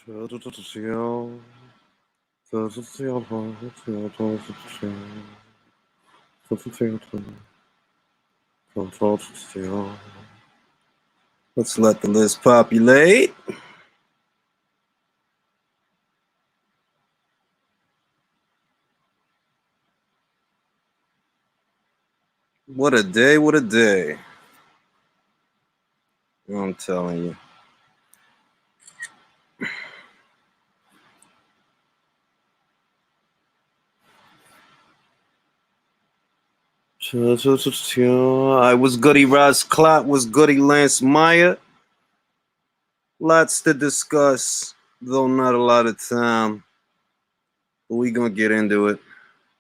Let's let the list populate. What a day, what a day. I'm telling you. I was goody Ross Clot, was goody Lance Meyer. Lots to discuss, though not a lot of time. But we gonna get into it.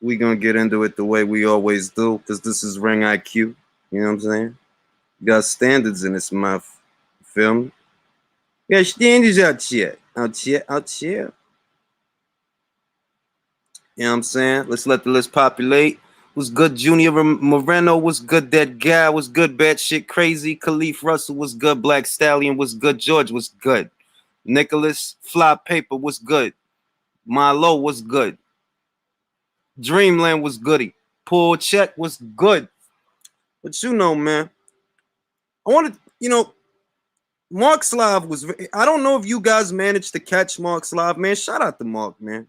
We gonna get into it the way we always do, because this is Ring IQ. You know what I'm saying? Got standards in this mouth. You feel me? Got standards out here. Out here, out here. You know what I'm saying? Let's let the list populate. What's good, Junior Moreno? What's good, that guy? What's good, bad shit crazy? Khalif Russell, what's good? Black Stallion, what's good? George, what's good? Nicholas Fly Paper, what's good? Milo, what's good? Dreamland was goody. Paul Check was good. But you know, man, I wanted, Mark's live was, I don't know if you guys managed to catch Mark's live, man. Shout out to Mark, man.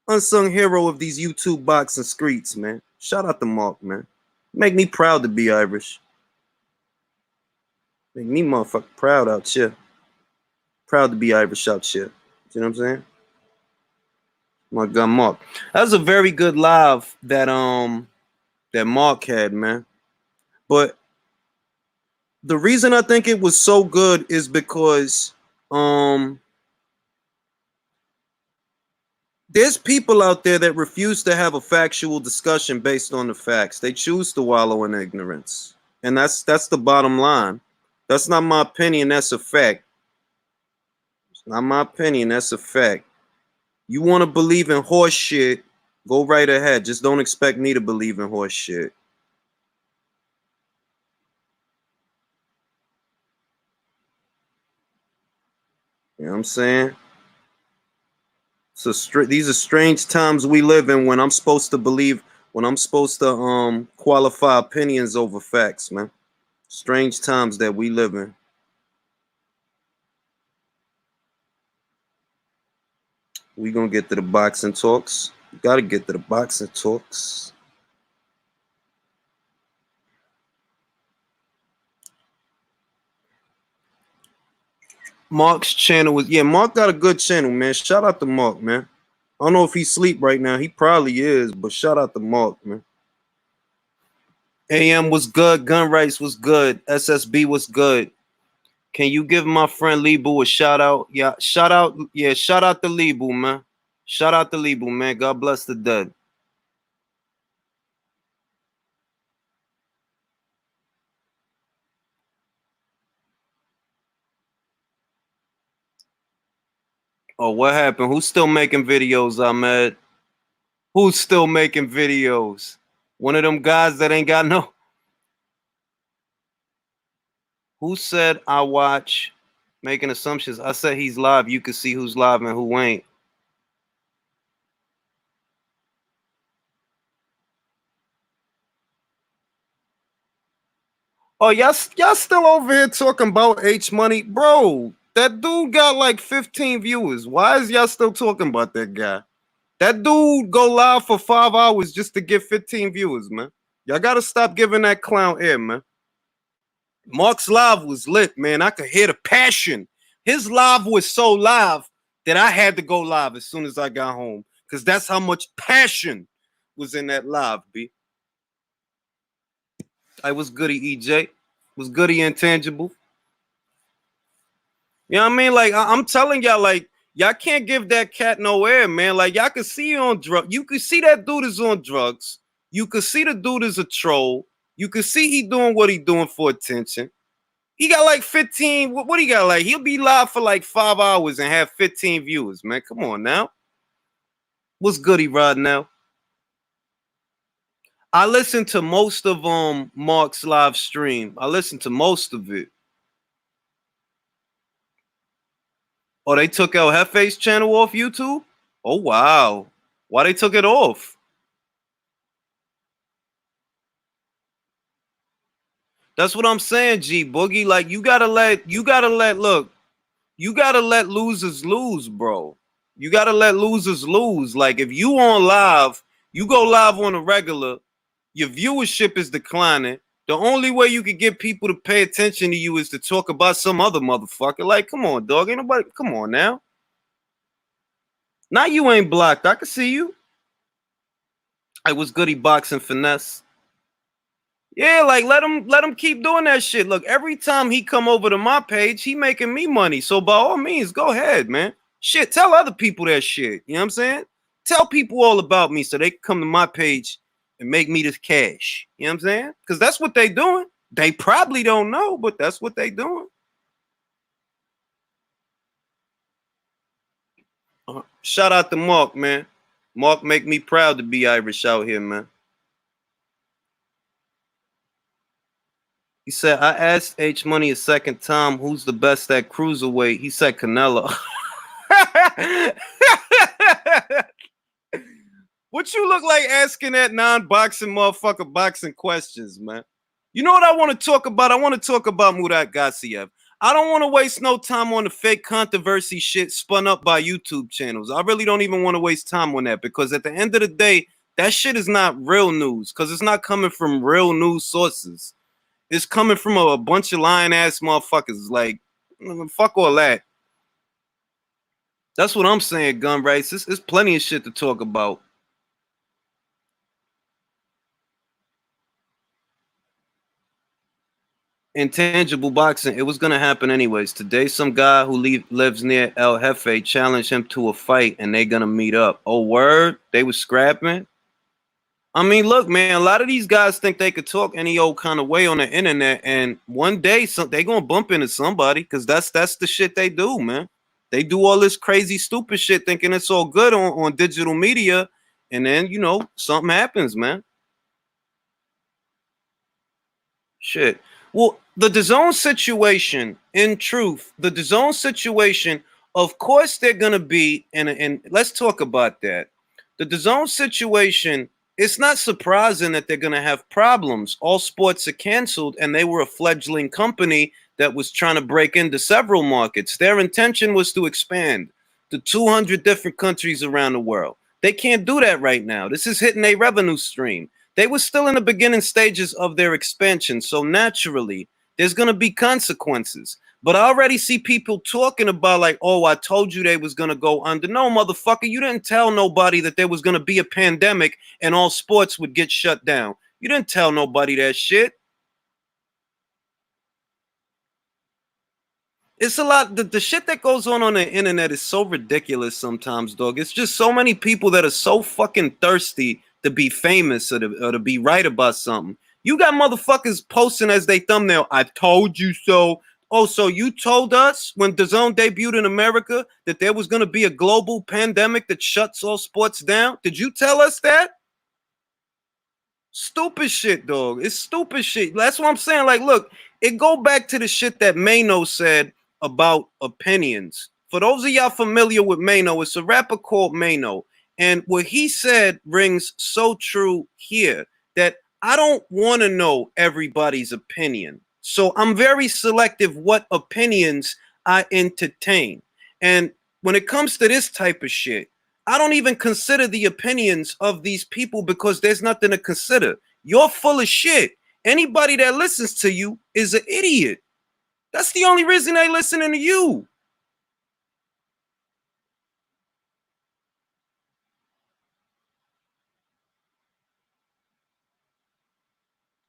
Unsung hero of these YouTube boxing streets, man. Shout out to Mark, man. Make me proud to be Irish. Make me motherfucker proud out here. Proud to be Irish out here. You know what I'm saying? My God, Mark. That was a very good live that Mark had, man. But the reason I think it was so good is because there's people out there that refuse to have a factual discussion based on the facts. They choose to wallow in ignorance. And that's the bottom line. That's not my opinion, that's a fact. It's not my opinion, that's a fact. You want to believe in horse shit, go right ahead. Just don't expect me to believe in horse shit. You know what I'm saying? So these are strange times we live in when I'm supposed to believe, when I'm supposed to qualify opinions over facts, man. Strange times that we live in. We gonna get to the boxing talks. We gotta get to the boxing talks. Mark's channel was, yeah, Mark got a good channel, man. Shout out to Mark, man. I don't know if he's asleep right now. He probably is, but shout out to Mark, man. AM was good. Gun rights was good. SSB was good. Can you give my friend Leebu a shout out? Yeah, shout out. Yeah, shout out to Leebu, man. Shout out to Leebu, man. God bless the dead. Oh, what happened? Who's still making videos, Ahmed? Who's still making videos? One of them guys that ain't got no. Who said I watch making assumptions? I said he's live. You can see who's live and who ain't. Oh, y'all still over here talking about H Money? Bro, that dude got like 15 viewers. Why is y'all still talking about that guy? That dude go live for 5 hours just to get 15 viewers, man. Y'all gotta stop giving that clown air, man. Mark's live was lit, man. I could hear the passion. His live was so live that I had to go live as soon as I got home. Because that's how much passion was in that live, B. I was goody EJ. Was goody intangible. You know what I mean? Like, I'm telling y'all, like, y'all can't give that cat no air, man. Like, y'all can see on drugs. You can see that dude is on drugs. You can see the dude is a troll. You can see he doing what he doing for attention. He got like 15. What he got like? He'll be live for like 5 hours and have 15 viewers, man. Come on now. What's goody right now? I listened to most of Mark's live stream. I listened to most of it. Oh, they took El Jefe's channel off YouTube? Oh, wow. Why they took it off? That's what I'm saying, G Boogie. Like look, you gotta let losers lose, bro. You gotta let losers lose. Like if you on live, you go live on a regular, your viewership is declining. The only way you could get people to pay attention to you is to talk about some other motherfucker. Like, come on, dog. Ain't nobody. Come on now. Now you ain't blocked. I can see you. I was goody boxing finesse. Yeah, like let him keep doing that shit. Look, every time he come over to my page, he making me money. So by all means, go ahead, man. Shit, tell other people that shit. You know what I'm saying? Tell people all about me so they can come to my page and make me this cash. You know what I'm saying? Because that's what they doing. They probably don't know, but that's what they doing. Shout out to Mark, man. Mark make me proud to be Irish out here, man. He said, I asked H Money a second time, who's the best at cruiserweight? He said Canelo. What you look like asking that non-boxing motherfucker boxing questions, man? You know what I want to talk about? I want to talk about Murat Gassiev. I don't want to waste no time on the fake controversy shit spun up by YouTube channels. I really don't even want to waste time on that because at the end of the day, that shit is not real news because it's not coming from real news sources. It's coming from a bunch of lying ass motherfuckers. Like, fuck all that. That's what I'm saying, gun rights. There's plenty of shit to talk about. Intangible boxing, it was gonna happen anyways. Today, some guy who lives near El Jefe challenged him to a fight, and they gonna meet up. Oh, word? They was scrapping. I mean, look, man. A lot of these guys think they could talk any old kind of way on the internet, and one day, they gonna bump into somebody because that's the shit they do, man. They do all this crazy, stupid shit, thinking it's all good on digital media, and then something happens, man. Shit. Well, the DAZN situation, in truth, the DAZN situation, of course they're gonna be, and let's talk about that. The DAZN situation, it's not surprising that they're gonna have problems. All sports are canceled, and they were a fledgling company that was trying to break into several markets. Their intention was to expand to 200 different countries around the world. They can't do that right now. This is hitting a revenue stream. They were still in the beginning stages of their expansion, so naturally there's going to be consequences. But I already see people talking about like, oh, I told you they was going to go under. No, motherfucker, you didn't tell nobody that there was going to be a pandemic and all sports would get shut down. You didn't tell nobody that shit. It's a lot. The shit that goes on the internet is so ridiculous sometimes, dog. It's just so many people that are so fucking thirsty to be famous or to be right about something. You got motherfuckers posting as they thumbnail, I told you so. Oh, so you told us when DAZN debuted in America that there was going to be a global pandemic that shuts all sports down? Did you tell us that? Stupid shit, dog. It's stupid shit. That's what I'm saying. Like, look, it go back to the shit that Mano said about opinions. For those of y'all familiar with Mano, it's a rapper called Mano. And what he said rings so true here that I don't want to know everybody's opinion. So I'm very selective what opinions I entertain. And when it comes to this type of shit, I don't even consider the opinions of these people because there's nothing to consider. You're full of shit. Anybody that listens to you is an idiot. That's the only reason they listening to you.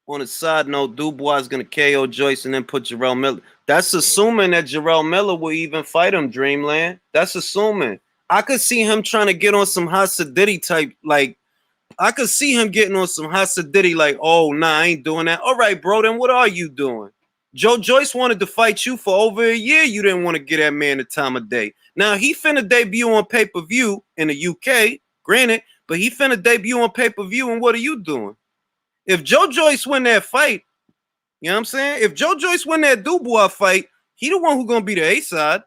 On a side note, Dubois is going to KO Joyce and then put Jarrell Miller. That's assuming that Jarrell Miller will even fight him, Dreamland. That's assuming. I could see him trying to get on some Hasadiddy type, like, I could see him getting on some Hasadiddy, like, oh, nah, I ain't doing that. All right, bro, then what are you doing? Joe Joyce wanted to fight you for over a year. You didn't want to get that man the time of day. Now, he finna debut on pay-per-view in the UK, granted, but he finna debut on pay-per-view, and what are you doing? If Joe Joyce win that fight, you know what I'm saying? If Joe Joyce win that Dubois fight, he the one who gonna be the A side.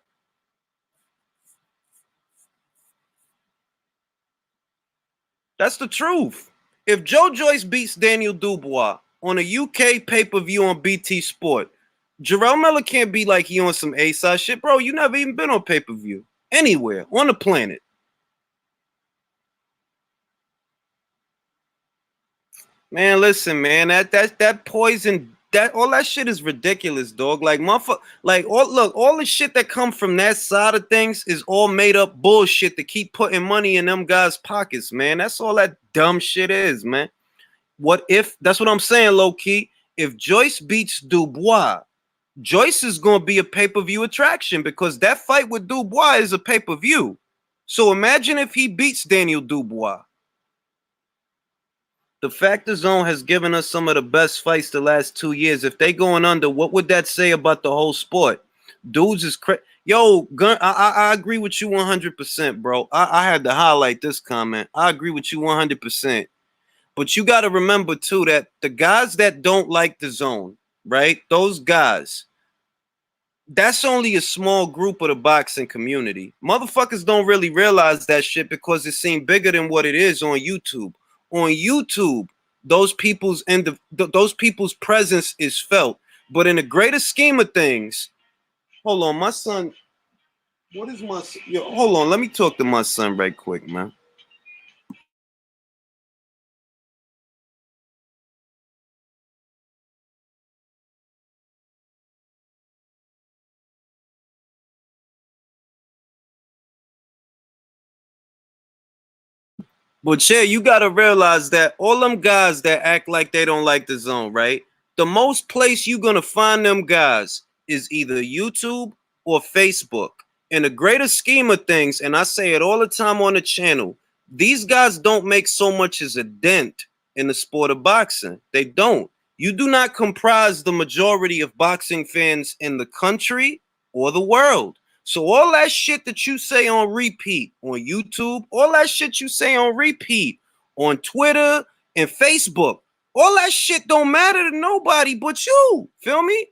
That's the truth. If Joe Joyce beats Daniel Dubois on a UK pay-per-view on BT Sport, Jarrell Miller can't be like he on some A-side shit. Bro, you never even been on pay-per-view. Anywhere on the planet. Man, listen, man, that poison, that all that shit is ridiculous, dog. Like motherfucker, like all the shit that come from that side of things is all made up bullshit to keep putting money in them guys' pockets, man. That's all that dumb shit is, man. What if that's what I'm saying, low key? If Joyce beats Dubois, Joyce is gonna be a pay-per-view attraction because that fight with Dubois is a pay-per-view. So imagine if he beats Daniel Dubois. The Factor Zone has given us some of the best fights the last 2 years. If they going under, what would that say about the whole sport? Dudes is crazy. Yo, Gun, I agree with you 100%, bro. I had to highlight this comment. I agree with you 100%. But you got to remember, too, that the guys that don't like the zone, right? Those guys, that's only a small group of the boxing community. Motherfuckers don't really realize that shit because it seems bigger than what it is on YouTube. On YouTube, those people's those people's presence is felt. But in the greater scheme of things, hold on, my son. What is my yo? Hold on, let me talk to my son right quick, man. But yeah, you gotta realize that all them guys that act like they don't like the zone, right? The most place you gonna find them guys is either YouTube or Facebook. In the greater scheme of things, and I say it all the time on the channel, these guys don't make so much as a dent in the sport of boxing. They don't. You do not comprise the majority of boxing fans in the country or the world. So all that shit that you say on repeat on YouTube, all that shit you say on repeat on Twitter and Facebook, all that shit don't matter to nobody but you. Feel me?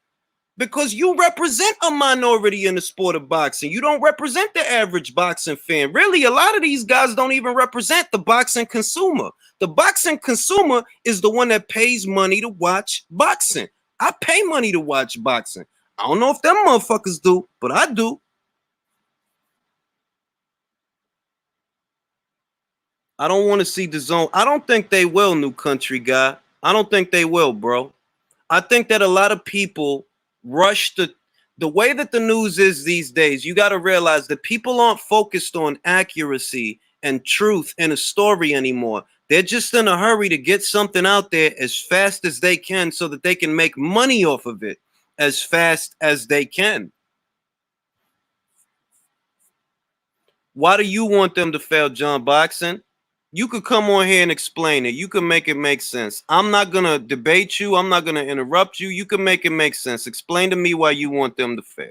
Because you represent a minority in the sport of boxing. You don't represent the average boxing fan. Really, a lot of these guys don't even represent the boxing consumer. The boxing consumer is the one that pays money to watch boxing. I pay money to watch boxing. I don't know if them motherfuckers do, but I do. I don't want to see the zone. I don't think they will, new country guy. I don't think they will, bro. I think that a lot of people rush the way that the news is these days. You got to realize that people aren't focused on accuracy and truth in a story anymore. They're just in a hurry to get something out there as fast as they can so that they can make money off of it as fast as they can. Why do you want them to fail, John Boxing? You could come on here and explain it. You can make it make sense. I'm not going to debate you. I'm not going to interrupt you. You can make it make sense. Explain to me why you want them to fail.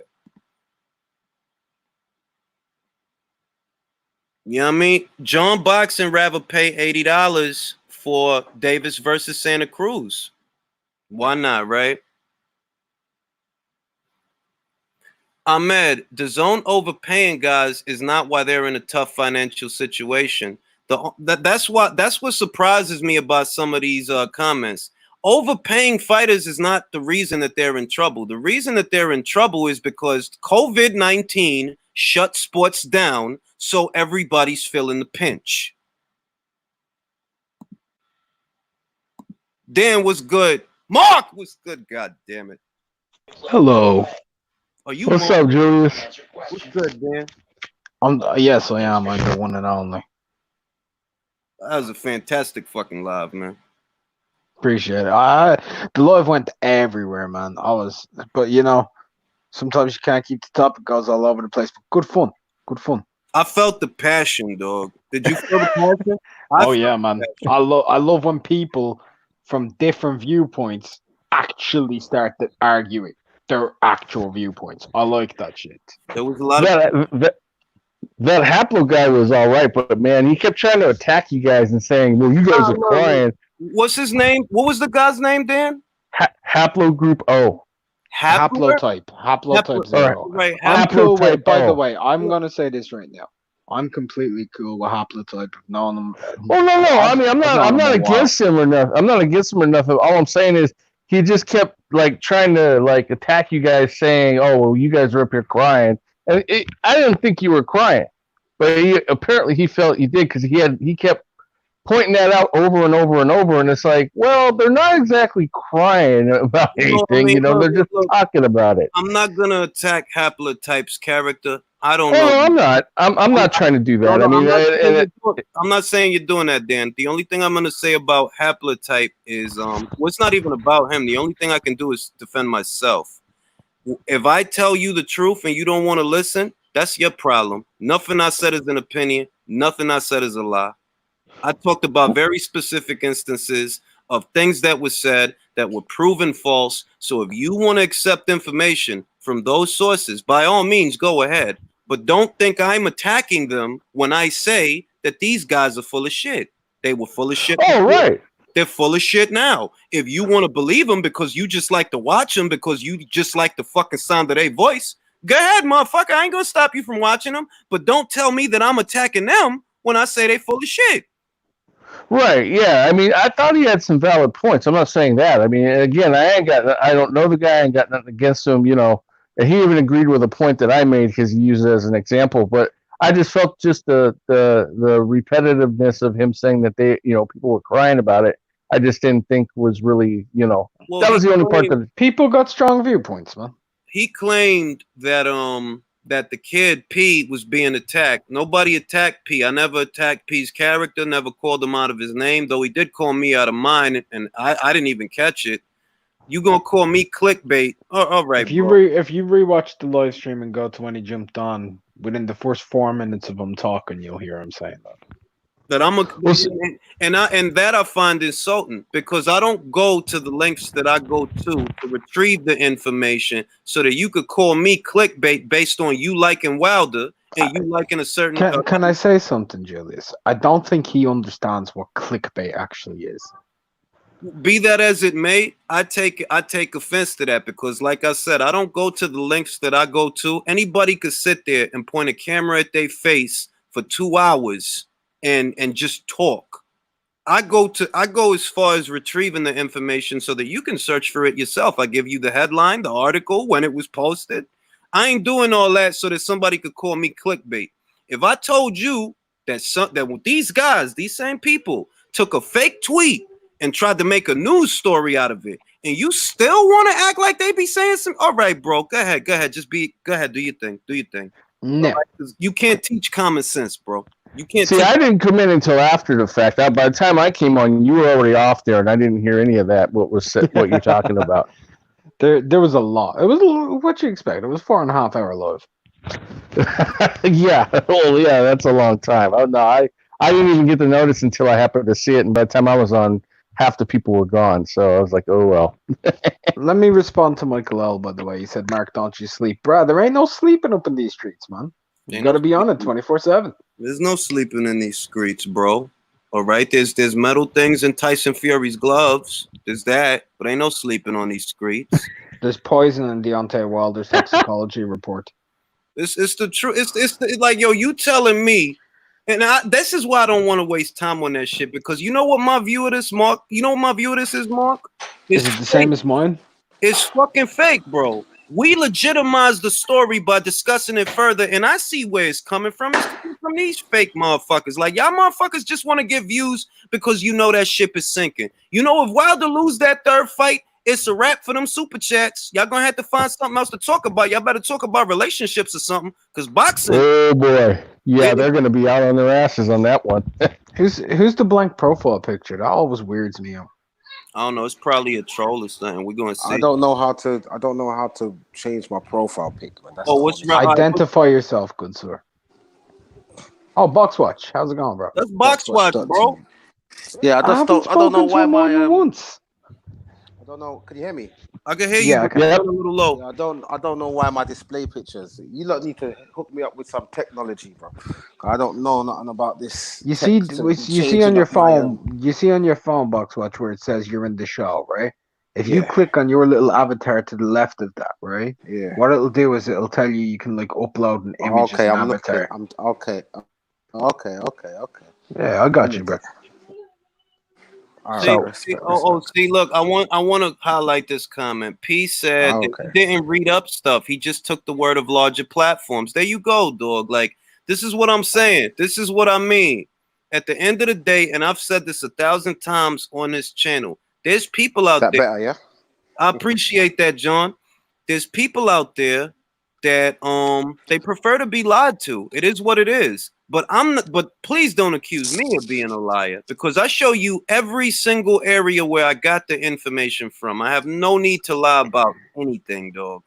You know what I mean? John Boxing rather pay $80 for Davis versus Santa Cruz. Why not, right? Ahmed, the zone overpaying guys is not why they're in a tough financial situation. That's what surprises me about some of these comments. Overpaying fighters is not the reason that they're in trouble. The reason that they're in trouble is because COVID-19 shut sports down, so everybody's feeling the pinch. Dan was good. Mark was good. God damn it. Hello. Are you What's Mark? up, Julius? What's good, Dan? Yes, I am. I'm the one and only. That was a fantastic fucking live, man. Appreciate it. The live went everywhere, man. But sometimes you can't keep the topic. It goes all over the place. But good fun. Good fun. I felt the passion, dog. Did you feel the passion? Oh yeah, man. I love when people from different viewpoints actually start to arguing their actual viewpoints. I like that shit. There was a lot of. That Haplo guy was all right, but man, he kept trying to attack you guys and saying, "Well, you guys are crying." What's his name? What was the guy's name, Dan? Haplo Group O. Haplotype. Haplotype Or 0. Right. Haplo. Wait. Haplotype By the O. way, I'm gonna say this right now. I'm completely cool with haplotype. Knowing them. Well, no. I mean, I'm known not him a while. against him or nothing. I'm not against him or nothing. All I'm saying is he just kept like trying to like attack you guys, saying, "Oh, well, you guys are up here crying," and I didn't think you were crying, but apparently he felt you did because he kept pointing that out over and over and over, and it's like, well, they're not exactly crying about anything, they're just talking about it. I'm not gonna attack haplotype's character. I don't Oh, know. no, I'm not. I'm not trying to do that. No, I mean, I'm not saying you're doing that, Dan. The only thing I'm gonna say about haplotype is, well, it's not even about him. The only thing I can do is defend myself. If I tell you the truth and you don't want to listen, that's your problem. Nothing I said is an opinion. Nothing I said is a lie. I talked about very specific instances of things that were said that were proven false. So if you want to accept information from those sources, by all means, go ahead. But don't think I'm attacking them when I say that these guys are full of shit. They were full of shit. Oh, right. They're full of shit now. If you want to believe them because you just like to watch them, because you just like the fucking sound of their voice, go ahead, motherfucker. I ain't gonna stop you from watching them. But don't tell me that I'm attacking them when I say they full of shit. Right, yeah. I mean, I thought he had some valid points. I'm not saying that. I mean, again, I don't know the guy. I ain't got nothing against him, And he even agreed with a point that I made because he used it as an example. But I just felt just the repetitiveness of him saying that people were crying about it. I just didn't think was really, well, that was the only part that people got strong viewpoints, man. He claimed that that the kid P was being attacked. Nobody attacked P. I never attacked P's character, never called him out of his name, though he did call me out of mine, and I didn't even catch it. You gonna call me clickbait? Oh, all right. If you rewatch the live stream and go to when he jumped on, within the first 4 minutes of him talking, you'll hear him saying that. That and that I find insulting, because I don't go to the lengths that I go to retrieve the information so that you could call me clickbait based on you liking Wilder and you liking a certain. Can I say something, Julius? I don't think he understands what clickbait actually is. Be that as it may, I take offense to that, because, like I said, I don't go to the lengths that I go to. Anybody could sit there and point a camera at their face for 2 hours and just talk. I go as far as retrieving the information so that you can search for it yourself. I give you the headline, the article, when it was posted. I ain't doing all that so that somebody could call me clickbait. If I told you that these guys, these same people, took a fake tweet and tried to make a news story out of it, and you still want to act like they be saying some, all right, bro, go ahead, go ahead, do your thing. No, right? You can't teach common sense, bro. You can't. See, I didn't come in until after the fact. By the time I came on, you were already off there, and I didn't hear any of that. What you're talking about? There was a lot. It was what you expect. It was 4.5 hour live. Yeah. Oh, yeah. That's a long time. Oh no, I didn't even get the notice until I happened to see it, and by the time I was on, half the people were gone. So I was like, oh well. Let me respond to Michael L. By the way, he said, "Mark, don't you sleep, bruh? There ain't no sleeping up in these streets, man. You got to be on it 24/7. There's no sleeping in these streets, bro. All right, there's metal things in Tyson Fury's gloves. There's that, but ain't no sleeping on these streets. There's poison in Deontay Wilder's toxicology report. It's the truth. It's like, yo, you telling me, and this is why I don't want to waste time on that shit, because you know what my view of this, Mark? You know what my view of this is, Mark? Is it the same as mine? It's fucking fake, bro. We legitimize the story by discussing it further, and I see where it's coming from. It's coming from these fake motherfuckers. Like, y'all motherfuckers just want to get views because you know that ship is sinking. You know, if Wilder lose that third fight, it's a wrap for them super chats. Y'all gonna have to find something else to talk about. Y'all better talk about relationships or something, because boxing. Oh boy, yeah, they're gonna be out on their asses on that one. Who's the blank profile picture? That always weirds me out. I don't know. It's probably a troll or something. We're gonna see. I don't know how to change my profile pic. What's right? Identify yourself, good sir. Oh, Boxwatch. How's it going, bro? That's Boxwatch, bro. Yeah, I don't know why my once. I don't know. Can you hear me? I can hear you. Yeah, a little low. Yeah, I don't know why my display pictures. You lot need to hook me up with some technology, bro. I don't know nothing about this. You see on your phone. You see on your phone, Boxwatch, where it says you're in the show, right? If you click on your little avatar to the left of that, right? Yeah. What it'll do is it'll tell you can like upload an image as an avatar. Okay. Okay. Yeah, I got you, bro. All right, So, respect. See, look, I want to highlight this comment. P said that Okay. he didn't read up stuff. He just took the word of larger platforms. There you go, dog. Like, this is what I'm saying. This is what I mean. At the end of the day, and I've said this 1,000 times on this channel, there's people Is out that there. better? Yeah. I appreciate that, John. There's people out there that they prefer to be lied to. It is what it is. But but please don't accuse me of being a liar, because I show you every single area where I got the information from. I have no need to lie about anything, dog.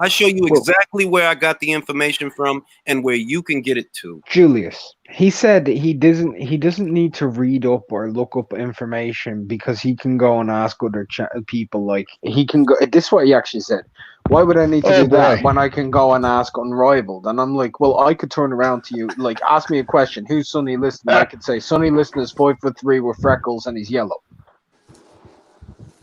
I show you well, exactly where I got the information from and where you can get it to. Julius, he said that he doesn't need to read up or look up information because he can go and ask other people. Like he can go. This is what he actually said. Why would I need to Oh, do that boy. when I can go and ask Unrivaled? And I'm like, well, I could turn around to you, like, ask me a question. Who's Sonny Liston? I could say Sonny Liston is 5'3" with freckles and he's yellow.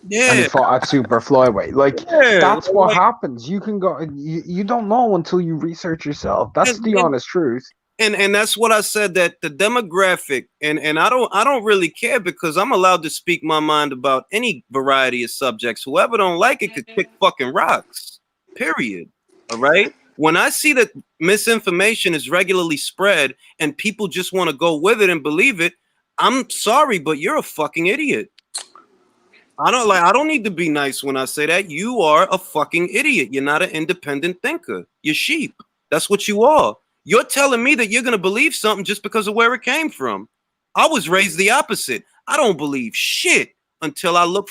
And he Yeah, fought at super flyweight. Like yeah. that's what Like, happens. You can go. You don't know until you research yourself. That's the honest truth. and that's what I said, that the demographic, and I don't really care, because I'm allowed to speak my mind about any variety of subjects. Whoever don't like it could kick fucking rocks. Period. All right. When I see that misinformation is regularly spread and people just want to go with it and believe it, I'm sorry, but you're a fucking idiot. I don't need to be nice when I say that. You are a fucking idiot. You're not an independent thinker. You're sheep. That's what you are. You're telling me that you're going to believe something just because of where it came from. I was raised the opposite. I don't believe shit until I look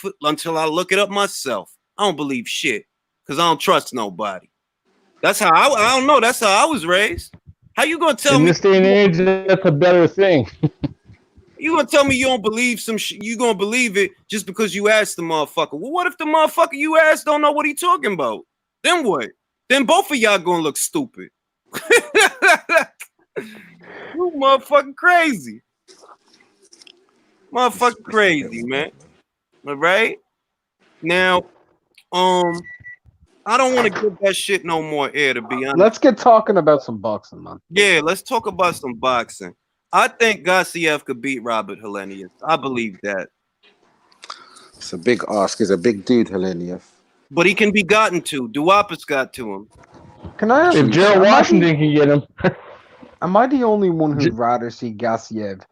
it up myself. I don't believe shit because I don't trust nobody. That's how I don't know. That's how I was raised. How you going to tell In me this day and age, that's a better thing. you gonna tell me you don't believe some shit? You gonna believe it just because you asked the motherfucker? Well, what if the motherfucker you asked don't know what he talking about? Then what? Then both of y'all gonna look stupid. You motherfucking crazy. Motherfucking crazy, man. All right? Now, I don't want to give that shit no more air, to be honest. Let's get talking about some boxing, man. Yeah, let's talk about some boxing. I think Gassiev could beat Robert Helenius. I believe that. It's a big ask. He's a big dude, Helenius. But he can be gotten to. Duapas got to him. Can I ask If you? Gerald Washington can get him. Am I the only one who'd rather see Gassiev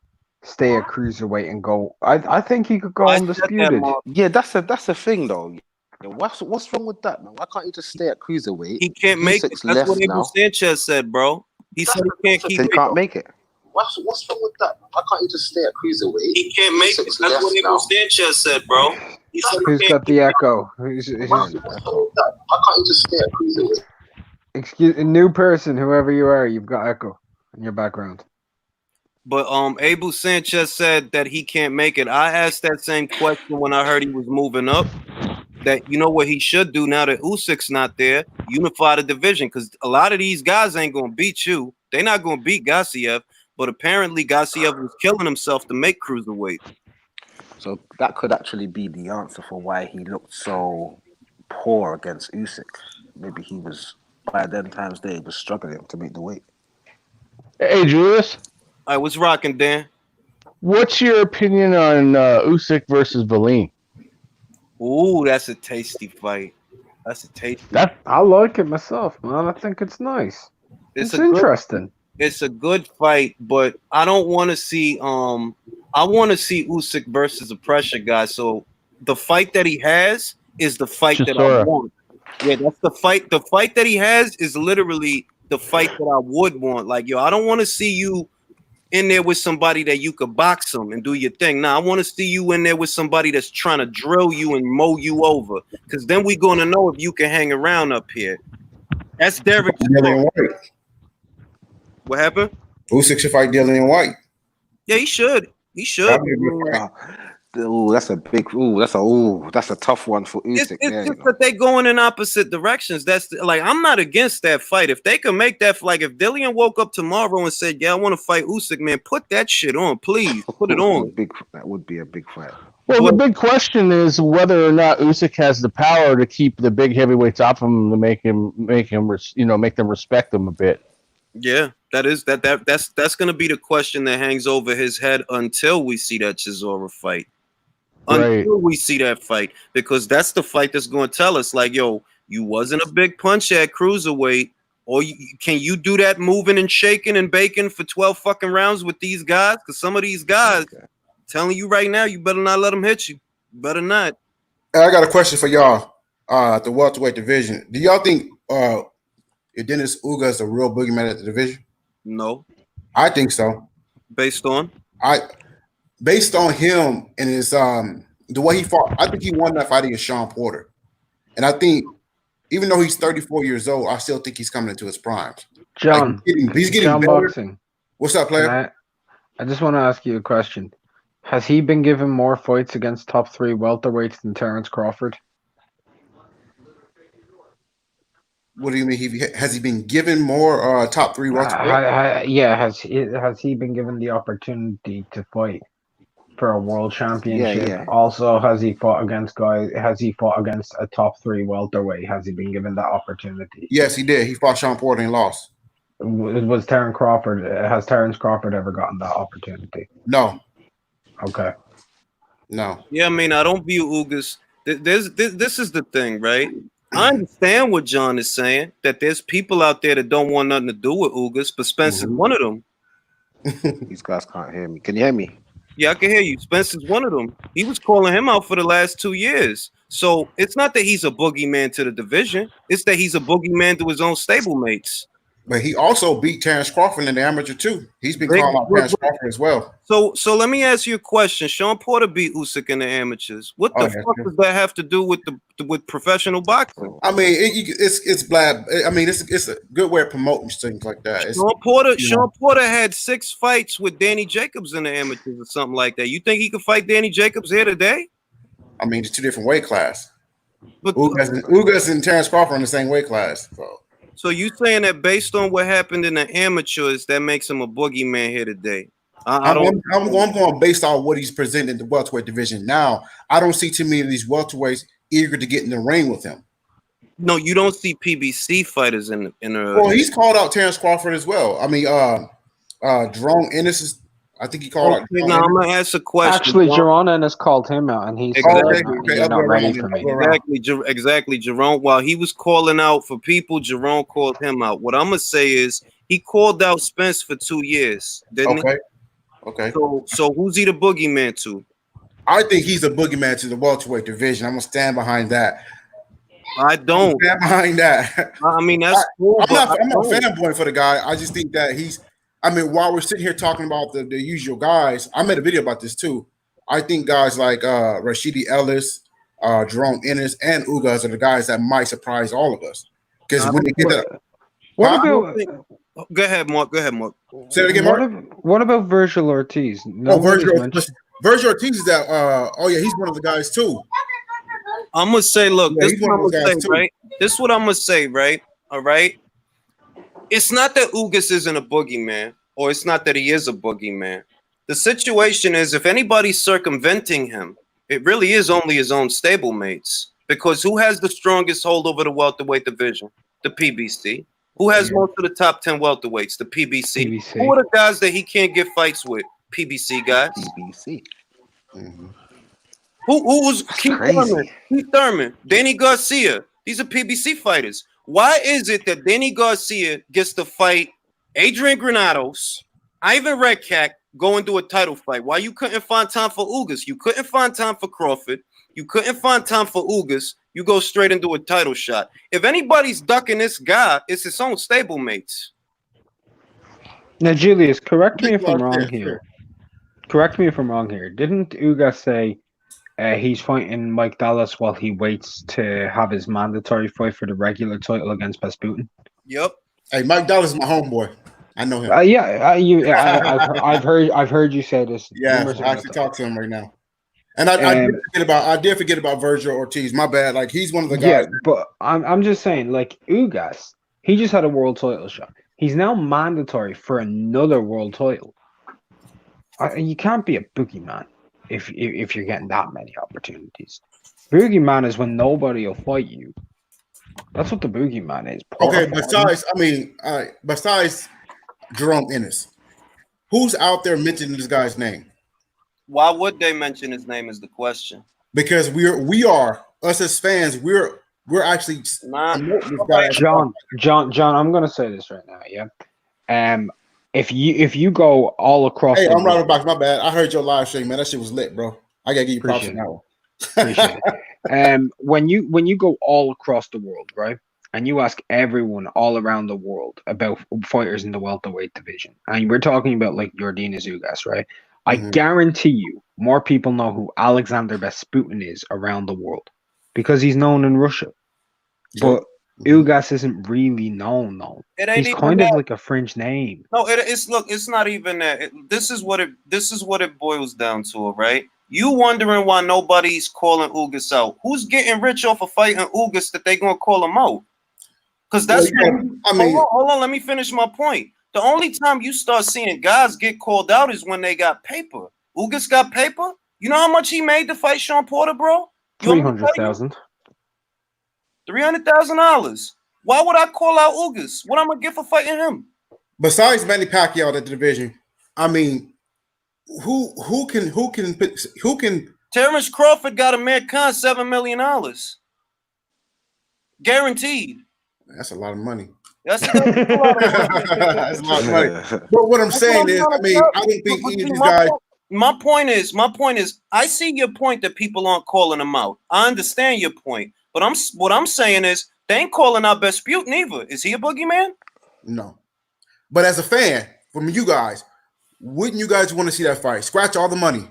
stay at cruiserweight and go? I think he could go I said that, undisputed. Mark. Yeah, that's a thing though. Yeah, what's wrong with that, man? Why can't you just stay at cruiserweight? He can't make it. Usyk's That's left what Abel now. Sanchez said, bro. He said he can't keep So he it. can't make it. What's wrong with that? Man? Why can't you just stay at cruiserweight? He can't make it. Usyk's That's left what Abel now. Sanchez said, bro. He said he Who's can't got keep the it. echo? What's wrong with that? Why can't you just stay at cruiserweight? Excuse a new person, whoever you are. You've got echo in your background. But Abel Sanchez said that he can't make it. I asked that same question when I heard he was moving up. That you know what he should do now that Usyk's not there, unify the division, because a lot of these guys ain't gonna beat you. They're not gonna beat Gassiev, but apparently Gassiev was killing himself to make cruiserweight. So that could actually be the answer for why he looked so poor against Usyk. Maybe he was by then times they was struggling to make the weight. Hey, Julius, I was rocking, Dan. what's your opinion on Usyk versus Valine? Ooh, that's a tasty fight. That's a tasty. I like it myself, man. I think it's nice. It's interesting. It's a good fight, but I don't want to see. I want to see Usyk versus a pressure guy. So the fight that he has is the fight that I want. Yeah, that's the fight. The fight that he has is literally the fight that I would want. Like, yo, I don't want to see you in there with somebody that you could box them and do your thing. Now, I want to see you in there with somebody that's trying to drill you and mow you over, because then we're going to know if you can hang around up here. That's Derek. What happened? Usyk should fight Dillian White. Yeah, he should. He should. That's a tough one for Usyk. It's just that they going in opposite directions. Like, I'm not against that fight. If they can make that, like, if Dillian woke up tomorrow and said, "Yeah, I want to fight Usyk," man, put that shit on, please. Put it on. That would be a big fight. Well, the big question is whether or not Usyk has the power to keep the big heavyweights off him to make them respect him a bit. Yeah, that's gonna be the question that hangs over his head until we see that Chisora fight. Right. Until we see that fight, because that's the fight that's going to tell us, like, yo, you wasn't a big punch at cruiserweight, or can you do that moving and shaking and baking for 12 fucking rounds with these guys? Because some of these guys, Okay. telling you right now, you better not let them hit you. Better not. I got a question for y'all. The welterweight division. Do y'all think Dennis Uga is the real boogeyman at the division? No, I think so. based on Based on him and his the way he fought, I think he won that fight against Sean Porter. And I think even though he's 34 years old, I still think he's coming into his prime. John, he's getting John better. Boxing. What's up, player? I just want to ask you a question. Has he been given more fights against top 3 welterweights than Terence Crawford? What do you mean? Has he been given more top 3 welterweight? Yeah, has he been given the opportunity to fight for a world championship? Yeah. Also, has he fought against a top 3 welterweight? Has he been given that opportunity? Yes, he did. He fought Sean Porter and lost. Has Terence Crawford ever gotten that opportunity? No. Okay. No. Yeah, I mean, I don't view Ugas. This is the thing, right? I understand what John is saying, that there's people out there that don't want nothing to do with Ugas, but Spence is one of them. These guys can't hear me. Can you hear me? Yeah, I can hear you. Spence is one of them. He was calling him out for the last 2 years. So it's not that he's a boogeyman to the division. It's that he's a boogeyman to his own stablemates. But he also beat Terence Crawford in the amateur too. He's been calling out Terence Crawford as well. So let me ask you a question. Sean Porter beat Usyk in the amateurs. What the fuck does that have to do with with professional boxing? I mean, it's blab. I mean, it's a good way of promoting things like that. Sean Porter had 6 fights with Danny Jacobs in the amateurs or something like that. You think he could fight Danny Jacobs here today? I mean, it's 2 different weight class. But Ugas and Terence Crawford in the same weight class. So you saying that based on what happened in the amateurs, that makes him a boogeyman here today? I'm going based on what he's presenting in the welterweight division. Now, I don't see too many of these welterweights eager to get in the ring with him. No, you don't see PBC fighters in the. Well, he's called out Terence Crawford as well. I mean, Jerome Ennis is. I think he called out. Now I'm gonna ask a question. Actually, Jerome Ennis called him out, and he's you're not ready for me. Exactly. Jerome. While he was calling out for people, Jerome called him out. What I'm gonna say is he called out Spence for 2 years, didn't he? Okay. So who's he the boogeyman to? I think he's a boogeyman to the welterweight division. I'm gonna stand behind that. I don't stand behind that. I mean, that's cool. I'm not a fanboy for the guy. I just think that while we're sitting here talking about the usual guys, I made a video about this too. I think guys like Rashidi Ellis, Jerome Ennis, and Ugas are the guys that might surprise all of us. Because when they get that, go ahead, Mark. Say it again, Mark. What about Virgil Ortiz? Virgil Ortiz is that. He's one of the guys too. I'm gonna say, look, this is what I'm gonna say, right? This is what I'm gonna say, right? All right. It's not that Ugas isn't a boogeyman, or it's not that he is a boogeyman. The situation is, if anybody's circumventing him, it really is only his own stablemates. Because who has the strongest hold over the welterweight division? The PBC. Who has most of the top 10 welterweights? The PBC. Who are the guys that he can't get fights with? PBC guys. PBC. Mm-hmm. Who's Keith Thurman, Danny Garcia? These are PBC fighters. Why is it that Danny Garcia gets to fight Adrian Granados, Ivan Redkach, go and do a title fight? Why you couldn't find time for Ugas? You couldn't find time for Crawford. You couldn't find time for Ugas. You go straight into a title shot. If anybody's ducking this guy, it's his own stablemates. Now, Julius, correct me if I'm wrong here. Correct me if I'm wrong here. Didn't Ugas say he's fighting Mike Dallas while he waits to have his mandatory fight for the regular title against Rasputin? Yep. Hey, Mike Dallas is my homeboy. I know him. I've heard you say this. Yeah, I actually talk to him right now. And I did forget about Virgil Ortiz. My bad. Like, he's one of the guys. Yeah, but I'm just saying, like, Ugas, he just had a world title shot. He's now mandatory for another world title. You can't be a boogeyman if you're getting that many opportunities. Boogeyman is when nobody will fight you. That's what the boogeyman is. Okay, besides Jerome Ennis. Who's out there mentioning this guy's name? Why would they mention his name is the question. Because we are us as fans. We're actually Nah. promoting this guy. John, I'm gonna say this right now, yeah. If you go all across Hey, the I'm right world, about my bad. I heard your live stream, man. That shit was lit, bro. I gotta give you props on that one. appreciate it. When you go all across the world, right, and you ask everyone all around the world about fighters in the welterweight division, and we're talking about like Yordenis Ugas, right? I Mhm. guarantee you, more people know who Alexander Vesputin is around the world because he's known in Russia. But Ugas isn't really known, though. It ain't He's even kind of that. like a fringe name. No, it's look. It's not even that. This is what it boils down to, right? You wondering why nobody's calling Ugas out? Who's getting rich off of fighting Ugas that they gonna call him out? Because that's hold on. Let me finish my point. The only time you start seeing guys get called out is when they got paper. Ugas got paper. You know how much he made to fight Sean Porter, bro? $300,000. $300,000. Why would I call out Ugas? What I'm gonna get for fighting him? Besides Manny Pacquiao at the division, I mean, who can? Terrence Crawford got Amir Khan $7 million. Guaranteed. That's a lot of money. That's a lot of money. That's a lot of money. But what I'm saying is, I mean, I don't think any of these guys. My point is, I see your point that people aren't calling him out. I understand your point, but what I'm saying is they ain't calling out Vesputin either. Is he a boogeyman? No. But as a fan, from you guys, wouldn't you guys want to see that fight? Scratch all the money.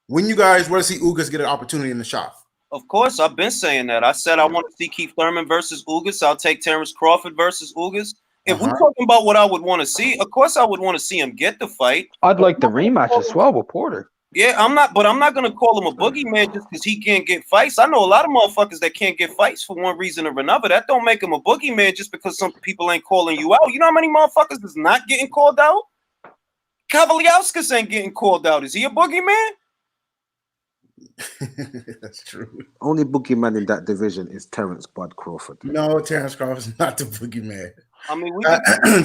Wouldn't you guys want to see Ugas get an opportunity in the shop? Of course, I've been saying that. I said I want to see Keith Thurman versus Ugas. I'll take Terrence Crawford versus Ugas. If we're talking about what I would want to see, of course I would want to see him get the fight. I'd like the rematch as well with Porter. Yeah, I'm not going to call him a boogeyman just because he can't get fights. I know a lot of motherfuckers that can't get fights for one reason or another. That don't make him a boogeyman just because some people ain't calling you out. You know how many motherfuckers is not getting called out? Kavaliauskas ain't getting called out. Is he a boogeyman? That's true. Only boogeyman in that division is Terrence Bud Crawford. No, Terrence Crawford's not the boogeyman. I mean,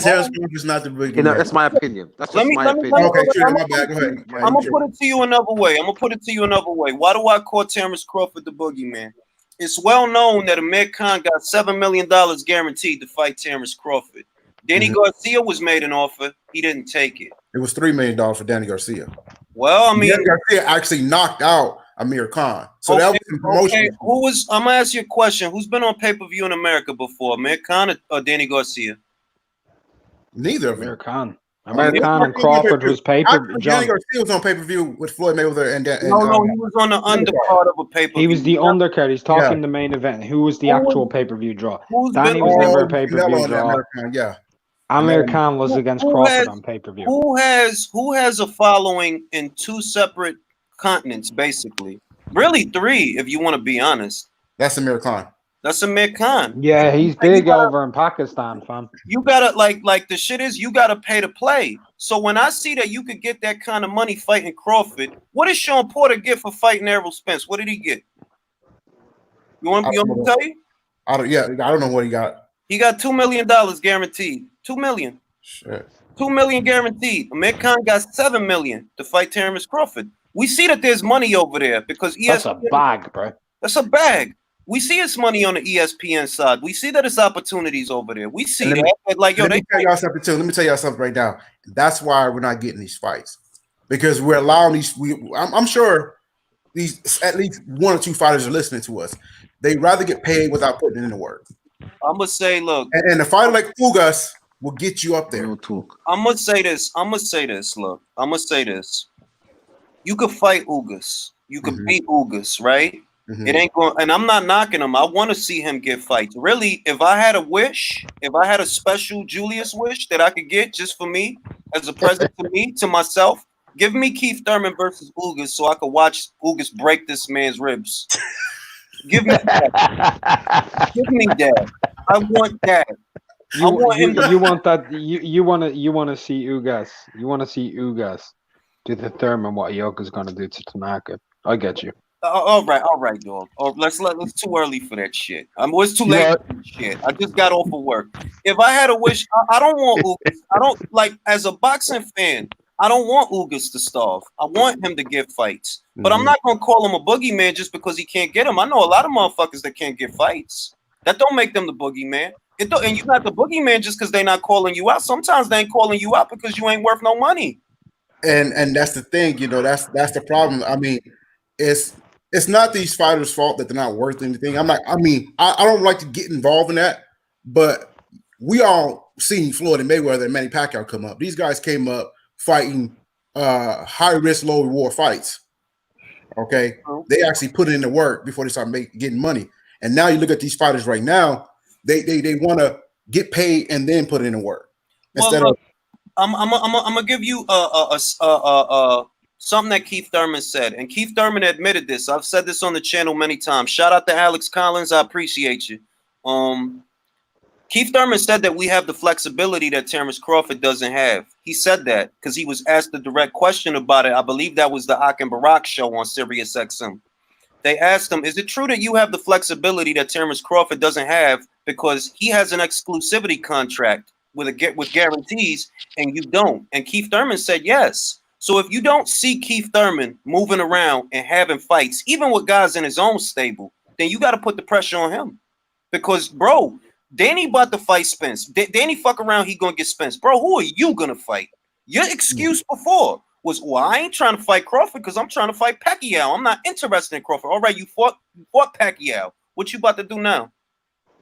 Terrence Crawford's not the boogeyman. You know, that's my opinion. That's just my opinion. Okay, true. My bad. Go ahead. I'm gonna put it to you another way. Why do I call Terrence Crawford the boogeyman? It's well known that Amir Khan got $7 million guaranteed to fight Terrence Crawford. Danny Garcia was made an offer. He didn't take it. It was $3 million for Danny Garcia. Well, I mean, Danny Garcia actually knocked out Amir Khan. So that was some promotion. Okay. I'm gonna ask you a question. Who's been on pay-per-view in America before? Amir Khan or Danny Garcia? Neither of them. Amir Khan. Amir Khan and Crawford was pay-per-view. Danny Garcia was on pay-per-view with Floyd Mayweather and no, he was on the undercard of a pay-per-view. He was the undercard. He's talking the main event. Who was the actual pay-per-view draw? Danny was never a pay-per-view draw. Amir Khan was against Crawford on pay-per-view. Who has a following in two separate continents, basically? Really three, if you want to be honest. That's Amir Khan. That's Amir Khan. Yeah, he's big over in Pakistan, fam. You gotta like the shit is you gotta pay to play. So when I see that you could get that kind of money fighting Crawford, what did Sean Porter get for fighting Errol Spence? What did he get? You want me to tell you? I don't know what he got. He got $2 million guaranteed. $2 million. Shit. $2 million guaranteed. Amir Khan got $7 million to fight Terrence Crawford. We see that there's money over there because ESPN. That's a bag, bro. That's a bag. We see it's money on the ESPN side. We see that it's opportunities over there. We see that. Like, yo, let me tell y'all something too. Let me tell y'all something right now. That's why we're not getting these fights because we're allowing these. I'm sure these at least one or two fighters are listening to us. They rather get paid without putting in the work. I'm gonna say, look, and a fighter like Ugas will get you up there. No talk. I'm gonna say this. Look, I'm gonna say this. You could fight Ugas. You could beat Ugas, right? It ain't going, and I'm not knocking him. I want to see him get fights. Really, if I had a wish, if I had a special Julius wish that I could get just for me, as a present to me, to myself, give me Keith Thurman versus Ugas so I could watch Ugas break this man's ribs. Give me that. Give me that. I want that. You want that? You want to see Ugas. You want to see Ugas do to Thurman what Yoko's going to do to Tanaka. I get you. All right, dog. Oh, let's too early for that shit. It's too You late know, for that shit. I just got off of work. If I had a wish, I don't want Ugas. I don't like as a boxing fan. I don't want Ugas to starve. I want him to get fights, but I'm Mhm. not gonna call him a boogeyman just because he can't get them. I know a lot of motherfuckers that can't get fights. That don't make them the boogeyman. It don't, and you're not the boogeyman just because they're not calling you out. Sometimes they ain't calling you out because you ain't worth no money. And that's the thing, that's the problem. I mean, it's it's not these fighters' fault that they're not worth anything. I don't like to get involved in that, but we all seen Floyd and Mayweather and Manny Pacquiao come up. These guys came up fighting high risk, low reward fights. Okay, they actually put in the work before they start getting money. And now you look at these fighters right now, they want to get paid and then put in the work Well, instead of. look, I'm gonna give you something that Keith Thurman said, and Keith Thurman admitted this. I've said this on the channel many times. Shout out to Alex Collins. I appreciate you. Keith Thurman said that we have the flexibility that Terrence Crawford doesn't have. He said that because he was asked a direct question about it. I believe that was the Ak and Barak show on Sirius XM. They asked him, is it true that you have the flexibility that Terrence Crawford doesn't have because he has an exclusivity contract with guarantees and you don't? And Keith Thurman said yes. So if you don't see Keith Thurman moving around and having fights, even with guys in his own stable, then you got to put the pressure on him. Because, bro, Danny about to fight Spence. Danny fuck around, he gonna get Spence. Bro, who are you gonna fight? Your excuse before was, well, I ain't trying to fight Crawford because I'm trying to fight Pacquiao. I'm not interested in Crawford. All right, you fought Pacquiao. What you about to do now?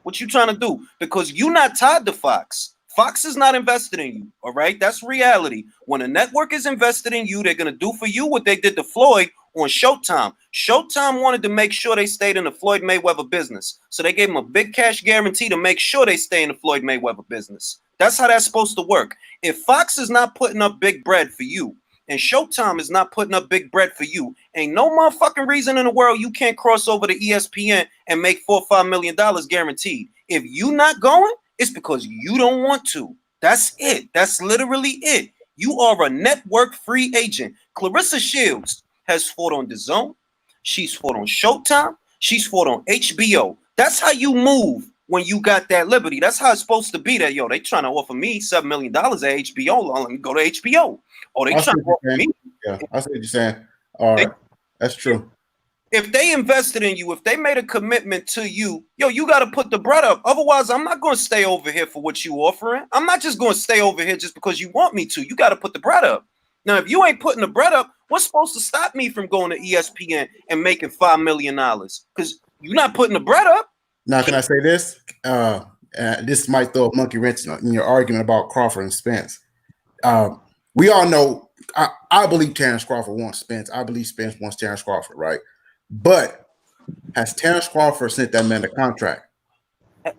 What you trying to do? Because you not tied to Fox. Fox is not invested in you. All right, that's reality. When a network is invested in you, they're gonna do for you what they did to Floyd on Showtime. Showtime wanted to make sure they stayed in the Floyd Mayweather business, so they gave him a big cash guarantee to make sure they stay in the Floyd Mayweather business. That's how that's supposed to work. If Fox is not putting up big bread for you, and Showtime is not putting up big bread for you, ain't no motherfucking reason in the world you can't cross over to ESPN and make $4 or $5 million guaranteed. If you not going, it's because you don't want to. That's it. That's literally it. You are a network free agent. Clarissa Shields has fought on DAZN. She's fought on Showtime. She's fought on HBO. That's how you move when you got that liberty. That's how it's supposed to be. That they trying to offer me $7 million at HBO. Let me go to HBO. Or they I trying see to what offer you're me. saying. Yeah, I see what you're saying. All right, that's true. If they invested in you, if they made a commitment to you, you got to put the bread up. Otherwise, I'm not going to stay over here for what you offering. I'm not just going to stay over here just because you want me to. You got to put the bread up. Now, if you ain't putting the bread up, what's supposed to stop me from going to ESPN and making $5 million? Because you're not putting the bread up. Now, can I say this? This might throw a monkey wrench in your argument about Crawford and Spence. We all know, I believe Terrence Crawford wants Spence. I believe Spence wants Terrence Crawford, right? But has Terrence Crawford sent that man a contract?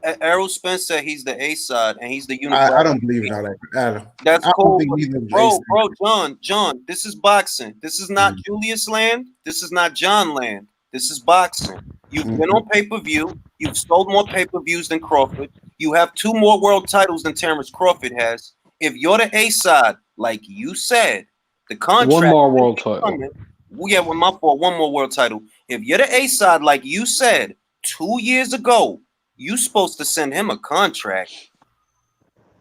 Errol Spence said he's the A side and he's the I unified. don't believe in all that. That's I don't cool, think neither of bro. John. This is boxing. This is not Julius Land. This is not John Land. This is boxing. You've been on pay-per-view. You've sold more pay-per-views than Crawford. You have 2 more world titles than Terrence Crawford has. If you're the A side, like you said, the contract. One more world title. Yeah, with my fault. 1 more world title. If you're the A side, like you said 2 years ago, you supposed to send him a contract.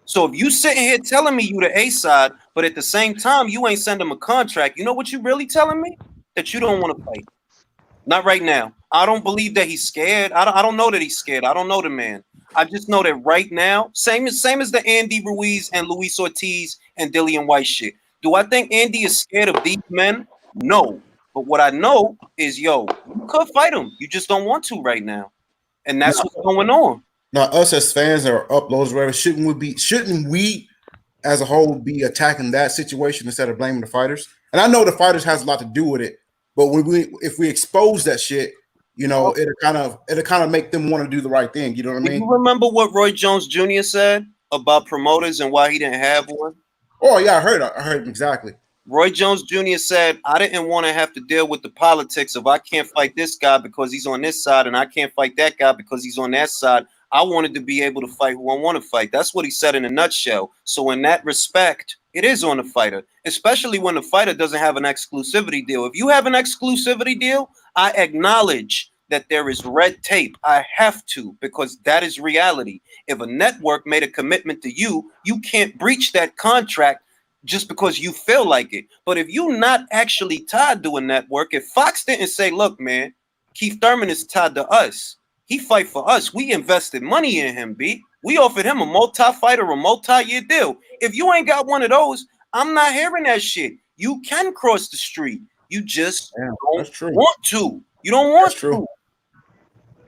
So if you sitting here telling me you the A side, but at the same time you ain't sending him a contract, you know what you really telling me? That you don't want to fight. Not right now. I don't believe that he's scared. I don't know that he's scared. I don't know the man. I just know that right now, same as the Andy Ruiz and Luis Ortiz and Dillian White shit. Do I think Andy is scared of these men? No. But what I know is, you could fight him. You just don't want to right now. And that's what's going on. Now, us as fans or uploads, whatever, shouldn't we as a whole be attacking that situation instead of blaming the fighters? And I know the fighters has a lot to do with it, but if we expose that shit, it'll kind of make them want to do the right thing. You know what I mean? You remember what Roy Jones Jr. said about promoters and why he didn't have one? Oh yeah, I heard him exactly. Roy Jones Jr. said, I didn't want to have to deal with the politics of I can't fight this guy because he's on this side and I can't fight that guy because he's on that side. I wanted to be able to fight who I want to fight. That's what he said in a nutshell. So in that respect, It is on the fighter, especially when the fighter doesn't have an exclusivity deal. If you have an exclusivity deal, I acknowledge that there is red tape. I have to, because that is reality. If a network made a commitment to you, you can't breach that contract just because you feel like it. But if you're not actually tied to a network, if Fox didn't say, look, man, Keith Thurman is tied to us. He fight for us. We invested money in him, B. We offered him a multi-fighter, a multi-year deal. If you ain't got one of those, I'm not hearing that shit. You can cross the street. You just that's true. want to. You don't want That's true. to.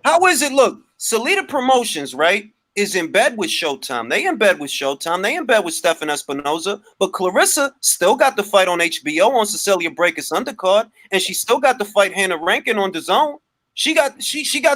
How is it? Look, Salida Promotions, right, is in bed with Showtime. They in bed with Showtime. They in bed with Stefan Espinoza. But Clarissa still got the fight on HBO on Cecilia Breaker's undercard, and she still got the fight Hannah Rankin on DAZN. She got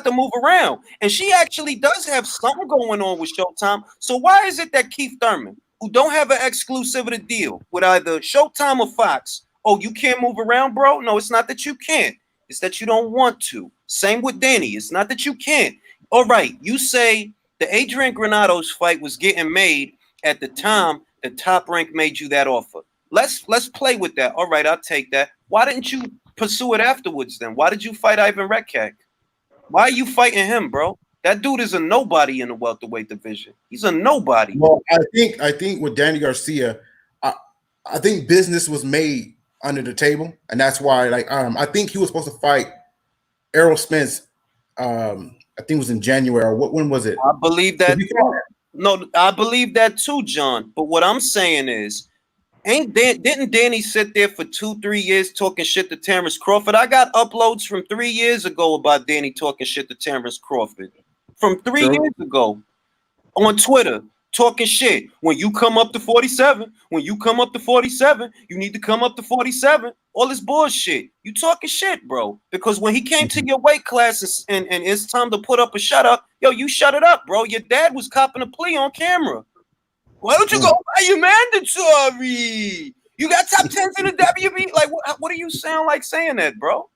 to move around, and she actually does have something going on with Showtime. So why is it that Keith Thurman, who don't have an exclusivity deal with either Showtime or Fox, oh, you can't move around, bro? No, it's not that you can't. It's that you don't want to. Same with Danny. It's not that you can't. All right, you say the Adrian Granados fight was getting made at the time the Top Rank made you that offer. Let's play with that. All right, I'll take that. Why didn't you pursue it afterwards then? Why did you fight Ivan Redkach? Why are you fighting him, bro? That dude is a nobody in the welterweight division. He's a nobody. Well, I think with Danny Garcia, I think business was made under the table, and that's why, like, I think he was supposed to fight Errol Spence. I think it was in January. Or when was it? I believe that. No, I believe that too, John. But what I'm saying is, didn't Danny sit there for 2-3 years talking shit to Terrence Crawford? I got uploads from 3 years ago about Danny talking shit to Terrence Crawford. From 3 years ago on Twitter, talking shit. When you come up to 47, you need to come up to 47. All this bullshit. You talking shit, bro. Because when he came to your weight class and it's time to put up a shut up, yo, you shut it up, bro. Your dad was copping a plea on camera. Why don't you go buy your mandatory? You got top 10s in the WB. Like, what do you sound like saying that, bro?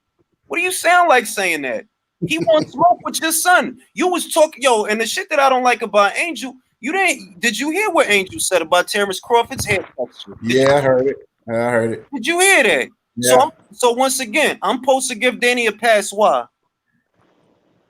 What do you sound like saying that? He wants smoke with your son. You was talking, yo, and the shit that I don't like about Angel, did you hear what Angel said about Terrence Crawford's hair texture? Yeah, I heard it. Did you hear that? Yeah. So once again, I'm supposed to give Danny a pass. Why?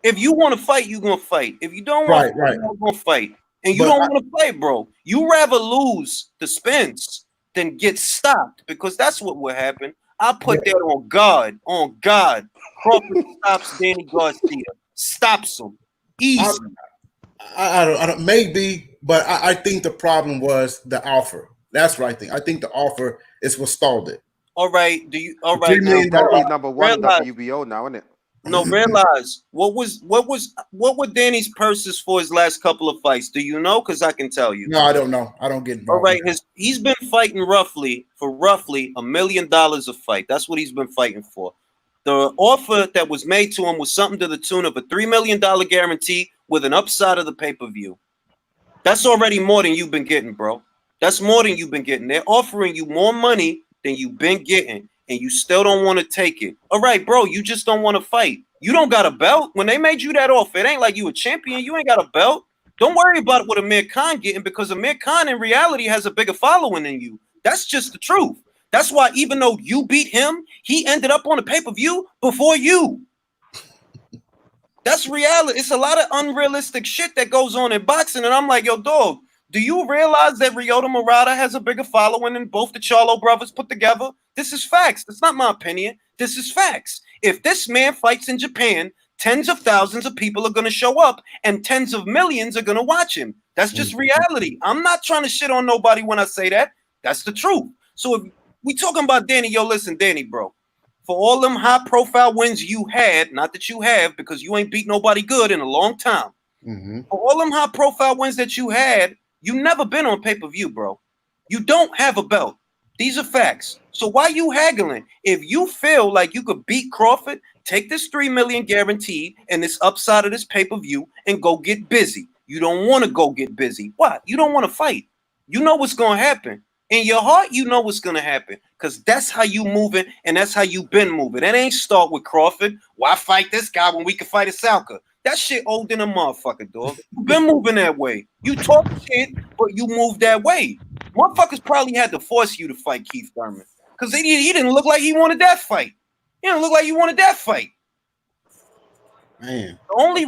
If you want to fight, you're going to fight. If you don't want to fight, you're going to fight. And you don't want to play, bro. You rather lose the Spence than get stopped, because that's what will happen. I put that on God. On God. Crawford stops Danny Garcia. Stops him. Easy. I don't maybe, but I think the problem was the offer. That's what I think. I think the offer is what stalled it. All right. All right. He's number one in WBO now, isn't it? No, realize what were Danny's purses for his last couple of fights? Do you know? Because I can tell you. No, I don't know. I don't get involved. All right, he's been fighting roughly $1 million a fight. That's what he's been fighting for. The offer that was made to him was something to the tune of a $3 million guarantee with an upside of the pay-per-view. That's already more than you've been getting, bro. That's more than you've been getting. They're offering you more money than you've been getting, and you still don't want to take it. All right, bro, you just don't want to fight. You don't got a belt. When they made you that offer, it ain't like you a champion. You ain't got a belt. Don't worry about what Amir Khan getting, because Amir Khan in reality has a bigger following than you. That's just the truth. That's why even though you beat him, he ended up on the pay-per-view before you. That's reality. It's a lot of unrealistic shit that goes on in boxing, and I'm like, yo, dog, do you realize that Ryota Murata has a bigger following than both the Charlo brothers put together? This is facts. That's not my opinion. This is facts. If this man fights in Japan, tens of thousands of people are going to show up and tens of millions are going to watch him. That's just reality. I'm not trying to shit on nobody when I say that. That's the truth. So if we talking about Danny, yo, listen, Danny, bro, for all them high profile wins you had, not that you have because you ain't beat nobody good in a long time. For all them high profile wins that you had, you never been on pay-per-view, bro. You don't have a belt. These are facts. So why you haggling? If you feel like you could beat Crawford, take this $3 million guaranteed and this upside of this pay-per-view and go get busy. You don't want to go get busy. Why? You don't want to fight. You know what's going to happen. In your heart, you know what's going to happen, because that's how you moving and that's how you been moving. It ain't start with Crawford. Why fight this guy when we can fight a Salka? That shit old than a motherfucker, dog. You been moving that way. You talk shit, but you move that way. Motherfuckers probably had to force you to fight Keith Thurman because he didn't look like he wanted that fight. He didn't look like he wanted that fight. Man, The only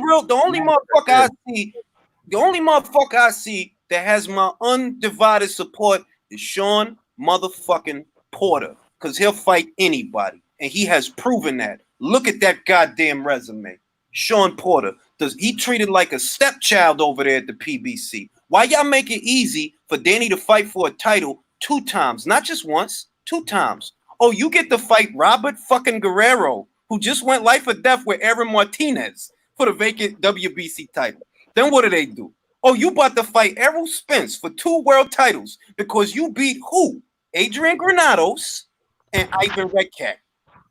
motherfucker I see that has my undivided support is Sean motherfucking Porter, because he'll fight anybody, and he has proven that. Look at that goddamn resume. Sean Porter, he treated like a stepchild over there at the PBC. Why y'all make it easy for Danny to fight for a title 2 times, not just once, 2 times? Oh, you get to fight Robert fucking Guerrero, who just went life or death with Aaron Martinez for the vacant WBC title. Then what do? Oh, you about to fight Errol Spence for 2 world titles because you beat who? Adrian Granados and Ivan Redcat.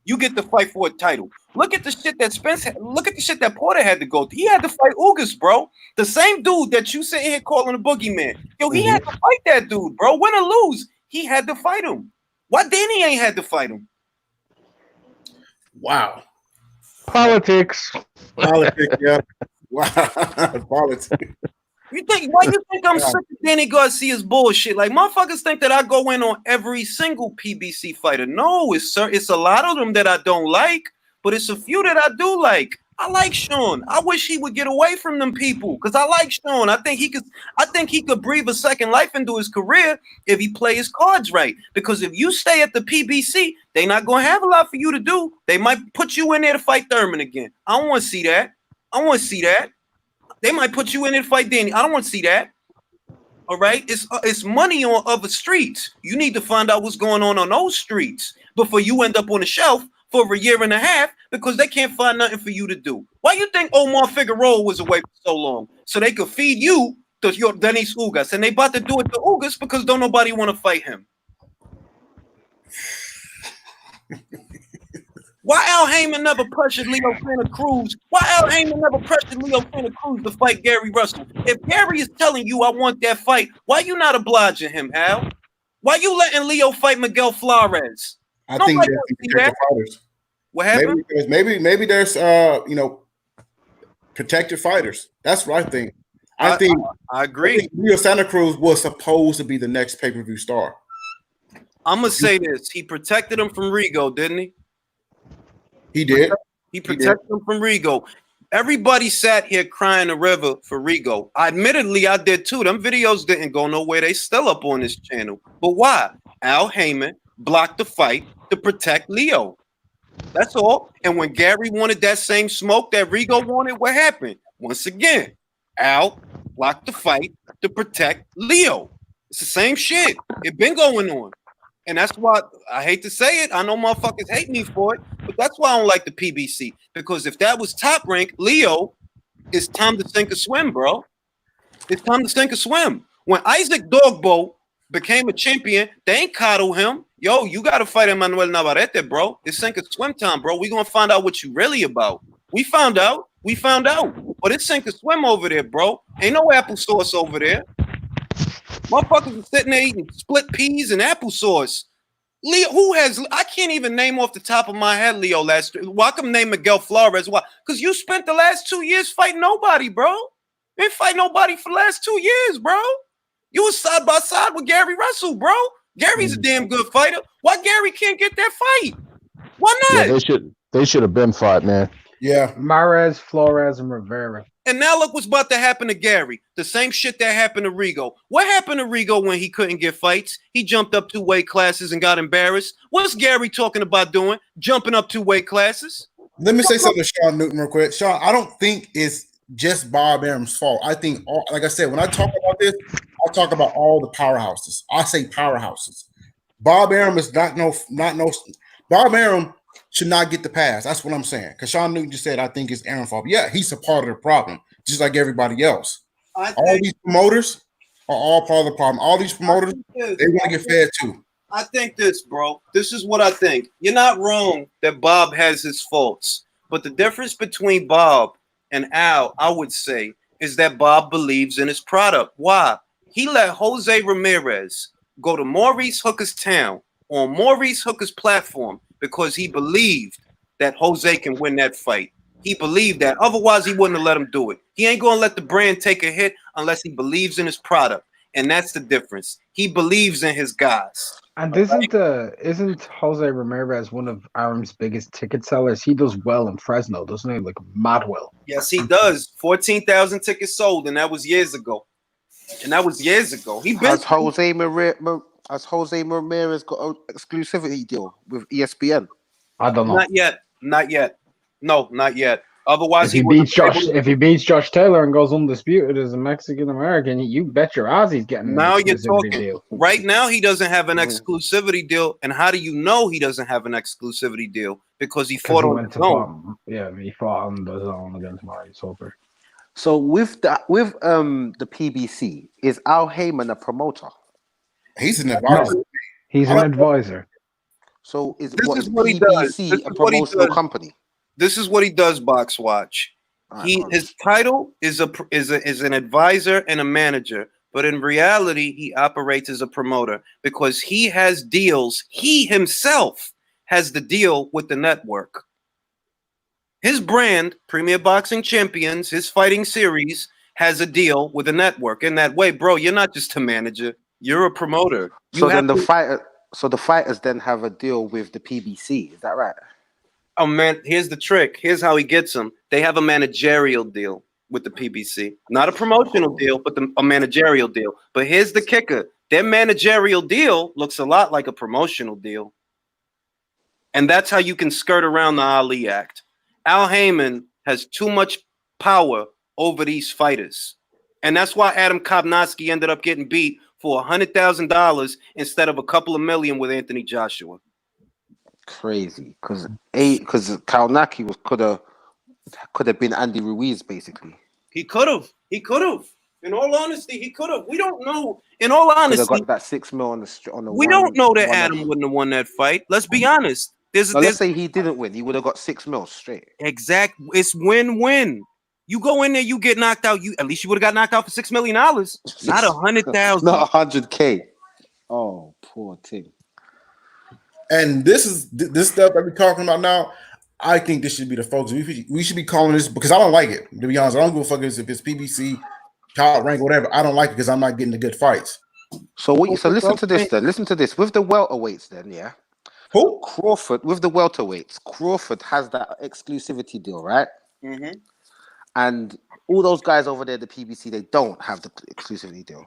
You get to fight for a title. Look at the shit that Spence had. Look at the shit that Porter had to go through. He had to fight Ugas, bro. The same dude that you sitting here calling a boogeyman. Yo, he had to fight that dude, bro. Win or lose, he had to fight him. Why Danny ain't had to fight him? wow. Politics. Politics, yeah. Wow. Politics. Why you think I'm sick of Danny Garcia's bullshit? Like, motherfuckers think that I go in on every single PBC fighter. No, it's a lot of them that I don't like, but it's a few that I do like. I like Sean. I wish he would get away from them people because I like Sean. I think he could breathe a second life into his career if he play his cards right. Because if you stay at the PBC, they not gonna have a lot for you to do. They might put you in there to fight Thurman again. I don't want to see that. They might put you in there to fight Danny. I don't want to see that. All right, it's money on other streets. You need to find out what's going on those streets before you end up on the shelf for a year and a half because they can't find nothing for you to do. Why you think Omar Figueroa was away for so long? So they could feed you to your Denis Ugas, and they about to do it to Ugas because don't nobody want to fight him. Why Al Heyman never pressured Leo Santa Cruz? Why Al Heyman never pressured Leo Santa Cruz to fight Gary Russell? If Gary is telling you I want that fight, why you not obliging him, Al? Why you letting Leo fight Miguel Flores? I think there's protected fighters. What happened? Maybe there's protected fighters. That's what I think. I agree. I think Leo Santa Cruz was supposed to be the next pay-per-view star. I'm gonna say this: he protected him from Rigo, didn't he? He did. He protected him from Rigo. Everybody sat here crying a river for Rigo. Admittedly, I did too. Them videos didn't go nowhere. They still up on this channel. But why? Al Heyman blocked the fight to protect Leo. That's all. And when Gary wanted that same smoke that Rigo wanted, what happened? Once again, Al blocked the fight to protect Leo. It's the same shit. It been going on. And that's why I hate to say it. I know motherfuckers hate me for it, but that's why I don't like the PBC. Because if that was top rank, Leo, it's time to sink or swim, bro. It's time to sink or swim. When Isaac Dogbo became a champion, they ain't coddle him. Yo, you got to fight Emmanuel Navarrete, bro. It's sink or swim time, bro. We going to find out what you really about. We found out. But it's sink or swim over there, bro. Ain't no applesauce over there. Motherfuckers are sitting there eating split peas and applesauce. Leo, I can't even name off the top of my head, Leo, last year. Well, I can name Miguel Flores. Why? Because you spent the last 2 years fighting nobody, bro. You ain't fight nobody for the last 2 years, bro. You was side by side with Gary Russell, bro. Gary's a damn good fighter. Why Gary can't get that fight? Why not? Yeah, they should have been fought, man. Yeah. Mares, Flores, and Rivera. And now look what's about to happen to Gary. The same shit that happened to Rigo. What happened to Rigo when he couldn't get fights? He jumped up 2 weight classes and got embarrassed. What's Gary talking about doing? Jumping up 2 weight classes? Let me say something to Sean Newton real quick. Sean, I don't think it's just Bob Arum's fault. I think, like I said, when I talk about this, I talk about all the powerhouses. I say powerhouses. Bob Arum is not no. Bob Arum should not get the pass. That's what I'm saying. Because Sean Newton just said, I think it's Arum's fault. Yeah, he's a part of the problem, just like everybody else. All these promoters are all part of the problem. All these promoters, they want to get fed too. I think this, bro. This is what I think. You're not wrong that Bob has his faults. But the difference between Bob and Al, I would say, is that Bob believes in his product. Why? He let Jose Ramirez go to Maurice Hooker's town on Maurice Hooker's platform because he believed that Jose can win that fight. He believed that. Otherwise, he wouldn't have let him do it. He ain't going to let the brand take a hit unless he believes in his product. and that's the difference. He believes in his guys. And isn't Jose Ramirez one of Aram's biggest ticket sellers? He does well in Fresno, doesn't he? Like mad well. Yes, he does. 14,000 tickets sold, and that was years ago. He Has Jose Ramirez got an exclusivity deal with ESPN? I don't know. Not yet. No, not yet. Otherwise, If he beats Josh Taylor and goes undisputed as a Mexican American, you bet your ass he's getting now an you're exclusivity talking. deal. Right now, he doesn't have an exclusivity deal. And how do you know he doesn't have an exclusivity deal? Because he fought on his own. He fought on his own against Mario Soper. So with the PBC, is Al Heyman a promoter? He's an advisor. No, he's an advisor. So is what he does. PBC a promotional company? This is what he does, Box Watch. His title is an advisor and a manager, but in reality, he operates as a promoter because he has deals. He himself has the deal with the network. His brand, Premier Boxing Champions, his fighting series, has a deal with the network. In that way, bro, you're not just a manager, you're a promoter. The fighters then have a deal with the PBC. Is that right? Oh man, here's the trick. Here's how he gets them. They have a managerial deal with the PBC, not a promotional deal, but a managerial deal. But here's the kicker: their managerial deal looks a lot like a promotional deal, and that's how you can skirt around the Ali Act. Al Heyman has too much power over these fighters, and that's why Adam Kovnowski ended up getting beat for $100,000 instead of a couple of million with Anthony Joshua. Crazy, because Kalnaki could have been Andy Ruiz basically. He could have. In all honesty, he could have. We don't know. In all honesty, got that $6 million on the. We don't know that Adam wouldn't have won that fight. Let's be honest. Let's say he didn't win. He would have got $6 million straight. Exact. It's win-win. You go in there, you get knocked out. At least you would have got knocked out for $6 million, not 100,000, not 100K. Oh, poor thing. And this stuff that we're talking about now. I think this should be the focus. We should be calling this because I don't like it. To be honest, I don't give a fuck if it's PBC, top rank, whatever. I don't like it because I'm not getting the good fights. So listen to this then. Listen to this with the welterweights then. Yeah. Who? Crawford with the welterweights. Crawford has that exclusivity deal, right? Mm-hmm. And all those guys over there, the PBC, they don't have the exclusivity deal.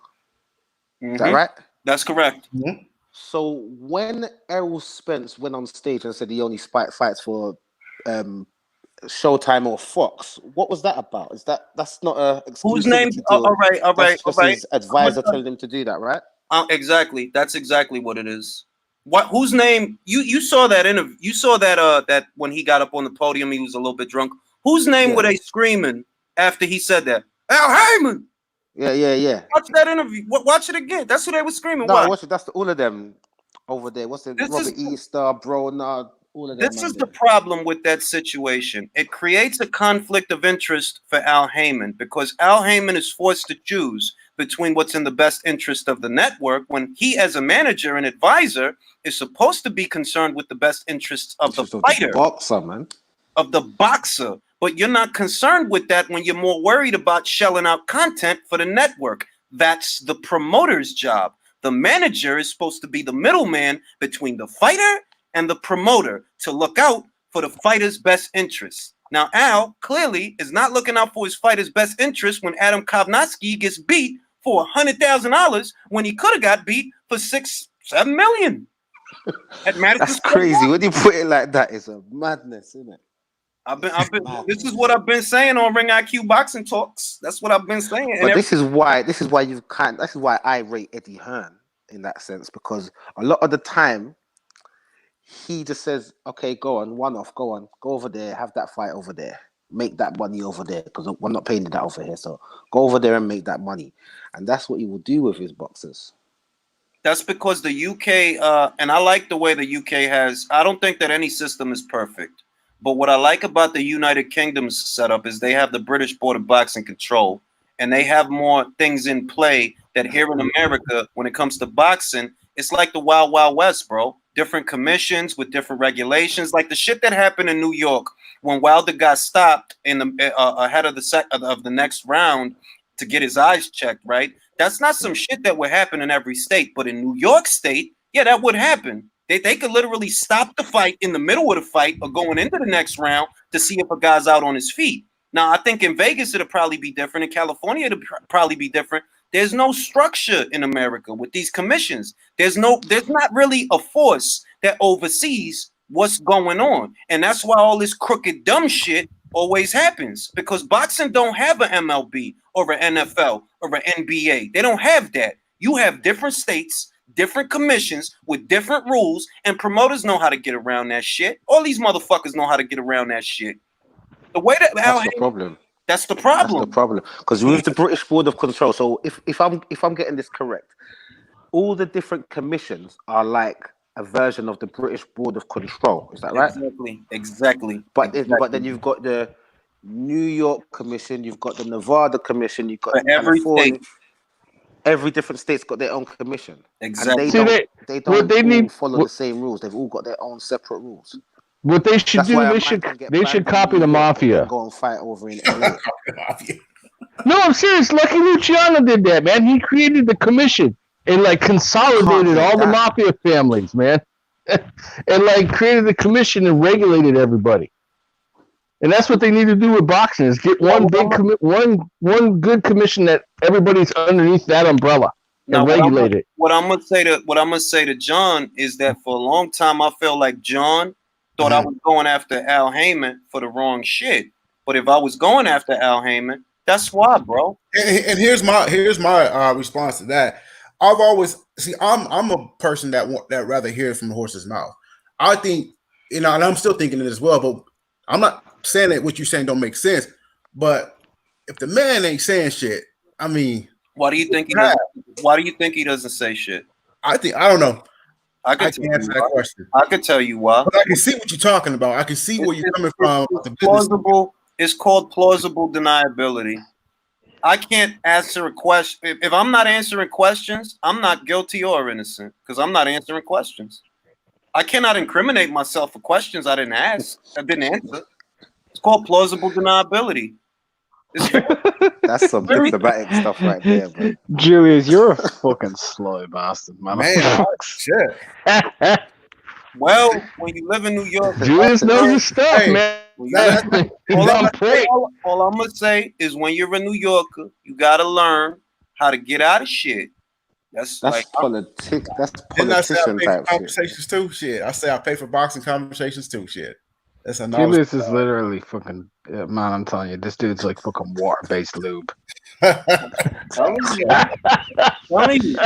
Mm-hmm. Is that right? That's correct. Mm-hmm. So when Errol Spence went on stage and said he only fights for Showtime or Fox, what was that about? That's not a exclusivity Whose name? deal. All right. His advisor telling him to do that, right? Exactly. That's exactly what it is. Whose name? You saw that interview? You saw that when he got up on the podium, he was a little bit drunk. Whose name were they screaming after he said that? Al Heyman. Yeah. Watch that interview. Watch it again. That's who they were screaming. No, watch it. That's all of them over there. What's the Robert Easter, Brona, all of them. This is the problem with that situation. It creates a conflict of interest for Al Heyman because Al Heyman is forced to choose between what's in the best interest of the network when he, as a manager and advisor, is supposed to be concerned with the best interests of the fighter, of the boxer. But you're not concerned with that when you're more worried about shelling out content for the network. That's the promoter's job. The manager is supposed to be the middleman between the fighter and the promoter to look out for the fighter's best interests. Now, Al clearly is not looking out for his fighter's best interest when Adam Kovnowski gets beat for $100,000 when he could have got beat for $6-7 million. That's crazy. When you put it like that, it's a madness, isn't it? I've been. This is what I've been saying on Ring IQ Boxing Talks. That's what I've been saying. But this is why I rate Eddie Hearn in that sense, because a lot of the time he just says, "Okay, go on, go over there, have that fight over there, make that money over there, because we're not paying that over here. So go over there and make that money," and that's what he will do with his boxers. That's because the UK, and I like the way the UK has. I don't think that any system is perfect. But what I like about the United Kingdom's setup is they have the British Board of Boxing Control, and they have more things in play that here in America, when it comes to boxing, it's like the Wild Wild West, bro. Different commissions with different regulations, like the shit that happened in New York when Wilder got stopped in the ahead of the next round to get his eyes checked, right? That's not some shit that would happen in every state, but in New York State, yeah, that would happen. They could literally stop the fight in the middle of the fight or going into the next round to see if a guy's out on his feet. Now, I think in Vegas it'll probably be different. In California it'll probably be different. There's no structure in America with these commissions. There's not really a force that oversees what's going on. And that's why all this crooked dumb shit always happens, because boxing don't have an MLB or an NFL or an NBA. They don't have that. You have different states, different commissions with different rules, and promoters know how to get around that shit. All these motherfuckers know how to get around that shit. The way that that's the problem. That's the problem. That's the problem. Because with the British Board of Control, so if I'm getting this correct, all the different commissions are like a version of the British Board of Control. Is that right? Exactly. But then you've got the New York Commission, you've got the Nevada Commission, you've got every California. state. Every different state's got their own commission. Exactly. And they don't follow the same rules. They've all got their own separate rules. What they should do, they should copy the mafia. Go and fight over in LA. No, I'm serious. Lucky Luciano did that, man. He created the commission and like consolidated all the mafia families, man, and like created the commission and regulated everybody. And that's what they need to do with boxing: is get one big one good commission that everybody's underneath that umbrella and regulate it. What I'm gonna say to John is that for a long time I felt like John thought I was going after Al Heyman for the wrong shit. But if I was going after Al Heyman, that's why, bro. And here's my response to that. I've always I'm a person that rather hear from the horse's mouth. I think, and I'm still thinking it as well, but I'm not saying that what you're saying don't make sense. But if the man ain't saying shit, I mean, why do you think he doesn't say shit? I don't know. I can answer that question. I can tell you why. But I can see what you're talking about. I can see where you're coming from. It's called plausible deniability. I can't answer a question. If I'm not answering questions, I'm not guilty or innocent because I'm not answering questions. I cannot incriminate myself for questions I didn't ask. I didn't answer. It's called plausible deniability. That's some diplomatic stuff right there, bro. Julius, you're a fucking slow bastard, man. Shit. Well, when you live in New York, Julius knows his stuff, man. All I'm gonna say is when you're a New Yorker, you gotta learn how to get out of shit. That's like politics. That's politician type conversations shit. Too. Shit, I say I pay for boxing conversations too. Shit. That's a Julius is literally fucking man. I'm telling you, this dude's like fucking water-based lube. Telling you.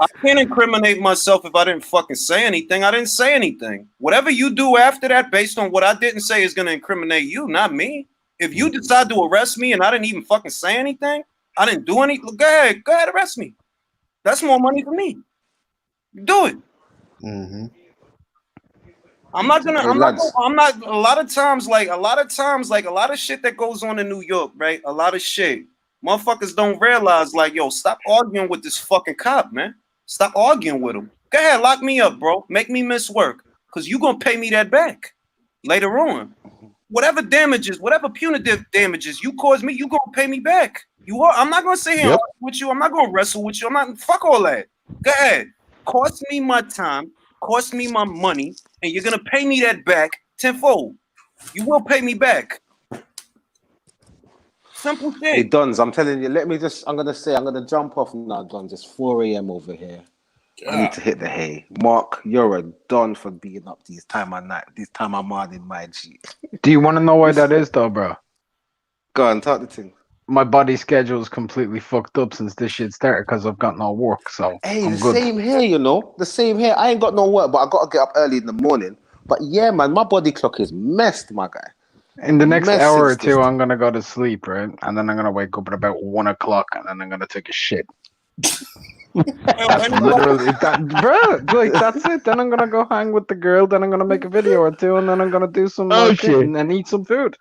I can't incriminate myself if I didn't fucking say anything. I didn't say anything. Whatever you do after that, based on what I didn't say, is gonna incriminate you, not me. If you decide to arrest me and I didn't even fucking say anything, I didn't do anything. Go ahead, arrest me. That's more money for me. Do it. Mm-hmm. I'm not. A lot of times, like a lot of shit that goes on in New York, right? A lot of shit. Motherfuckers don't realize, like, yo, stop arguing with this fucking cop, man. Stop arguing with him. Go ahead, lock me up, bro. Make me miss work, cause you gonna pay me that back later on. Whatever damages, whatever punitive damages you cause me, you gonna pay me back. You are. I'm not gonna sit here and argue with you. I'm not gonna wrestle with you. I'm not. Fuck all that. Go ahead. Cost me my time. Cost me my money, and you're gonna pay me that back tenfold. You will pay me back. Simple shit. Hey, Dons, I'm telling you, I'm gonna jump off now, Dons. It's 4 a.m. over here. Yeah. I need to hit the hay. Mark, you're a Don for being up this time of morning, my G. Do you want to know why that is, though, bro? Go on, talk the thing. My body schedule is completely fucked up since this shit started because I've got no work. So hey, same here, you know. The same here. I ain't got no work, but I gotta get up early in the morning. But yeah, man, my body clock is messed, my guy. In the next hour or two, I'm gonna go to sleep, right? And then I'm gonna wake up at about 1 o'clock, and then I'm gonna take a shit. Literally, bro. Like that's it. Then I'm gonna go hang with the girl. Then I'm gonna make a video or two, and then I'm gonna do some shit and then eat some food.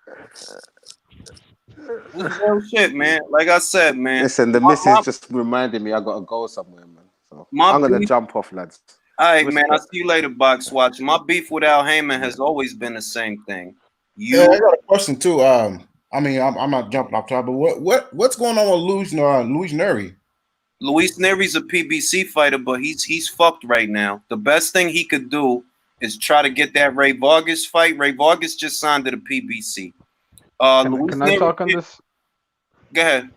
Real shit, man. Like I said, man. Listen, the missus just reminded me I gotta go somewhere, man. So I'm gonna jump off, lads. All right, man. I'll see you later, Box Watch. My beef with Al Heyman has always been the same thing. I got a question too. I mean, I'm not jumping off top, but what's going on with Illusionary? Luis Neri's a PBC fighter, but he's fucked right now. The best thing he could do is try to get that Ray Vargas fight. Ray Vargas just signed to the PBC. Can I talk on this? Go ahead.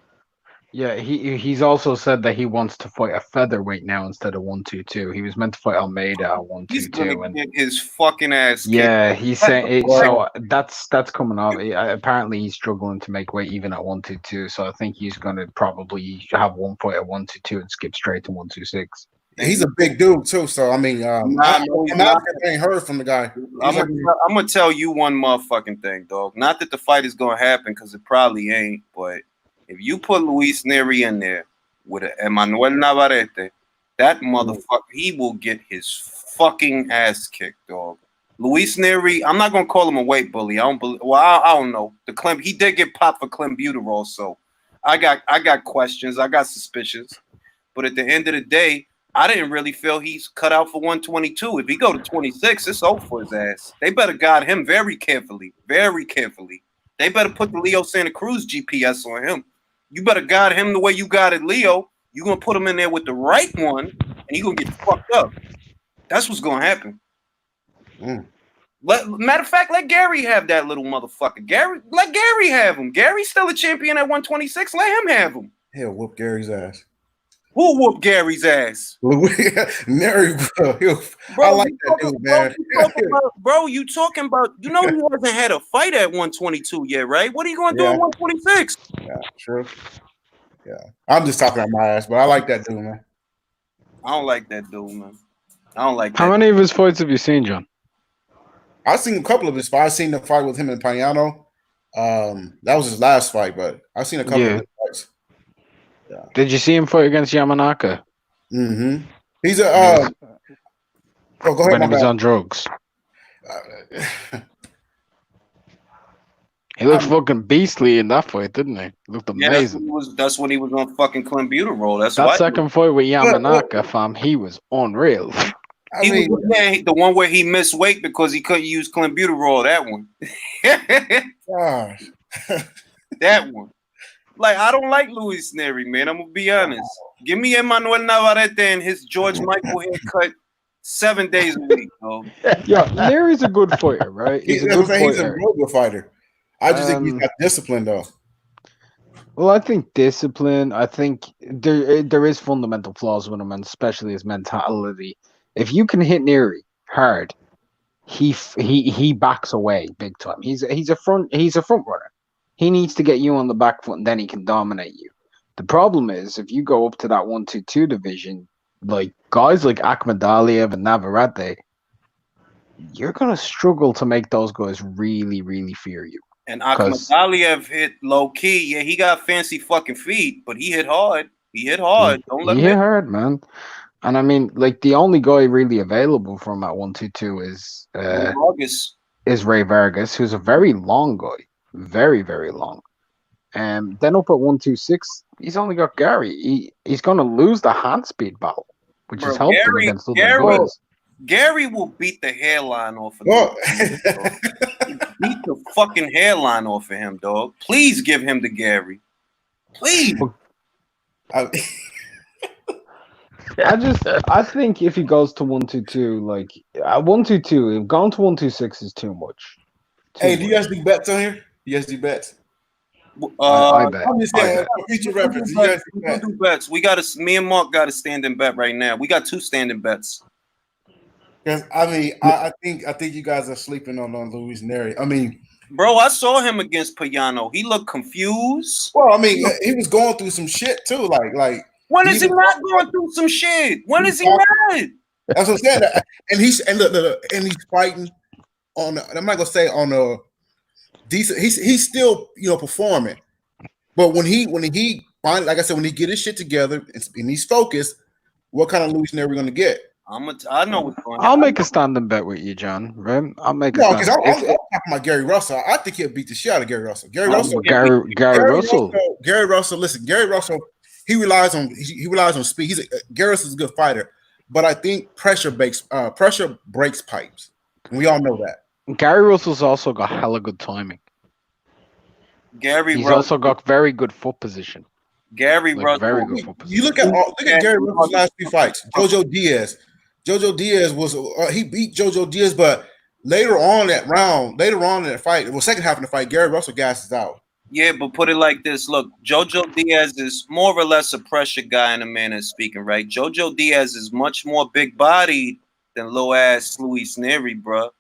Yeah, he's also said that he wants to fight a featherweight now instead of 122. He was meant to fight Almeida at He's 122, gonna and get his fucking ass kicked. yeah, he's saying it, so. That's coming off. Apparently, he's struggling to make weight even at 122. So I think he's gonna probably have one fight at 122 and skip straight to 126. He's a big dude too, so I mean, I'm not ain't heard from the guy. I'm gonna tell you one motherfucking thing, dog. Not that the fight is gonna happen, because it probably ain't. But if you put Luis Neri in there with a Emmanuel Navarrete, that motherfucker, he will get his fucking ass kicked, dog. Luis Neri, I'm not gonna call him a weight bully. I don't know. He did get popped for clenbuterol, so I got questions. I got suspicions. But at the end of the day, I didn't really feel he's cut out for 122. If he go to 26, it's over for his ass. They better guide him very carefully, very carefully. They better put the Leo Santa Cruz GPS on him. You better guide him the way you guided Leo. You're going to put him in there with the right one, and you're going to get fucked up. That's what's going to happen. Matter of fact, let Gary have that little motherfucker. Let Gary have him. Gary's still a champion at 126. Let him have him. He'll whoop Gary's ass. Who whooped Gary's ass? Neri, bro. I like that dude, man. Bro, you talking about, he hasn't had a fight at 122 yet, right? What are you going to do at 126? Yeah, true. Yeah. I'm just talking about my ass, but I like that dude, man. I don't like that dude, man. I don't like that. How many of his fights have you seen, John? I've seen a couple of his fights. I've seen the fight with him and Payano. That was his last fight, but I've seen a couple of his fights. Yeah. Did you see him fight against Yamanaka? Mm-hmm. He's a go ahead. When he was on drugs. He looked fucking beastly in that fight, didn't he? He looked amazing. That's when he was on fucking clenbuterol. That second fight with Yamanaka, fam, he was unreal. The one where he missed weight because he couldn't use clenbuterol. That one. Gosh. That one. Like, I don't like Luis Neri, man. I'm gonna be honest. Give me Emmanuel Navarrete and his George Michael haircut 7 days a week, bro. Yeah, Neri's a good fighter, right? He's a good fighter. I just think he's got discipline, though. Well, I think discipline. I think there is fundamental flaws with him, and especially his mentality. If you can hit Neri hard, he backs away big time. He's a front runner. He needs to get you on the back foot, and then he can dominate you. The problem is, if you go up to that 122 division, like guys like Akhmadaliev and Navarrete, you're gonna struggle to make those guys really, really fear you. And Akhmadaliev hit low key. Yeah, he got fancy fucking feet, but he hit hard. Don't let him hit hard, man. And I mean, like the only guy really available from at 122 is Ray Vargas, who's a very long guy. Very, very long. And then up at 126, he's only got Gary. He's going to lose the hand speed battle, which is helpful against other guys. Gary will beat the hairline off of him. Beat the fucking hairline off of him, dog. Please give him to Gary. Please. I think if he goes to 122, like at 122, going to 126 is too much. Do you guys do bets on here? You guys do bets? I bet. I'm just saying, future reference. You guys do bets. Me and Mark got a standing bet right now. We got 2 standing bets. Because I think you guys are sleeping on Luis Neri. I mean, bro, I saw him against Payano. He looked confused. Well, I mean, he was going through some shit too. Like when is he not going through some shit? When is he not? That's what I'm saying. And he's fighting on. I'm not gonna say on a decent. He's still performing, but when he finally, like I said, when he get his shit together and he's focused, what kind of Luis Neri we gonna get? I know what's going on. I'll make a standing bet with you, John. Right? I'll make a because I'm talking about Gary Russell. I think he'll beat the shit out of Gary Russell. Gary Russell. Gary Russell. Listen, Gary Russell. He relies on speed. Gary Russell's a good fighter, but I think pressure breaks pipes. And we all know that. Gary Russell's also got hella good timing. He's also got very good foot position. Gary Like, Russell. very good for You position. look at Gary Russell's last 3 fights. Jojo Diaz was he beat Jojo Diaz, but later on in that fight, well, second half of the fight, Gary Russell gasses out. Yeah, but put it like this. Look, Jojo Diaz is more or less a pressure guy in a manner of speaking, right? Jojo Diaz is much more big-bodied than low-ass Luis Neri, bro.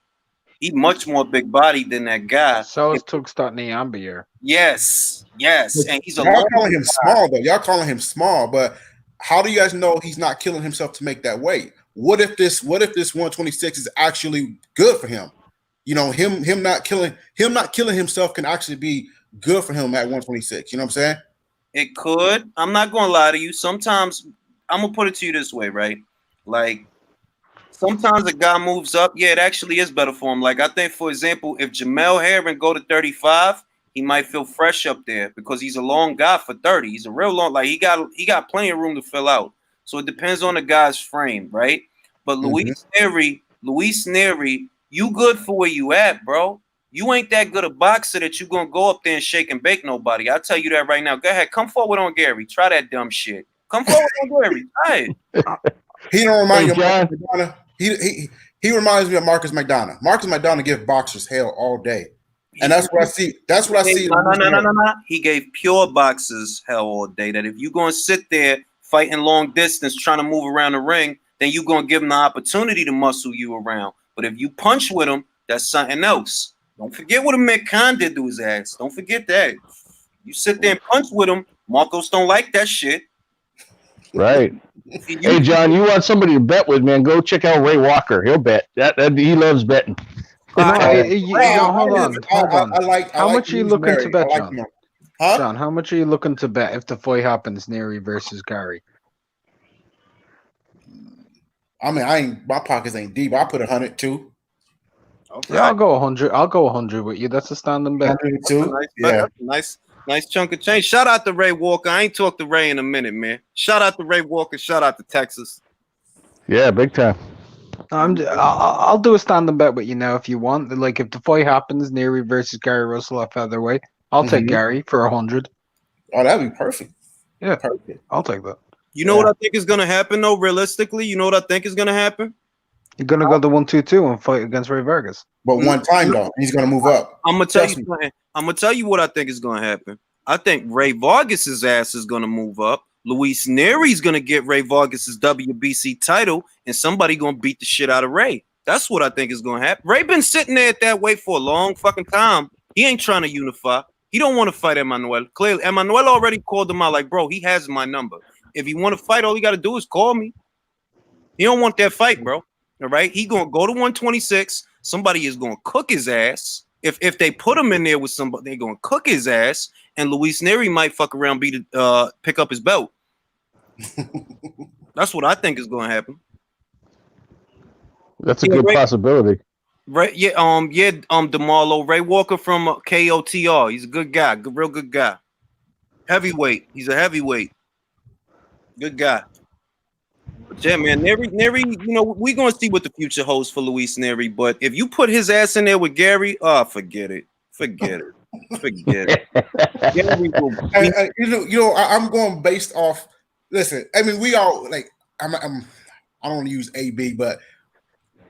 He much more big-bodied than that guy. So is Tawks Niambier. Yes. And he's a Y'all long calling him guy. small though. Y'all calling him small, but how do you guys know he's not killing himself to make that weight? What if this 126 is actually good for him? You know, him not killing himself can actually be good for him at 126. You know what I'm saying? It could. I'm not gonna lie to you. Sometimes I'm gonna put it to you this way, right? Like sometimes a guy moves up. Yeah, it actually is better for him. Like I think, for example, if Jamel Herring go to 35, he might feel fresh up there because he's a long guy for 30. He's a real long. Like he got plenty of room to fill out. So it depends on the guy's frame, right? But Luis Neri, you good for where you at, bro. You ain't that good a boxer that you gonna go up there and shake and bake nobody. I'll tell you that right now. Go ahead, come forward on Gary. Try that dumb shit. Come forward on Gary. Try it. He don't remind you of John. Marcus McDonough. He reminds me of Marcus McDonough. Marcus McDonough gives boxers hell all day. And that's what I see. That's what I see. No. He gave pure boxers hell all day. That if you gonna sit there fighting long distance, trying to move around the ring, then you gonna give him the opportunity to muscle you around. But if you punch with him, that's something else. Don't forget what Amir Khan did to his ass. Don't forget that. You sit there and punch with him. Marcos don't like that shit. Right. Hey, John, you want somebody to bet with, man? Go check out Ray Walker. He'll bet. That he loves betting. No, hold on. I like. How much are you looking to bet, John? Huh? John, how much are you looking to bet if the fight happens, Neri versus Gary? I mean, my pockets ain't deep. I put 100 too. Okay. Yeah, I'll go 100. I'll go 100 with you. That's a standing bet. 102. Yeah. Nice chunk of change. Shout out to Ray Walker. I ain't talked to Ray in a minute, man. Shout out to Ray Walker. Shout out to Texas. Yeah, big time. I'll do a standing bet with you now if you want. Like if the fight happens, Neri versus Gary Russell at featherweight, I'll take Gary for 100. Oh, that'd be perfect. Yeah, Perfect. I'll take that. You know what I think is gonna happen though? Realistically, you know what I think is gonna happen? You're gonna go to 1-2-2 and fight against Ray Vargas. But one time though, he's gonna move up. I'm gonna tell you what I think is gonna happen. I think Ray Vargas's ass is gonna move up. Luis Neri's gonna get Ray Vargas's WBC title, and somebody gonna beat the shit out of Ray. That's what I think is gonna happen. Ray been sitting there at that weight for a long fucking time. He ain't trying to unify. He don't want to fight Emmanuel. Clearly, Emmanuel already called him out. Like, bro, he has my number. If you want to fight, all you got to do is call me. He don't want that fight, bro. All right, he gonna go to 126. Somebody is gonna cook his ass. If they put him in there with somebody, they're gonna cook his ass. And Luis Neri might fuck around, pick up his belt. That's what I think is gonna happen. That's a good possibility. Right? Yeah. DeMarlo, Ray Walker from KOTR. He's a good guy. Real good guy. Heavyweight. He's a heavyweight. Good guy. But yeah, man, Neri, you know, we're gonna see what the future holds for Luis Neri. But if you put his ass in there with Gary, forget it. Forget it. Gary will I'm going based off. Listen, I mean, we all like. I don't want to use AB, but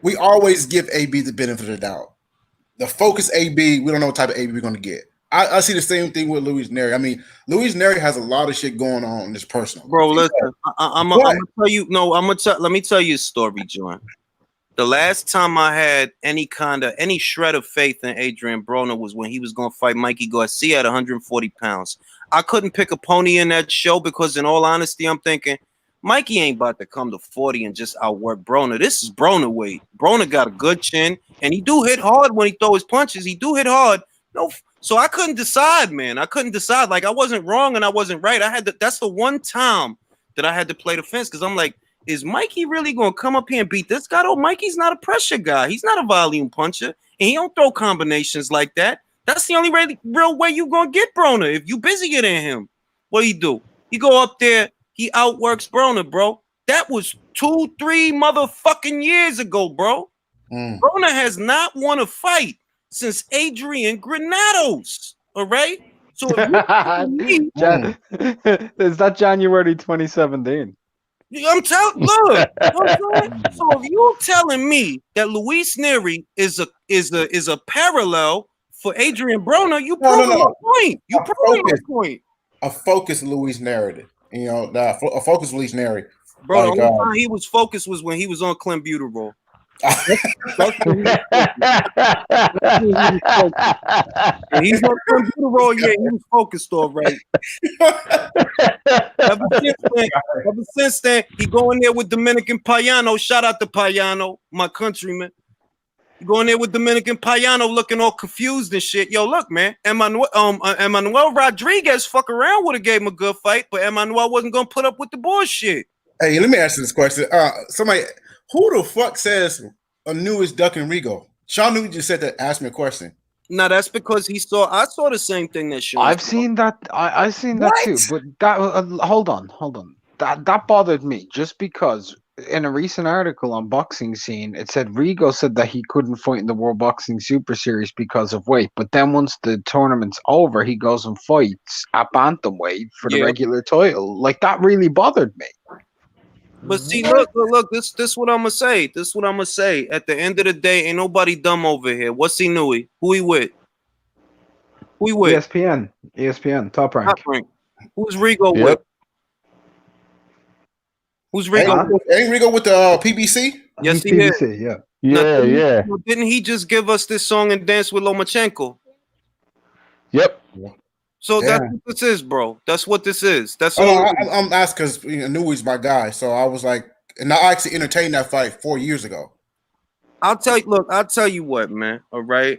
we always give AB the benefit of the doubt. The focus AB, we don't know what type of AB we're going to get. I see the same thing with Luis Neri. I mean, Luis Neri has a lot of shit going on in this personal. Bro, listen, I'm gonna tell you. No, let me tell you a story, John. The last time I had any shred of faith in Adrian Broner was when he was gonna fight Mikey Garcia at 140 pounds. I couldn't pick a pony in that show because, in all honesty, I'm thinking Mikey ain't about to come to 40 and just outwork Broner. This is Broner weight. Broner got a good chin, and he do hit hard when he throw his punches. He do hit hard. No. So I couldn't decide, man. I couldn't decide. Like, I wasn't wrong and I wasn't right. That's the one time that I had to play the fence because I'm like, is Mikey really going to come up here and beat this guy? Oh, Mikey's not a pressure guy. He's not a volume puncher. And he don't throw combinations like that. That's the only real way you going to get Broner. If you busier than him, what he do? He go up there. He outworks Broner, bro. That was 2-3 motherfucking years ago, bro. Broner has not won a fight since Adrian Granados. All right. So if you telling me, Is that January 2017? I'm telling, look, you know what I'm saying? So if you're telling me that Luis Neri is a parallel for Adrian Broner, you No, proving no. my point. You A proving my focus. point. A focused Luis narrative. You know, a focused Luis narrative. Bro, Like, the only time he was focused was when he was on Clenbuterol. That's when he was focused. When he's on Clenbuterol, yeah, he was focused, all right. Ever since then, he go in there with Dominican Payano. Shout out to Payano, my countryman. He go in there with Dominican Payano looking all confused and shit. Yo, look, man, Emmanuel Rodriguez fuck around would have gave him a good fight, but Emmanuel wasn't gonna put up with the bullshit. hey, let me ask you this question. Somebody, who the fuck says Anu is ducking Rigo? Sean Newton just said that. Asked me a question. Now that's because I saw the same thing that Sean I've saw. seen that. I've seen that too. But that hold on. That bothered me just because in a recent article on Boxing Scene, it said Rigo said that he couldn't fight in the World Boxing Super Series because of weight. But then once the tournament's over, he goes and fights at bantamweight for the regular title. Like that really bothered me. But see, look, this what I'm gonna say. This what I'm gonna say. At the end of the day, ain't nobody dumb over here. What's he knew? Who he with? Who he with? ESPN, top rank. Who's Rigo with? Who's Rigo? Ain't Rigo with the PBC? Yes, he PBC, is. yeah. Yeah. Didn't he just give us this song and dance with Lomachenko? Yep. So that's what this is, bro. That's what this is. That's all. I'm asking because I knew he's my guy, so I was like, and I actually entertained that fight 4 years ago. I'll tell you what, man. All right.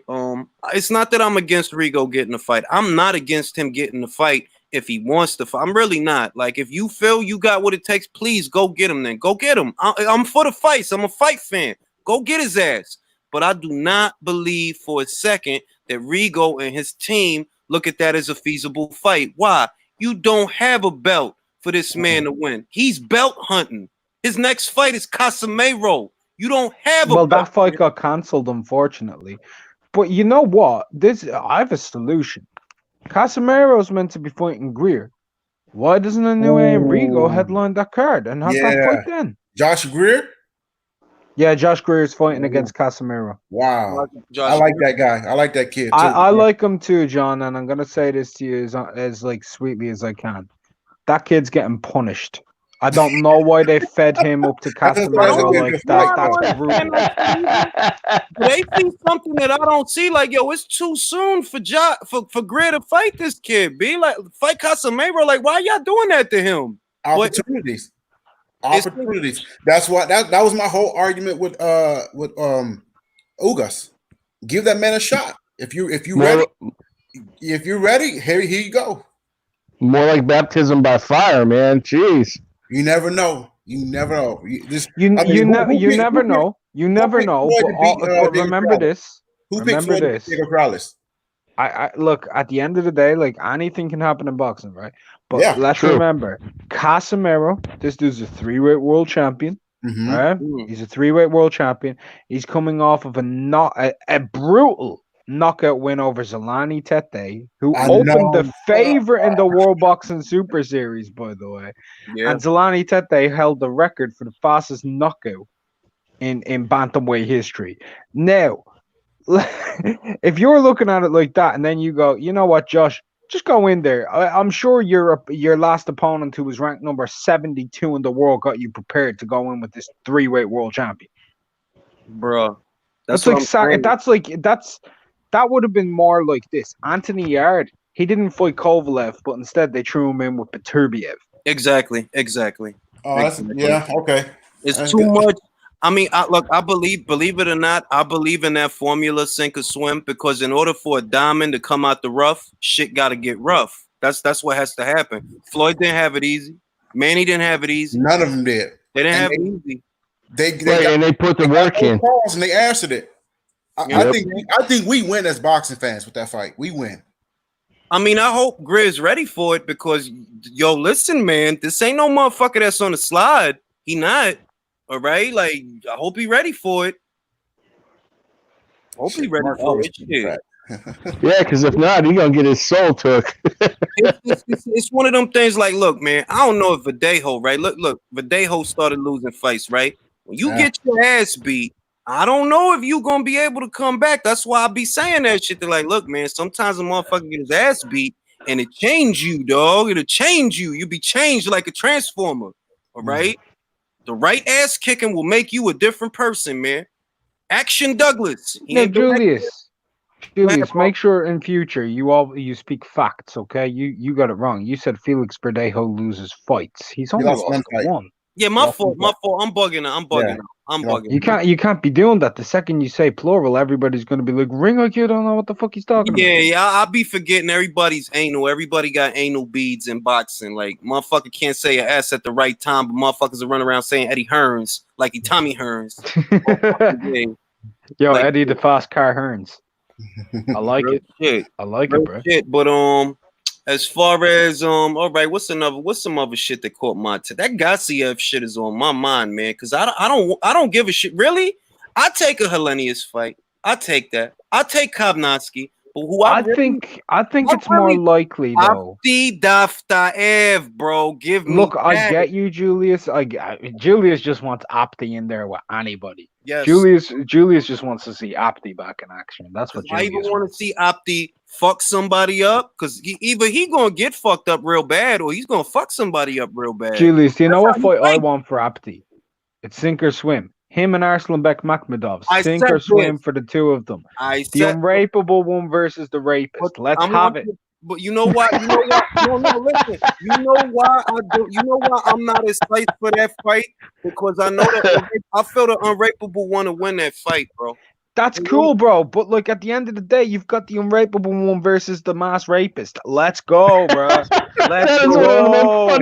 It's not that I'm against Rigo getting the fight. I'm not against him getting the fight if he wants to fight. I'm really not. Like, if you feel you got what it takes, please go get him. Then go get him. I'm for the fights. I'm a fight fan. Go get his ass. But I do not believe for a second that Rigo and his team look at that as a feasible fight. Why? You don't have a belt for this man to win. He's belt hunting. His next fight is Casemiro. You don't have a belt. That fight got cancelled, unfortunately. But you know what? I have a solution. Casemiro's meant to be fighting Greer. Why doesn't a new Rigo headline that card and have that fight then? Josh Greer? Yeah, Josh Greer is fighting against Casemiro. Wow. I like that guy. I like that kid too. I like him too, John, and I'm gonna say this to you as like sweetly as I can. That kid's getting punished. I don't know why they fed him up to Casemiro like that. That's brutal. They see something that I don't see. Like, yo, it's too soon for Greer to fight this kid. Be like, fight Casemiro. Like, why y'all doing that to him? Opportunities. That's what that was my whole argument with Ugas. Give that man a shot. If you're ready, here you go. More like baptism by fire, man. Jeez. You never know. You never know. You never know. You never know. But remember this. Who picked Floyd to take Morales? I look, at the end of the day, like anything can happen in boxing, right? But let's remember, Casemiro, this dude's a 3-weight world champion. Right? He's a 3-weight world champion. He's coming off of a brutal knockout win over Zolani Tete, who opened the favorite in the World Boxing Super Series, by the way. Yeah. And Zolani Tete held the record for the fastest knockout in bantamweight history. Now, if you're looking at it like that, and then you go, you know what, Josh, just go in there. I'm sure your last opponent, who was ranked number 72 in the world, got you prepared to go in with this 3-weight world champion, bro. That would have been more like this. Anthony Yard, he didn't fight Kovalev, but instead they threw him in with Beterbiev. Exactly. Oh, yeah, okay. It's too much. I mean, I believe it or not, I believe in that formula, sink or swim, because in order for a diamond to come out the rough, shit got to get rough. That's what has to happen. Floyd didn't have it easy. Manny didn't have it easy. None of them did. They didn't have it easy. They put the work in. And they answered it. I think we win as boxing fans with that fight. We win. I mean, I hope Greer's ready for it because, yo, listen, man, this ain't no motherfucker that's on the slide. He not. All right? Like, I hope he ready for it. Hope he ready for it. Yeah, because if not, he going to get his soul took. It's one of them things like, look, man, I don't know if Verdejo, right? Look, Verdejo started losing fights, right? When you get your ass beat, I don't know if you gonna be able to come back. That's why I be saying that shit. They're like, look, man, sometimes a motherfucker get his ass beat and it change you, dog. It'll change you. You be changed like a transformer. All right. The right ass kicking will make you a different person, man. Action Douglas. He No, ain't been Julius. Julius, bro. make sure in future you speak facts, okay? You got it wrong. You said Felix Verdejo loses fights. He's only lost one lost fight. one. Yeah, my fault. I'm bugging out. I'm Yeah. bugging. You can't be doing that. The second you say plural, everybody's gonna be like, Ring like you don't know what the fuck he's talking about. Yeah, I'll be forgetting everybody's anal. Everybody got anal beads in boxing. Like, motherfucker can't say an S at the right time, but motherfuckers will run around saying Eddie Hearns like he Tommy Hearns. Yo, Like, Eddie the Fast Car Hearns. I like real it. shit. I like Real it, bro. shit. But as far as all right, what's some other shit that caught my attention? That Gassiev shit is on my mind, man. Cause I don't give a shit. Really? I take a Hellenius fight. I take that. I take Kovnowski. But who I think it's more likely though. Abdi Daftaev, bro. Give me Look, I that. get you, Julius. Julius just wants Apti in there with anybody. Yes. Julius just wants to see Apti back in action. That's what I Julius even want to wants. see Abdi fuck somebody up because either he gonna get fucked up real bad or he's gonna fuck somebody up real bad. Julius, do you know what how you fight I fight. want for Apti? It's sink or swim. Him and Arslanbek Makhmedov. I Sink said or swim this. for the two of them. I The said, unrapeable one versus the rapist. Let's have it. But you know what? You know what? No, listen. You know why I do? You know why I'm not as psyched for that fight? Because I know that I feel the unrapeable one to win that fight, bro. That's cool, bro. But like at the end of the day, you've got the unrapeable one versus the mass rapist. Let's go, bro. Let's go.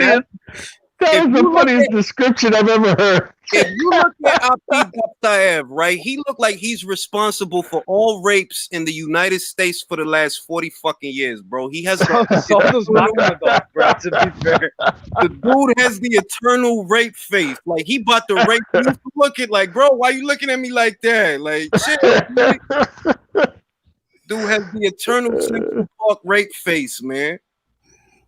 That is the funniest description I've ever heard. If you look at Abdi Daftaev, right, he looked like he's responsible for all rapes in the United States for the last 40 fucking years, bro. He has So does Makhmedov, bro, to be fair. the dude has the eternal rape face. Like he about to rape you. Look at like, bro, why you looking at me like that? Like shit. Dude has the eternal Central Park rape face, man.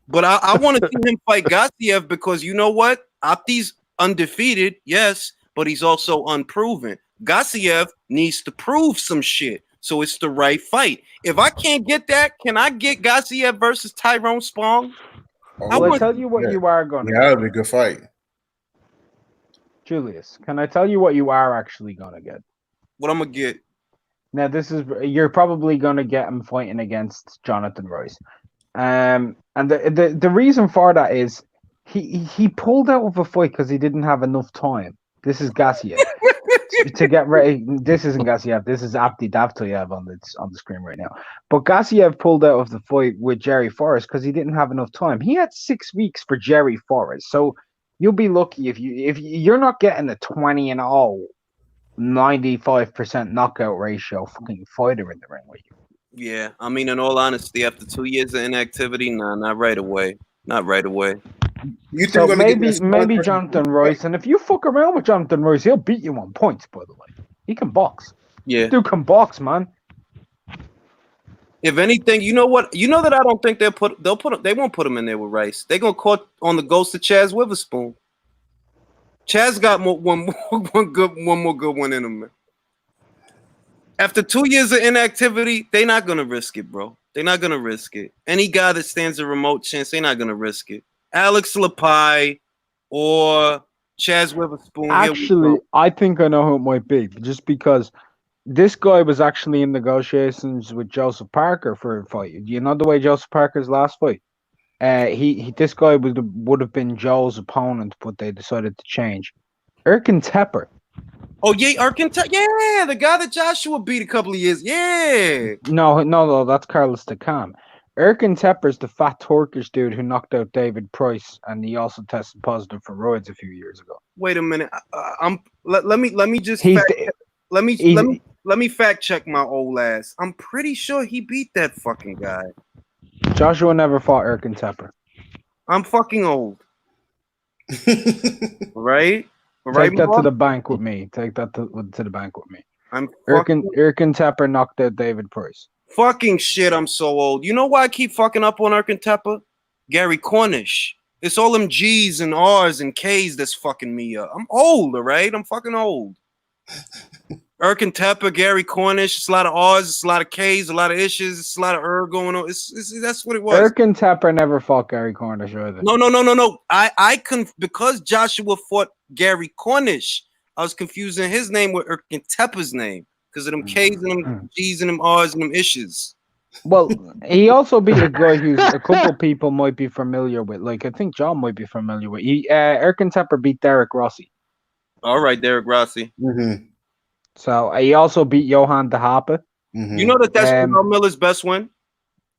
But I want to see him fight Gassiev because you know what? Abdi's undefeated, yes, but he's also unproven. Gassiev needs to prove some shit, so it's the right fight. If I can't get that, can I get Gassiev versus Tyrone Spong? Well, I tell you what you are going to that would be a good fight. Julius, can I tell you what you are actually going to get? What I'm going to get? Now, you're probably going to get him fighting against Jonathan Royce. And the reason for that is he pulled out of a fight because he didn't have enough time. This is Gassiev to get ready. This isn't Gassiev. This is Abdi Davtoyev on the screen right now. But Gassiev pulled out of the fight with Jerry Forrest because he didn't have enough time. He had 6 weeks for Jerry Forrest, so you'll be lucky if you're not getting a 20-0, 95% knockout ratio fucking fighter in the ring with you. Yeah, I mean, in all honesty, after 2 years of inactivity, nah, not right away. Not right away. You think So maybe Jonathan Royce, and if you fuck around with Jonathan Royce, he'll beat you on points. By the way, he can box. Yeah, Dude can box, man. If anything, you know what? You know that I don't think they won't put him in there with Rice. They're gonna call on the ghost of Chaz Witherspoon. Chaz got one more good one in him, man. After 2 years of inactivity, they're not gonna risk it, bro. They're not gonna risk it. Any guy that stands a remote chance, they're not gonna risk it. Alex Lepai or Chaz Witherspoon. Actually, I think I know who it might be, just because this guy was actually in negotiations with Joseph Parker for a fight. You know the way Joseph Parker's last fight? This guy would have been Joe's opponent, but they decided to change. Erkin Tepper. Oh yeah, yeah, the guy that Joshua beat a couple of years. Yeah. No, that's Carlos Takam. Erkin Tepper's the fat Turkish dude who knocked out David Price, and he also tested positive for roids a few years ago. Wait a minute. Let me just let me fact check my old ass. I'm pretty sure he beat that fucking guy. Joshua never fought Erkin Tepper. I'm fucking old. Right? Take that to the bank with me. Take that to the bank with me. I'm Erkin Tepper knocked out David Price. Fucking shit, I'm so old. You know why I keep fucking up on Erkentepa? Gary Cornish. It's all them G's and R's and K's that's fucking me up. I'm old, all right? I'm fucking old. Erkentepa, Gary Cornish. It's a lot of R's, it's a lot of K's, a lot of issues, it's a lot of going on. That's what it was. Erkentepa never fought Gary Cornish either. No. Because Joshua fought Gary Cornish, I was confusing his name with Erkentepa's name because of them K's and them G's and them R's and them issues. Well, he also beat a guy who's a couple people might be familiar with. Like, I think John might be familiar with. Erkentepa beat Derek Rossi. All right, Derek Rossi. Mm-hmm. So he also beat Johan De Happe. Mm-hmm. You know that's Terrell Miller's best win?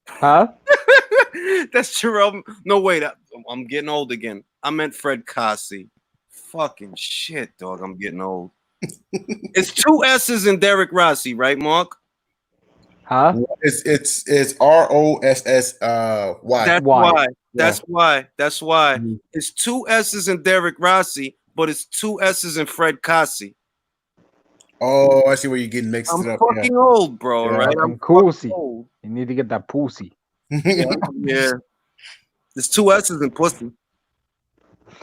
Huh? That's Terrell. No, wait. I'm getting old again. I meant Fred Cassi. Fucking shit, dog. I'm getting old. It's 2 S's in Derek Rossi, right, Mark? Huh? It's ROSSY. That's why. That's why. Mm-hmm. It's 2 S's in Derek Rossi, but it's 2 S's in Fred Cassi. Oh, I see where you're getting mixed I'm up. fucking old, bro. Yeah. Right? I'm coolsy. You need to get that pussy. Yeah. There's 2 S's in pussy.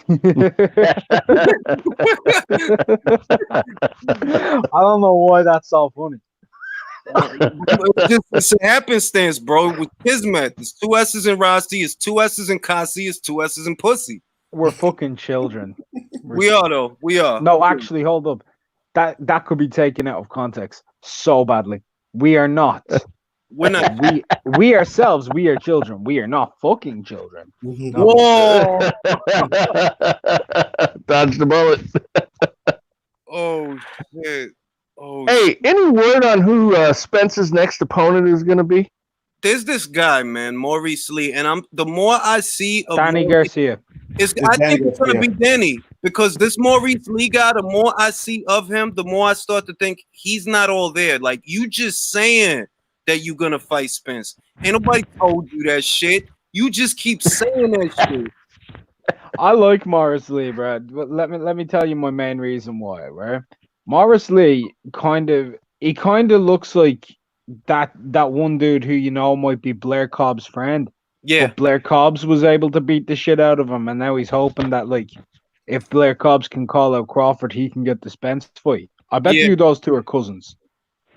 I don't know why that's so funny. It's a happenstance, bro. With Kismet, there's 2 S's in Rossi, it's 2 S's in Cassi, it's 2 S's in pussy. We're fucking children. We are though. We are. No, actually, hold up. That could be taken out of context so badly. We are not. We're not. We ourselves, we are children. We are not fucking children. No. Whoa! Dodge the bullet. Oh shit! Oh. Hey, any word on who Spence's next opponent is going to be? There's this guy, man, Maurice Lee, and the more I see of Danny Garcia. I think it's gonna be Danny because this Maurice Lee guy. The more I see of him, the more I start to think he's not all there. Like you just saying that you're gonna fight Spence. Ain't nobody told you that shit. You just keep saying that shit. I like Morris Lee, Brad. But let me tell you my main reason why, right? Morris Lee kind of looks like that one dude who you know might be Blair Cobb's friend. Yeah. But Blair Cobbs was able to beat the shit out of him, and now he's hoping that like if Blair Cobbs can call out Crawford, he can get the Spence fight. I bet you those two are cousins.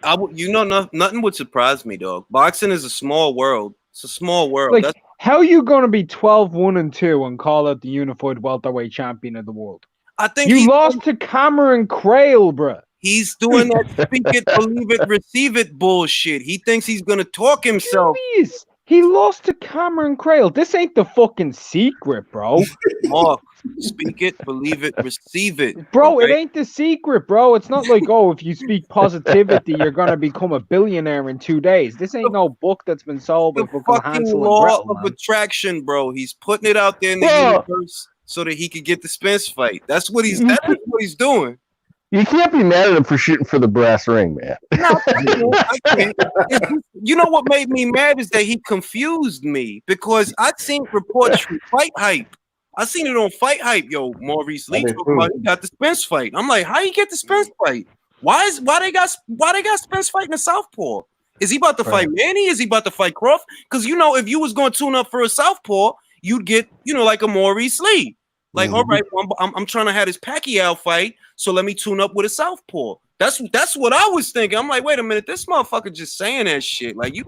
Nothing would surprise me, dog. Boxing is a small world. It's a small world. Like, how are you going to be 12-1-2 and call out the unified welterweight champion of the world? I think you lost to Cameron Crail, bro. He's doing that speak it, believe it, receive it bullshit. He thinks he's gonna talk himself. Jeez. He lost to Cameron Crail. This ain't the fucking secret, bro. Mark, speak it, believe it, receive it. Bro, okay? It ain't the secret, bro. It's not like, oh, if you speak positivity, you're going to become a billionaire in 2 days. This ain't no book that's been sold by fucking Hansel law and Gretel, of attraction, bro. He's putting it out there in the universe so that he could get the Spence fight. That's what he's doing. You can't be mad at him for shooting for the brass ring, man. No, I can't. You know what made me mad is that he confused me because I'd seen reports from Fight Hype. I seen it on Fight Hype, yo. Maurice Lee talking about he got the Spence fight. I'm like, how you get the Spence fight? Why they got Spence fighting a southpaw? Is he about to fight Manny? Is he about to fight Crawford? Because you know, if you was going to tune up for a southpaw, you'd get like a Maurice Lee. Like, all right, I'm trying to have this Pacquiao fight, so let me tune up with a southpaw. That's what I was thinking. I'm like, wait a minute, this motherfucker just saying that shit. Like, ain't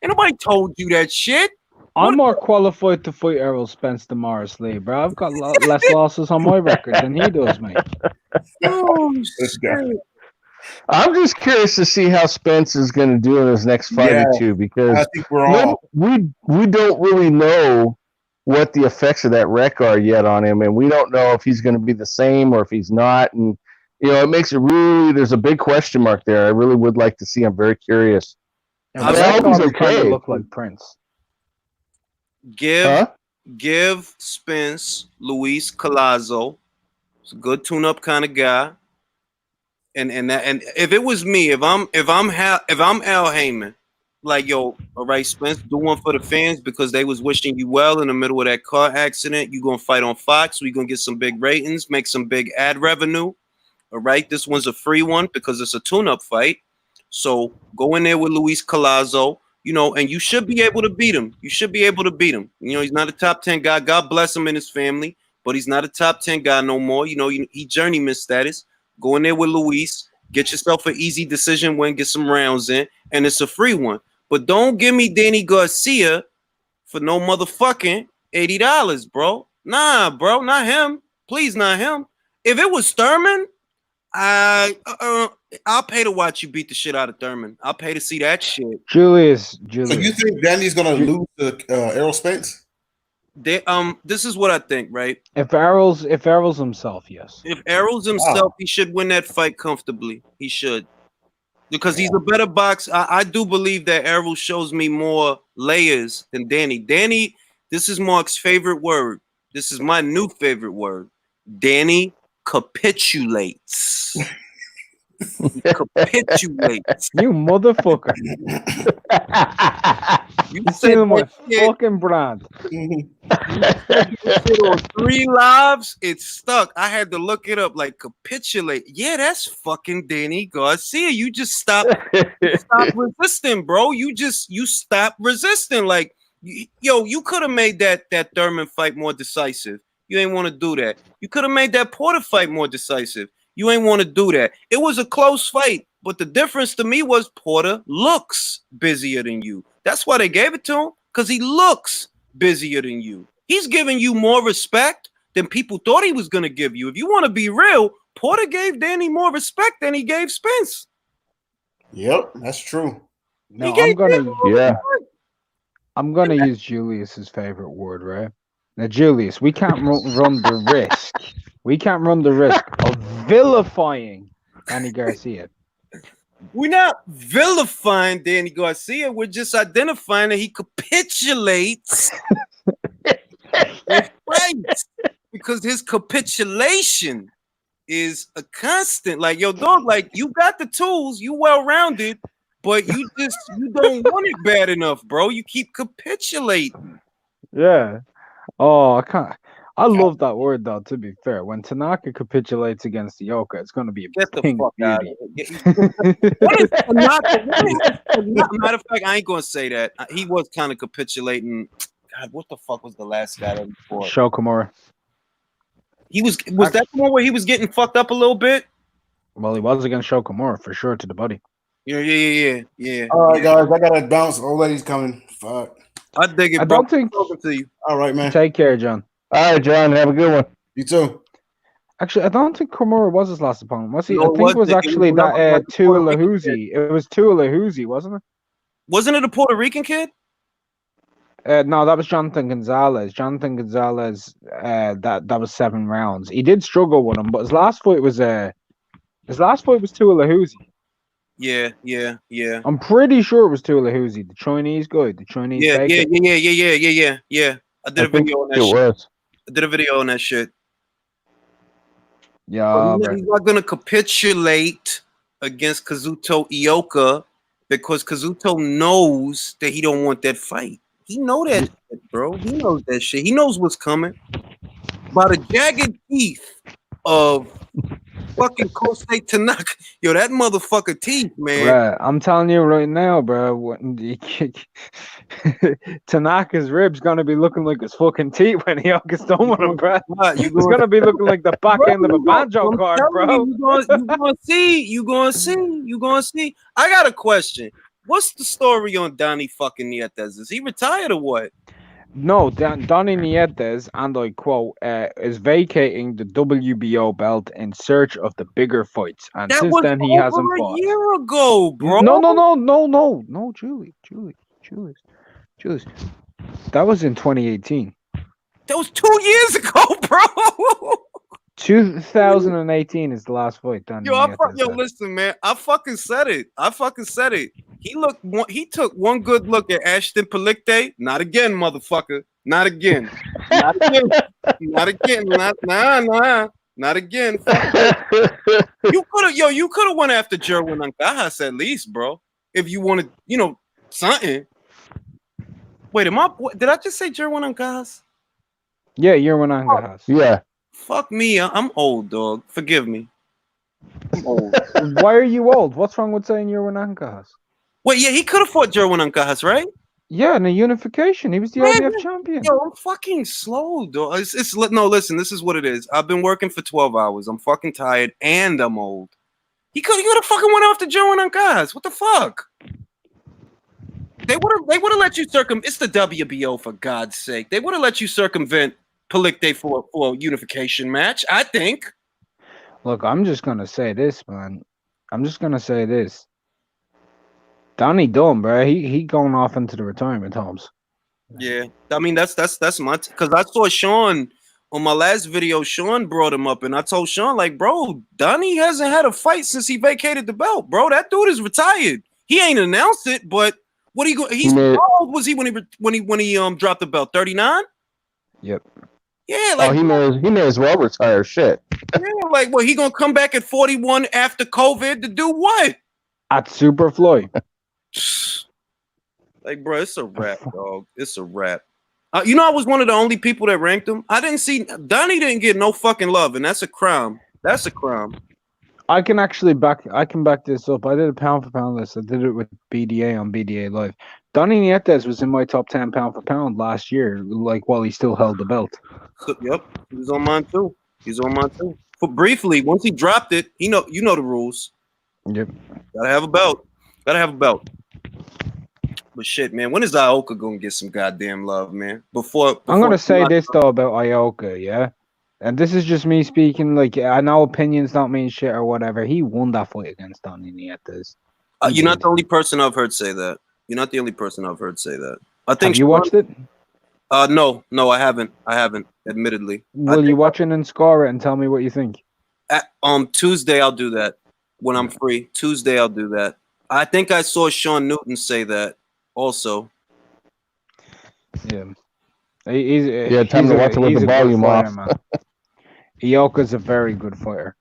nobody told you that shit. I'm more qualified to fight Errol Spence than Morris Lee, bro. I've got less losses on my record than he does, mate. Oh, shit. I'm just curious to see how Spence is going to do in his next fight or two because I think we're all we don't really know what the effects of that wreck are yet on him, and we don't know if he's going to be the same or if he's not. And it makes it really. There's a big question mark there. I really would like to see. I'm very curious. I hope he's okay. Look like Prince. Give Spence Luis Collazo. It's a good tune-up kind of guy. And if it was me, if I'm Al Heyman, like, yo, all right, Spence, do one for the fans because they was wishing you well in the middle of that car accident. You're going to fight on Fox. We're going to get some big ratings, make some big ad revenue. All right, this one's a free one because it's a tune-up fight. So go in there with Luis Collazo. you know, and you should be able to beat him. You should be able to beat him. You know, he's not a top 10 guy. God bless him and his family, but he's not a top 10 guy no more. You know, he journeyman status. Go in there with Luis, get yourself an easy decision win, get some rounds in, and it's a free one. But don't give me Danny Garcia for no motherfucking $80, bro. Nah, bro, not him. Please, not him. If it was Thurman, I'll pay to watch you beat the shit out of Thurman. I'll pay to see that shit. Julius. So you think Danny's gonna lose to Errol Spence? This is what I think, right? If Errol's himself, yes. If Errol's himself, he should win that fight comfortably. He should. Because he's a better boxer. I do believe that Errol shows me more layers than Danny. Danny, this is Mark's favorite word. This is my new favorite word. Danny capitulates. He capitulates. You motherfucker. You You said stealing my that shit. fucking brand. Shit on 3 lives, it's stuck. I had to look it up. Like capitulate. Yeah, that's fucking Danny Garcia. You just stop resisting, bro. You stop resisting. Like, you could have made that Thurman fight more decisive. You ain't want to do that. You could have made that Porter fight more decisive. You ain't want to do that. It was a close fight, but the difference to me was Porter looks busier than you. That's why they gave it to him, because he looks busier than you. He's giving you more respect than people thought he was going to give you. If you want to be real, Porter gave Danny more respect than he gave Spence. Yep, that's true. No, Yeah. I'm gonna use Julius's favorite word, right? Now, Julius, we can't run the risk. We can't run the risk of vilifying Danny Garcia. We're not vilifying Danny Garcia. We're just identifying that he capitulates in fights, because his capitulation is a constant. Like, yo, dog, like, you got the tools, you well-rounded, but you don't want it bad enough, bro. You keep capitulating. Yeah. Oh, I can't. I love that word, though. To be fair, when Tanaka capitulates against Ioka, it's going to be a Get the pink fuck out of beauty. here. What is Tanaka? Matter of fact, I ain't gonna say that. He was kind of capitulating. God, what the fuck was the last guy that he fought? Shokamura. He was that the one where he was getting fucked up a little bit? Well, he was against Shokamura for sure to the body. Yeah. All right, guys, I gotta bounce. Old lady's coming. Fuck. I dig it. I bro. don't think. Talking to you. All right, man. Take care, John. All right, John. Have a good one. You too. Actually, I don't think Kimura was his last opponent. Was he? No, I think it was it actually was that like Tua Puerto Rican Lahuzi. It was Tua Lahuzi, wasn't it? Wasn't it a Puerto Rican kid? No, that was Jonathan Gonzalez. Jonathan Gonzalez. That was 7 rounds. He did struggle with him, but his last fight was Tua Lahuzi. Yeah. I'm pretty sure it was Tua Lahuzi, the Chinese guy, the Chinese Yeah. baker. I did a video on that shit. was. I did a video on that shit. Yeah, But he's not gonna capitulate against Kazuto Ioka because Kazuto knows that he don't want that fight. He know that shit, bro. He knows that shit. He knows what's coming. By the jagged teeth of fucking Kosei Tanaka. Yo, that motherfucker teeth, man. Bruh, I'm telling you right now, bro. Tanaka's ribs gonna be looking like his fucking teeth when he gets done with him, bro. It's gonna be looking like the back end of a banjo card, bro. You gonna see. I got a question. What's the story on Donnie fucking Nietes? Is he retired or what? No, Donnie Nietes, and I quote, is vacating the WBO belt in search of the bigger fights. And That since was then, he hasn't over a fought. year ago, bro. No, Julie. That was in 2018. That was 2 years ago, bro. 2018 is the last fight. Donnie Nietes had. Listen, man. I fucking said it. He took one good look at Ashton Palikte. Not again, motherfucker. Not again. Not again. Not again. You could have went after Jerwin Ancajas at least, bro. If you wanted, something. Wait, did I just say Jerwin Ancajas? Yeah, you're one on Ancajas. Yeah. Fuck me. I'm old, dog. Forgive me. I'm old. Why are you old? What's wrong with saying you're one Ancajas? Wait, yeah, he could have fought Jerwin Ancajas, right? Yeah, in the unification, he was the Man, IBF champion. Yo, I'm fucking slow, dog. No, listen, this is what it is. I've been working for 12 hours. I'm fucking tired and I'm old. He could have fucking went after Jerwin Ancajas. What the fuck? They would have let you It's the WBO, for God's sake. They would have let you circumvent Palikte for a unification match, I think. Look, I'm just gonna say this, man. I'm just gonna say this. Donnie Dunn, bro. He going off into the retirement homes. Yeah, I mean that's my because I saw Sean on my last video. Sean brought him up, and I told Sean like, bro, Donnie hasn't had a fight since he vacated the belt, bro. That dude is retired. He ain't announced it, but what he go? He's how old was he when he dropped the belt? 39. Yep. Yeah, like he may as well retire. Shit. Yeah, like what? He gonna come back at 41 after COVID to do what? At Superfly. Like, bro, it's a wrap, dog. It's a wrap. You know, I was one of the only people that ranked him. I didn't see Donnie didn't get no fucking love, and that's a crime. That's a crime. I can back this up. I did a pound for pound list. I did it with BDA on BDA Live. Donnie Nietes was in my top 10 pound for pound last year, like while he still held the belt. Yep, he was on mine too. But briefly, once he dropped it, you know the rules. Yep. Gotta have a belt. But shit, man, when is Ioka gonna get some goddamn love, man? Before I'm gonna say this though about Ioka, yeah. And this is just me speaking. Like, I know opinions don't mean shit or whatever. He won that fight against Donnie Nietes. You're not the only person I've heard say that. I think Have you watched it? No, I haven't. Admittedly. Will you watch it and score it and tell me what you think? Tuesday I'll do that when I'm free. Tuesday I'll do that. I think I saw Sean Newton say that also. Yeah. Time to watch it with the volume off. Ioka's a very good fighter.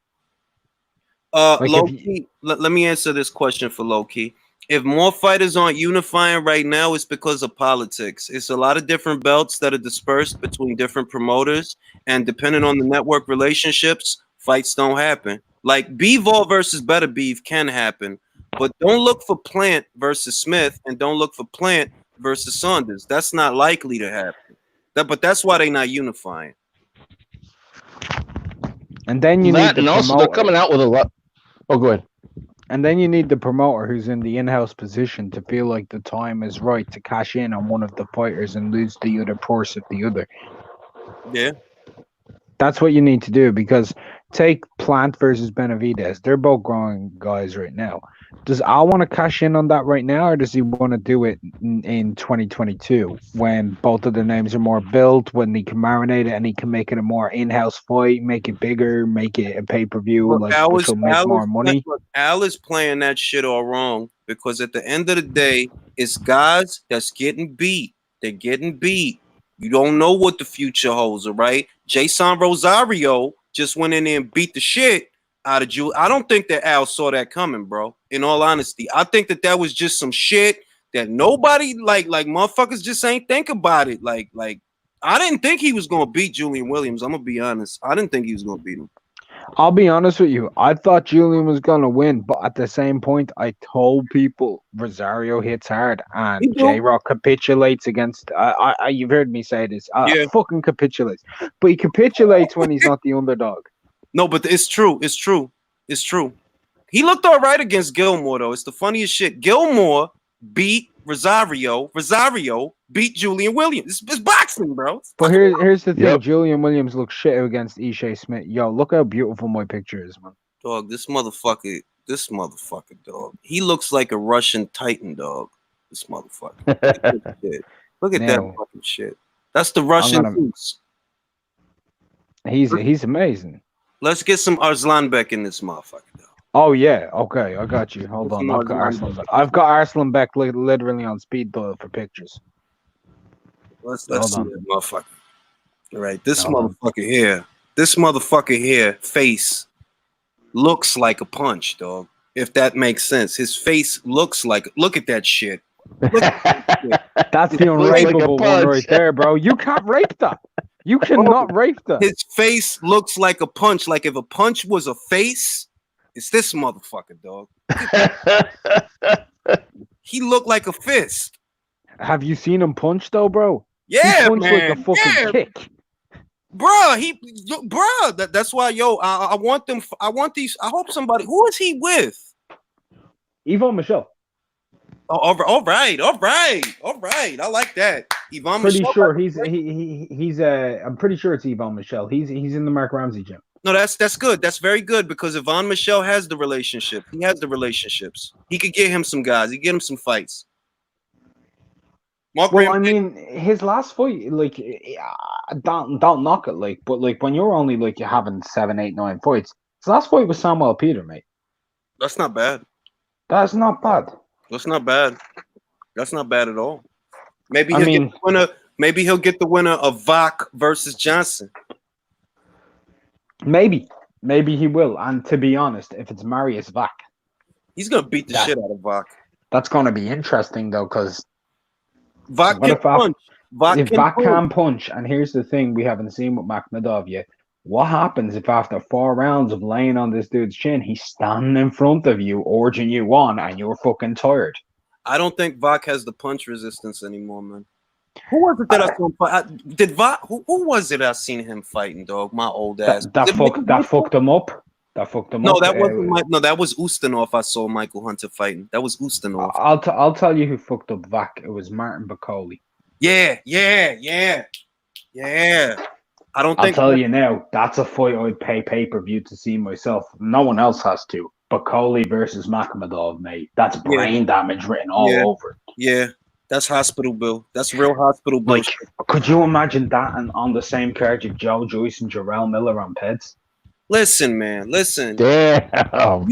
Low-key, let me answer this question for low-key. If more fighters aren't unifying right now, it's because of politics. It's a lot of different belts that are dispersed between different promoters, and depending on the network relationships, fights don't happen. Like Bivol versus Better Beef can happen, but don't look for Plant versus Smith, and don't look for Plant versus Saunders. That's not likely to happen. But that's why they're not unifying. And then you need the also they're coming out with a lot. Oh, go ahead. And then you need the promoter who's in the in-house position to feel like the time is right to cash in on one of the fighters and lose the other purse of the other. Yeah. That's what you need to do, because take Plant versus Benavidez. They're both growing guys right now. Does Al want to cash in on that right now, or does he want to do it in 2022 when both of the names are more built, when he can marinate it and he can make it a more in-house fight, make it bigger, make it a pay-per-view, which will make more money? Al is playing that shit all wrong, because at the end of the day, it's guys that's getting beat. They're getting beat. You don't know what the future holds, all right? Jason Rosario just went in there and beat the shit out of Julie. I don't think that Al saw that coming, bro. In all honesty, I think that was just some shit that nobody like motherfuckers just ain't think about it. Like I didn't think he was gonna beat Julian Williams. I'm gonna be honest. I didn't think he was gonna beat him. I'll be honest with you. I thought Julian was gonna win, but at the same point, I told people Rosario hits hard and J-Rock capitulates against. You've heard me say this. Fucking capitulates, but he capitulates when he's not the underdog. No, but it's true. He looked all right against Gilmore, though. It's the funniest shit. Gilmore beat Rosario. Rosario beat Julian Williams. It's boxing, bro. But here's the thing. Yep. Julian Williams looks shit against Ishe Smith. Yo, look how beautiful my picture is, man. Dog, this motherfucker, dog. He looks like a Russian Titan, dog. This motherfucker. Look at that fucking shit. That's the Russian Zeus. He's amazing. Let's get some Arslanbek in this motherfucker, though. Oh yeah, okay, I got you. Hold on, I've got Arslanbek literally on speed dial for pictures. Let's see that motherfucker. All right, this motherfucker here, face looks like a punch, dog. If that makes sense, his face looks like. Look at that shit. That's the unrapeable one right there, bro. You can't rape that. You cannot rape that. His face looks like a punch. Like if a punch was a face, it's this motherfucker, dog. he looked like a fist. Have you seen him punch though, bro? Yeah, he punched man. like a fucking Yeah, kick. That's why, I want them. I want these. I hope somebody. Who is he with? Yvonne Michelle. Oh, all right. I like that. Yvonne Pretty Michelle. sure he's I'm pretty sure it's Yvonne Michelle. He's in the Mark Ramsey gym. No, that's good. That's very good because Yvonne Michelle has the relationship. He has the relationships. He could get him some guys. He could get him some fights. Mark Well, Ramsey, I mean, his last fight, like, don't knock it, like, but like when you're only like having 7, 8, 9 fights, his last fight was Samuel Peter, mate. that's not bad. That's not bad. That's not bad. That's not bad at all. Maybe I he'll mean- get the winner. Maybe he'll get the winner of Vach versus Johnson. Maybe he will. And to be honest, if it's Marius Vach, He's gonna beat the Yeah. shit out of Vach. that's going to be interesting though, because Vach What can if Vach- punch. Vach if can Vach punch. can punch, and here's the thing we haven't seen with Makhmedov yet. What happens if after 4 rounds of laying on this dude's chin, he's standing in front of you, urging you on, and you're fucking tired? I don't think Vach has the punch resistance anymore, man. Who was it that I saw him fight? Did Vach? Who was it I seen him fighting, dog? My old ass. That Was it Michael Hunter? fucked him up. That fucked him No, up. that wasn't no, that was Ustinov. I saw Michael Hunter fighting. That was Ustinov. I'll tell you who fucked up Vach. It was Martin Bacoli. Yeah. I don't I'll think. tell you now, that's a fight I'd pay pay-per-view to see myself. No one else has to. Bacoli versus Makhmedov, mate. That's brain damage written all Yeah. over it. Yeah, that's hospital bill. That's real hospital bill. Like, could you imagine that and on the same card of Joe Joyce and Jarrell Miller on Peds? Listen, man. Listen. Damn.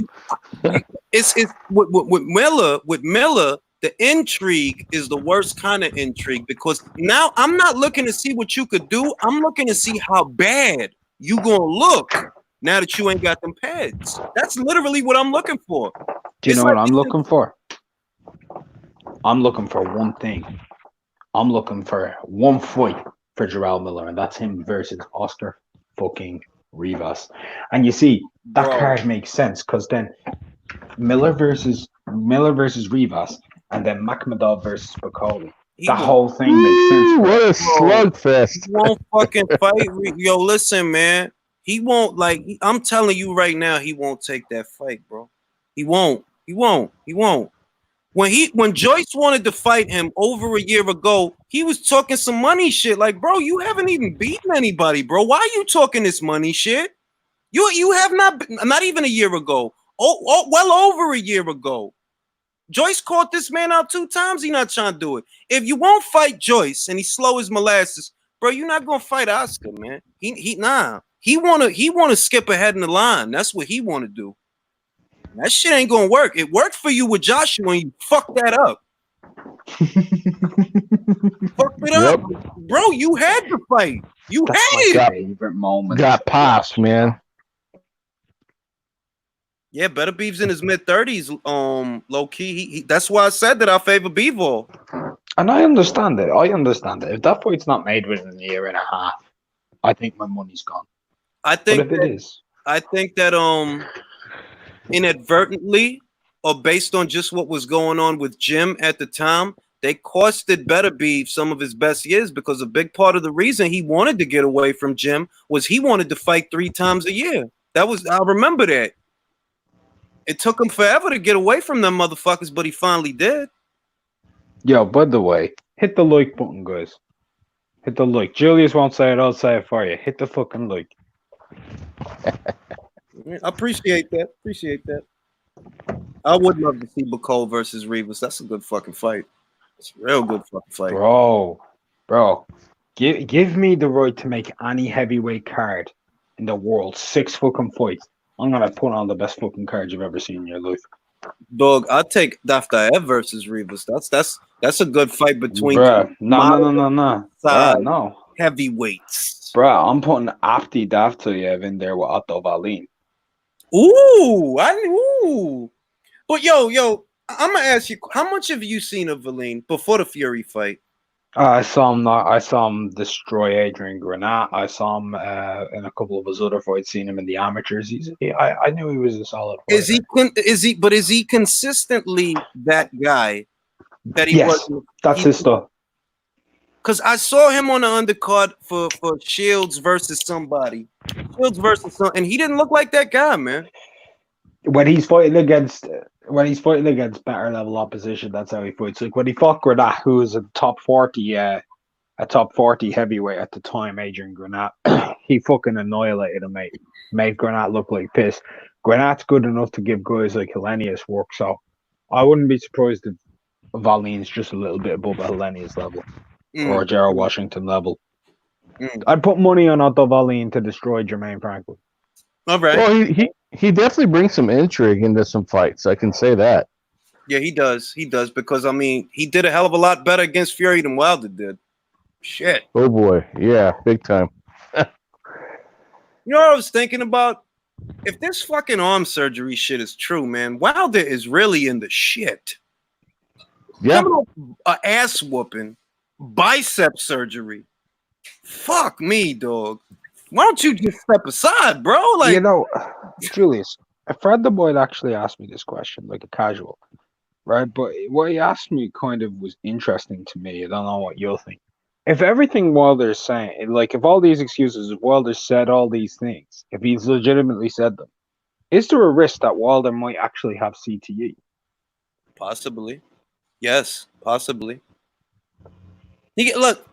It's with Miller. With Miller, the intrigue is the worst kind of intrigue because now I'm not looking to see what you could do. I'm looking to see how bad you gonna look now that you ain't got them pads. That's literally what I'm looking for. Do you It's know like- what I'm looking for? I'm looking for one thing. I'm looking for one fight for Jarrell Miller, and that's him versus Oscar fucking Rivas. And you see, that Bro. card makes sense because then Miller versus Rivas, and then Makhmedov versus Bacoli. He That won't- whole thing makes sense. Ooh, bro. what a slugfest. He won't fucking fight. Yo, listen, man. He won't I'm telling you right now, he won't take that fight, bro. He won't. When Joyce wanted to fight him over a year ago, he was talking some money shit. Like, bro, you haven't even beaten anybody, bro. Why are you talking this money shit? You have not even a year ago. Well over a year ago. Joyce caught this man out 2 times. He not trying to do it. If you won't fight Joyce and he's slow as molasses, bro, you're not gonna fight Oscar, man. He wanna skip ahead in the line. That's what he wanna do. That shit ain't gonna work. It worked for you with Joshua and you fucked that up. Fucked it up. Bro, you had to fight. You That's had my it. favorite moment. Got popped, man. Yeah, Better Beef's in his mid-30s. Low key. He that's why I said that I favor Bivol. And I understand it. If that fight's not made within a year and a half, I think my money's gone. I But think if it is, I think that inadvertently or based on just what was going on with Jim at the time, they costed Better Beef some of his best years because a big part of the reason he wanted to get away from Jim was he wanted to fight 3 times a year. I remember that. It took him forever to get away from them motherfuckers, but he finally did. yo, by the way, hit the like button, guys. Hit the like. Julius won't say it, I'll say it for you. Hit the fucking like. I appreciate that. I would love to see Bacol versus Rivas. That's a good fucking fight. It's a real good fucking fight. Bro. Give me the right to make any heavyweight card in the world 6 fucking fights. I'm gonna put on the best fucking card you've ever seen in your life. Dog, I'll take Daftaev versus Rivas. That's a good fight between Bruh, no. side Bruh, no. heavyweights. Bruh, I'm putting Abdi Davtayev in there with Otto Valin. Ooh. But yo, I'm gonna ask you, how much have you seen of Valine before the Fury fight? I saw him destroy Adrian Granat. I saw him in a couple of his other fights. Seen him in the amateurs. I knew he was a solid fighter. Is he consistently that guy that he Yes, was. that's his stuff. Because I saw him on the undercard for Shields versus somebody. And he didn't look like that guy, man. When he's fighting against better level opposition, that's how he fights. Like when he fought Granat, who was a top 40 heavyweight at the time, Adrian Granat, he fucking annihilated him, mate. Made Granat look like piss. Granat's good enough to give guys like Hellenius work, so I wouldn't be surprised if Valin's just a little bit above Hellenius level or Gerald Washington level. I'd put money on Otto Valin to destroy Jermaine Franklin. All right. Well, he definitely brings some intrigue into some fights. I can say that. Yeah, he does. He does because I mean he did a hell of a lot better against Fury than Wilder did. Shit. Oh boy, yeah, big time. You know what I was thinking about? If this fucking arm surgery shit is true, man, Wilder is really in the shit. Yeah, Ass whooping, bicep surgery. Fuck me, dog. Why don't you just step aside, bro? Like, You know, Julius, a friend of mine actually asked me this question, like a casual, right? But what he asked me kind of was interesting to me. I don't know what you'll think. If everything Wilder's saying, like if all these excuses, if Wilder said all these things, if he's legitimately said them, is there a risk that Wilder might actually have CTE? possibly. Yes, possibly. Look,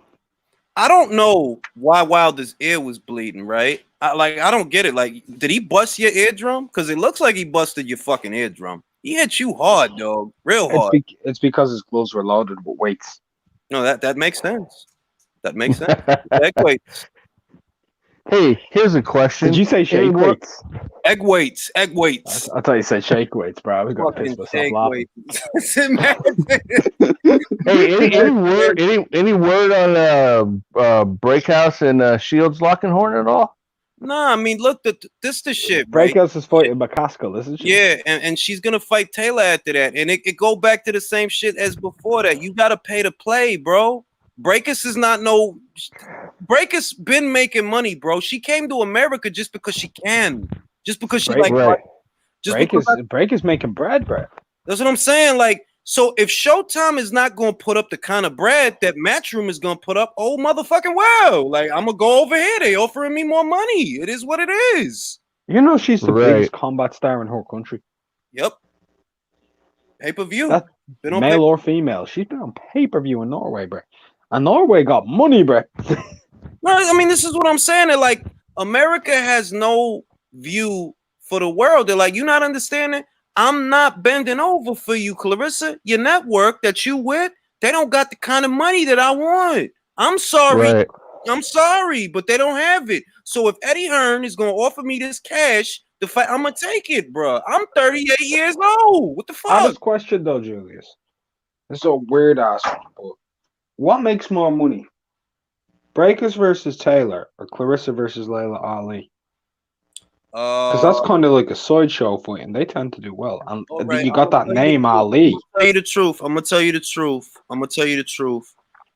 I don't know why Wilder's ear was bleeding, right? I don't get it. Like, did he bust your eardrum? Because it looks like he busted your fucking eardrum. He hit you hard, dog. Real hard. It's because his gloves were loaded with weights. No, that makes sense. That makes sense. Egg weights. Hey, here's a question. Did you say shake weights? Egg weights. Egg weights. I thought you said shake weights, bro. I was gonna Fucking piss myself egg laughing. weights. Imagine. Hey, any word on Breakhouse and Shields locking horn at all? Nah, I mean, look, this the shit, right? Breakhouse is fighting McCaskill, isn't she? Yeah, and she's gonna fight Taylor after that, and it go back to the same shit as before that. You gotta pay to play, bro. Breakus is not no. Breakus been making money, bro. She came to America just because she can, just because she Right. Break is making bread, bro. That's what I'm saying. Like, so if Showtime is not gonna put up the kind of bread that Matchroom is gonna put up, oh motherfucking well, like I'm gonna go over here. They offering me more money. It is what it is. You know she's the Right. biggest combat star in her country. Yep. Pay-per-view. That- Been on Male or female. She's been on pay-per-view in Norway, bro. And Norway got money, bro. No, I mean, this is what I'm saying. That like America has no view for the world. They're like, you're not understanding. I'm not bending over for you, Clarissa. Your network that you with, they don't got the kind of money that I want. I'm sorry. Right. I'm sorry, but they don't have it. So if Eddie Hearn is gonna offer me this cash to fight, I'm gonna take it, bro. I'm 38 years old. What the fuck? Honest question though, Julius. This is a weird ass one, but what makes more money? Breakers versus Taylor or Clarissa versus Layla Ali? Because that's kind of like a sideshow fight, and they tend to do well. And All right, you got that name, Ali. I'm gonna tell you the truth. I'm gonna tell you the truth.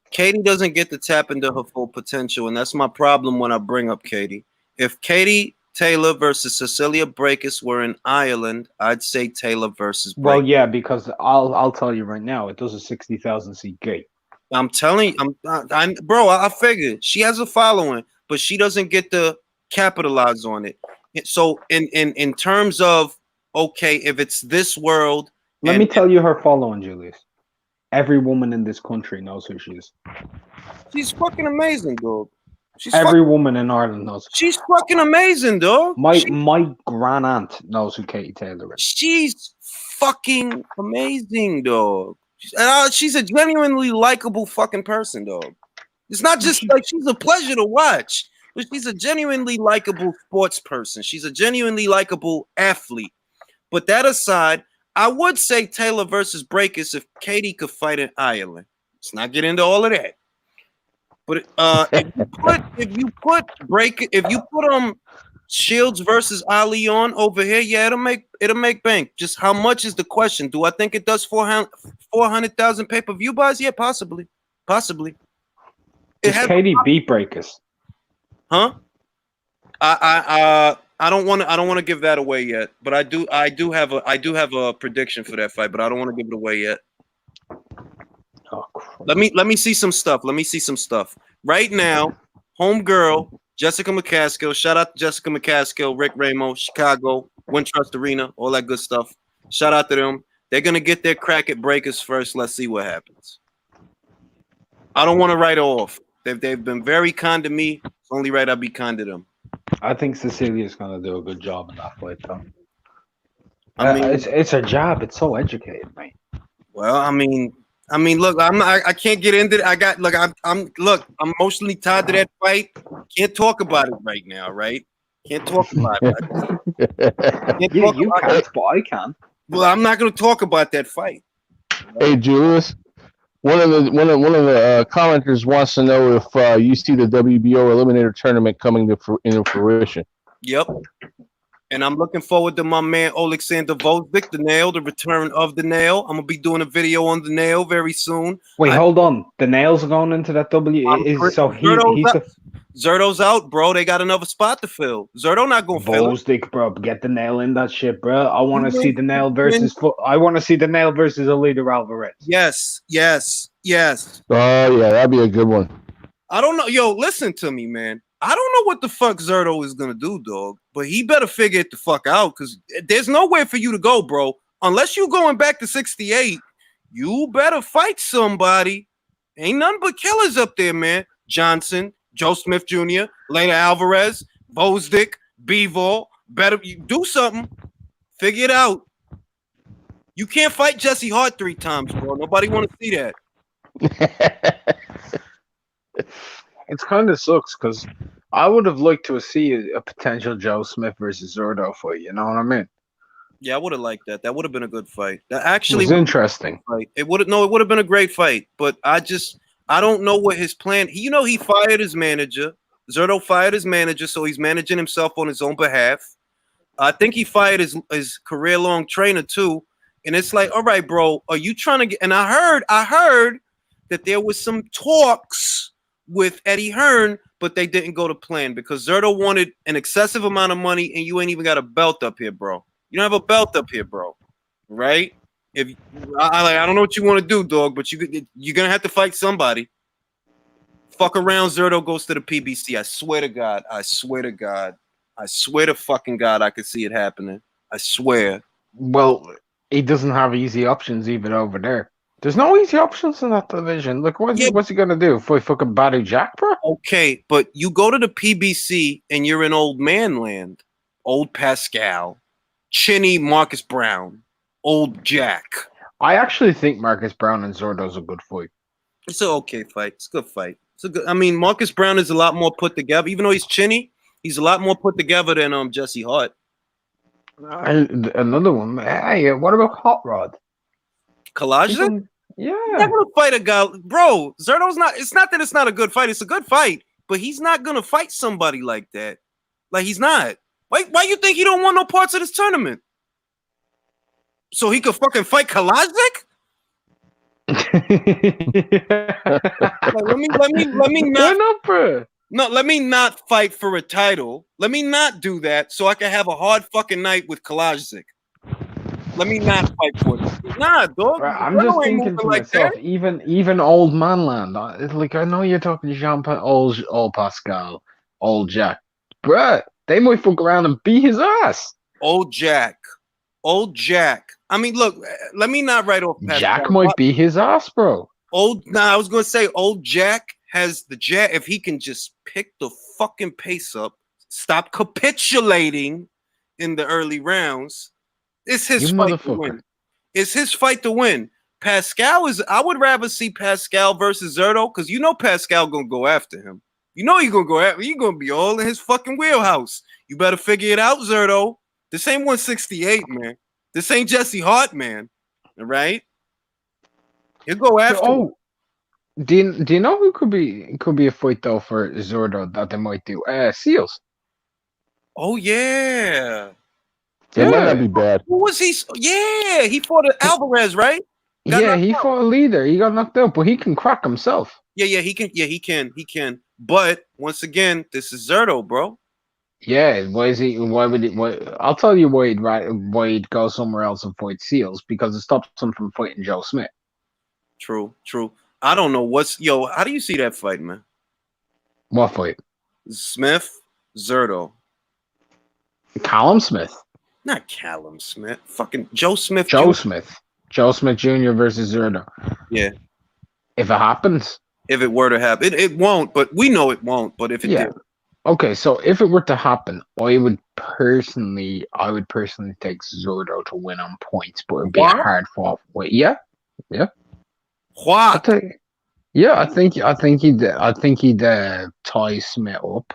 Katie doesn't get to tap into her full potential, and that's my problem when I bring up Katie. If Katie Taylor versus Cecilia Breakus were in Ireland, I'd say Taylor versus Breakus. Well, yeah, because I'll tell you right now, it does a 60,000 seat gate. I'm telling you, I figured she has a following, but she doesn't get to capitalize on it. So in terms of, okay, if it's this world, Let me tell you her following, Julius. Every woman in this country knows who she is. she's fucking amazing, dog. Every woman in Ireland knows. She's fucking amazing, dog. My grand aunt knows who Katie Taylor is. She's fucking amazing, dog. She's a genuinely likable fucking person, dog. It's not just like she's a pleasure to watch, but she's a genuinely likable sports person. She's a genuinely likable athlete. But that aside, I would say Taylor versus Breakus if Katie could fight in Ireland. Let's not get into all of that. But if you put Shields versus Ali on over here, yeah, it'll make bank. Just how much is the question? Do I think it does 400,000 pay-per-view buys? Yeah, possibly. Does Katie beat Breakus? Huh? I don't want to give that away yet, but I do have a prediction for that fight, but I don't want to give it away yet. Let me see some stuff. Let me see some stuff. Right now, homegirl, Jessica McCaskill. Shout out to Jessica McCaskill, Rick Ramos, Chicago, Wintrust Arena, all that good stuff. Shout out to them. They're gonna get their crack at Breakers first. Let's see what happens. I don't want to write off. They've been very kind to me. It's only right I be kind to them. I think Cecilia's gonna do a good job in that fight, though. I mean, it's a job. It's so educated, mate. well, I mean, look, I can't get into it. I'm emotionally tied to that fight. Can't talk about it right now, right? Can't talk about it. You can't, but I can. Well, I'm not going to talk about that fight. Hey, Julius. One of the commenters wants to know if you see the WBO Eliminator tournament coming into fruition. Yep. And I'm looking forward to my man Alexander Volvic, the Nail, the return of the Nail. I'm gonna be doing a video on the Nail very soon. Wait, hold on. The Nails are going into that W. Zerto's out, bro. They got another spot to fill. Zerto not gonna fill it. Volvic, bro. Get the Nail in that shit, bro. I want to see the Nail versus. I want to see the Nail versus Alida Alvarez. Yes. Oh yeah, that'd be a good one. I don't know. Yo, listen to me, man. I don't know what the fuck Zerto is gonna do, dog. But he better figure it the fuck out, because there's nowhere for you to go, bro. Unless you going back to 68, you better fight somebody. Ain't nothing but killers up there, man. Johnson, Joe Smith Jr., Leda Alvarez, Bozdik, Bivol. Better do something. Figure it out. You can't fight Jesse Hart 3 times, bro. Nobody want to see that. It kind of sucks because I would have liked to see a potential Joe Smith versus Zerto fight. You know what I mean? Yeah, I would have liked that. That would have been a good fight. That actually was interesting. It would have been a great fight. But I don't know what his plan. He fired his manager. Zerto fired his manager, so he's managing himself on his own behalf. I think he fired his career-long trainer too. And it's like, all right, bro, are you trying to get? And I heard that there was some talks with Eddie Hearn, but they didn't go to plan because Zerto wanted an excessive amount of money, and you ain't even got a belt up here, bro. You don't have a belt up here, bro. Right? If I don't know what you want to do, dog, but you're gonna have to fight somebody. Fuck around, Zerto goes to the PBC. I swear to God. I swear to fucking God, I could see it happening. I swear. Well, he doesn't have easy options even over there. There's no easy options in that division. Look, what's he gonna do? Fight fucking Badou Jack, bro? Okay, but you go to the PBC and you're in old man land. Old Pascal, Chinny, Marcus Brown, old Jack. I actually think Marcus Brown and Zerto's a good fight. It's an okay fight. It's a good fight. I mean, Marcus Brown is a lot more put together. Even though he's Chinny, he's a lot more put together than Jesse Hart. Another one. Hey, what about Hot Rod? Kalajic? Yeah. He's not gonna fight a guy, bro. Zerto's not. It's not that it's not a good fight. It's a good fight, but he's not gonna fight somebody like that. Like he's not. Why you think he don't want no parts of this tournament? So he could fucking fight Kalajic? Let me not. bro. No, let me not fight for a title. Let me not do that so I can have a hard fucking night with Kalajic. Let me not fight for it. Nah, dog. Bro, I'm just thinking to myself, even old manland. Like I know you're talking Jean old Pascal, old Jack. Bruh, they might fuck around and beat his ass. Old Jack. I mean, look, let me not write off Pascal. Jack might beat his ass, bro. I was gonna say old Jack has the jab. If he can just pick the fucking pace up, stop capitulating in the early rounds. It's his fight to win. It's his fight to win. Pascal I would rather see Pascal versus Zerto because you know Pascal gonna go after him. You know he's gonna go after. He's gonna be all in his fucking wheelhouse. You better figure it out, Zerto. This ain't 168, man. This ain't Jesse Hart, man. All right? He'll go after. Oh, do you know who could be a fight though for Zerto that they might do? Seals. Oh yeah. That might not be bad. Who was he? Yeah, he fought Alvarez, right? He fought a leader. He got knocked out, but he can crack himself. Yeah, he can. Yeah, he can. But once again, this is Zerto, bro. Yeah, why is he? Why would he? I'll tell you why he'd go somewhere else and fight Seals because it stops him from fighting Joe Smith. True. I don't know how do you see that fight, man? What fight? Smith, Zerto. Callum Smith. Not Callum Smith. Fucking Joe Smith Joe Jr. Smith. Joe Smith Jr. versus Zerto. Yeah. If it happens. If it were to happen. It won't, but we know it won't. But if it did. Okay, so if it were to happen, I would personally take Zerto to win on points, but it'd be a hard fought fight. Yeah. What? I think he'd tie Smith up.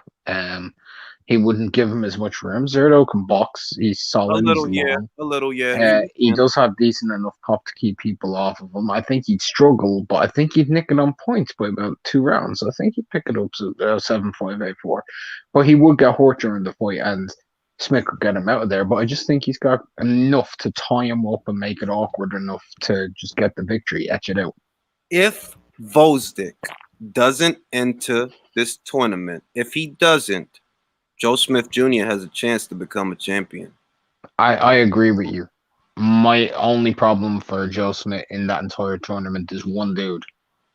He wouldn't give him as much room. Zerto can box. He's solid. A little, he's long. A little, yeah. He does have decent enough pop to keep people off of him. I think he'd struggle, but I think he'd nick it on points by about 2 rounds. I think he'd pick it up to 7-5, 8-4. But he would get hurt during the fight, and Smith could get him out of there. But I just think he's got enough to tie him up and make it awkward enough to just get the victory, etch it out. If Vosdick doesn't enter this tournament, if he doesn't, Joe Smith Jr. has a chance to become a champion. I agree with you. My only problem for Joe Smith in that entire tournament is one dude,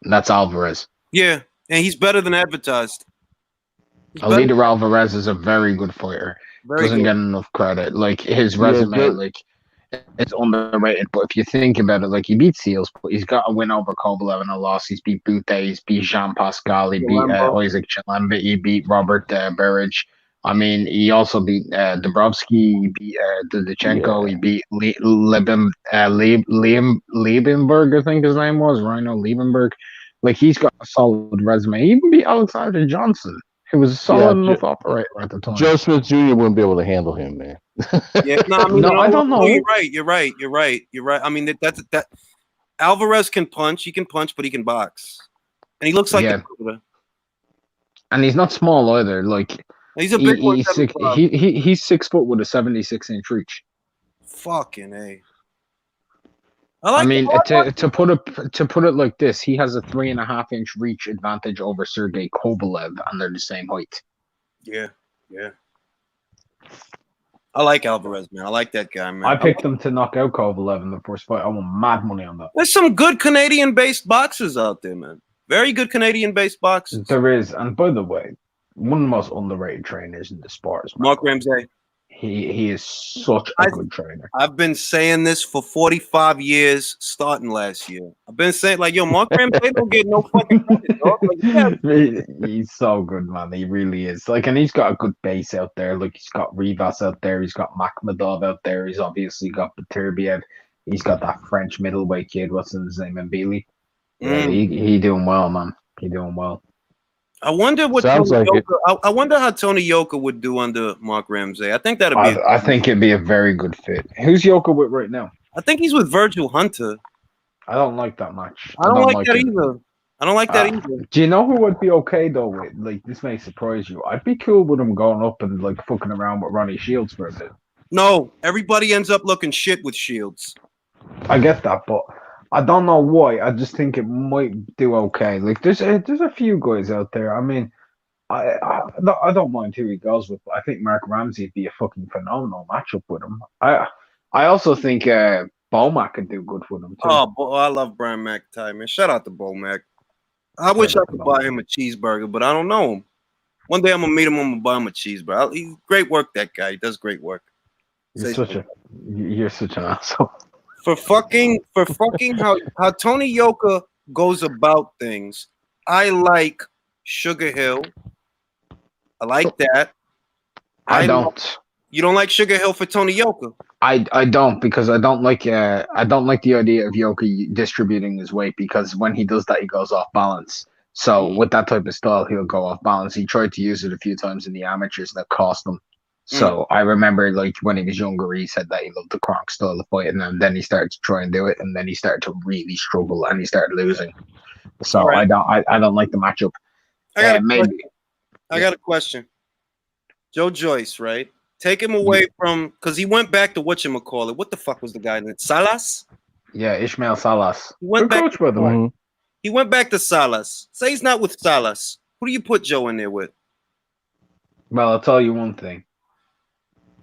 and that's Alvarez. Yeah, and he's better than advertised. Alida Alvarez is a very good fighter. Doesn't get enough credit. Like his resume, it's underrated. But if you think about it, like he beat Seals, but he's got a win over Kovalev and a loss. He's beat Butte, he's beat Jean Pascal, he beat Isaac Chilemba, he beat Robert Burridge. I mean, he also beat Dabrowski, he beat Dudichenko, he beat Liebenberg, I think his name was, Rhino Liebenberg. Like, he's got a solid resume. He even beat Alexander Johnson, who was a solid enough operator at the time. Joe Smith Jr. wouldn't be able to handle him, man. I don't know. You're right. I mean, that Alvarez can punch. He can punch, but he can box. And he looks like and he's not small either. Like, he's a big one. He's 6 foot with a 76-inch reach. Fucking A. I mean, to put it like this, he has a 3.5-inch reach advantage over Sergey Kovalev, and they're the same height. Yeah. I like Alvarez, man. I like that guy, man. I picked him to knock out Kovalev in the first fight. I want mad money on that. There's some good Canadian-based boxers out there, man. Very good Canadian-based boxers. There is, and by the way, one of the most underrated trainers in the sport is Mark Ramsey. He is such a good trainer. I've been saying this for 45 years, starting last year. I've been saying, like, yo, Mark Ramsey don't get no fucking credit, dog. Like, He's so good, man. He really is. Like, and he's got a good base out there. Like, he's got Rivas out there. He's got Makhmadov out there. He's obviously got Baturbiev. He's got that French middleweight kid. What's his name? Mbili. Yeah, he doing well, man. He doing well. I wonder what I wonder how Tony Yoka would do under Mark Ramsey. I think that'd be. I think it'd be a very good fit. Who's Yoka with right now? I think he's with Virgil Hunter. I don't like that much. I don't like that either. I don't like that either. Do you know who would be okay though? With like, this may surprise you. I'd be cool with him going up and like fucking around with Ronnie Shields for a bit. No, everybody ends up looking shit with Shields. I get that, but I don't know why. I just think it might do okay. Like there's a few guys out there. I mean, I don't mind who he goes with, but I think Mark Ramsey would be a fucking phenomenal matchup with him. I also think Bomac could do good with him too. Oh, I love Brian McIntyre, man. Shout out to Bomac. I wish I could buy him a cheeseburger, but I don't know him. One day I'm gonna meet him. I'm gonna buy him a cheeseburger. He's great work. That guy. He does great work. You're such an asshole. For fucking how Tony Yoka goes about things. I like Sugar Hill. I like that. I don't. You don't like Sugar Hill for Tony Yoka? I don't, because I don't like the idea of Yoka distributing his weight, because when he does that he goes off balance. So with that type of style he'll go off balance. He tried to use it a few times in the amateurs that cost him. So I remember, like, when he was younger, he said that he loved the Kronk style of fighting, and then he started to try and do it, and then he started to really struggle, and he started losing. So right. I don't like the matchup. I got a question. Joe Joyce, right? Take him away from, because he went back to whatchamacallit. What the fuck was the guy name? Salas? Yeah, Ishmael Salas. Good coach, by the way. He went back to Salas. Say he's not with Salas. Who do you put Joe in there with? Well, I'll tell you one thing.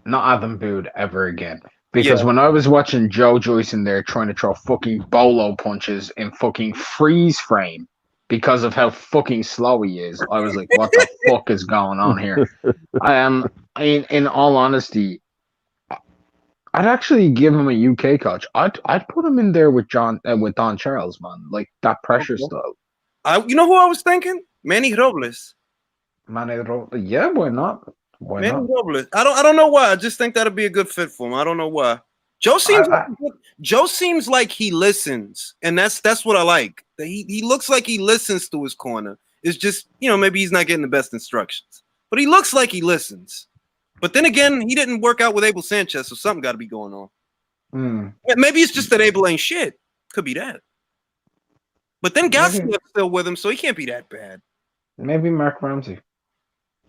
Not Adam Bood ever again. Because when I was watching Joe Joyce in there trying to throw fucking bolo punches in fucking freeze frame because of how fucking slow he is, I was like, what the fuck is going on here? In all honesty, I'd actually give him a UK coach. I'd put him in there with Don Charles, man. Like that pressure style. You know who I was thinking? Manny Robles. Yeah, why not? Why Manny not? Robles. I don't know why. I just think that'd be a good fit for him. I don't know why. Joe seems like he listens, and that's what I like. He looks like he listens to his corner. It's just, maybe he's not getting the best instructions, but he looks like he listens. But then again, he didn't work out with Abel Sanchez, so something got to be going on. Maybe it's just that Abel ain't shit. Could be that. But then Garcia's still with him, so he can't be that bad. Maybe Mark Ramsey.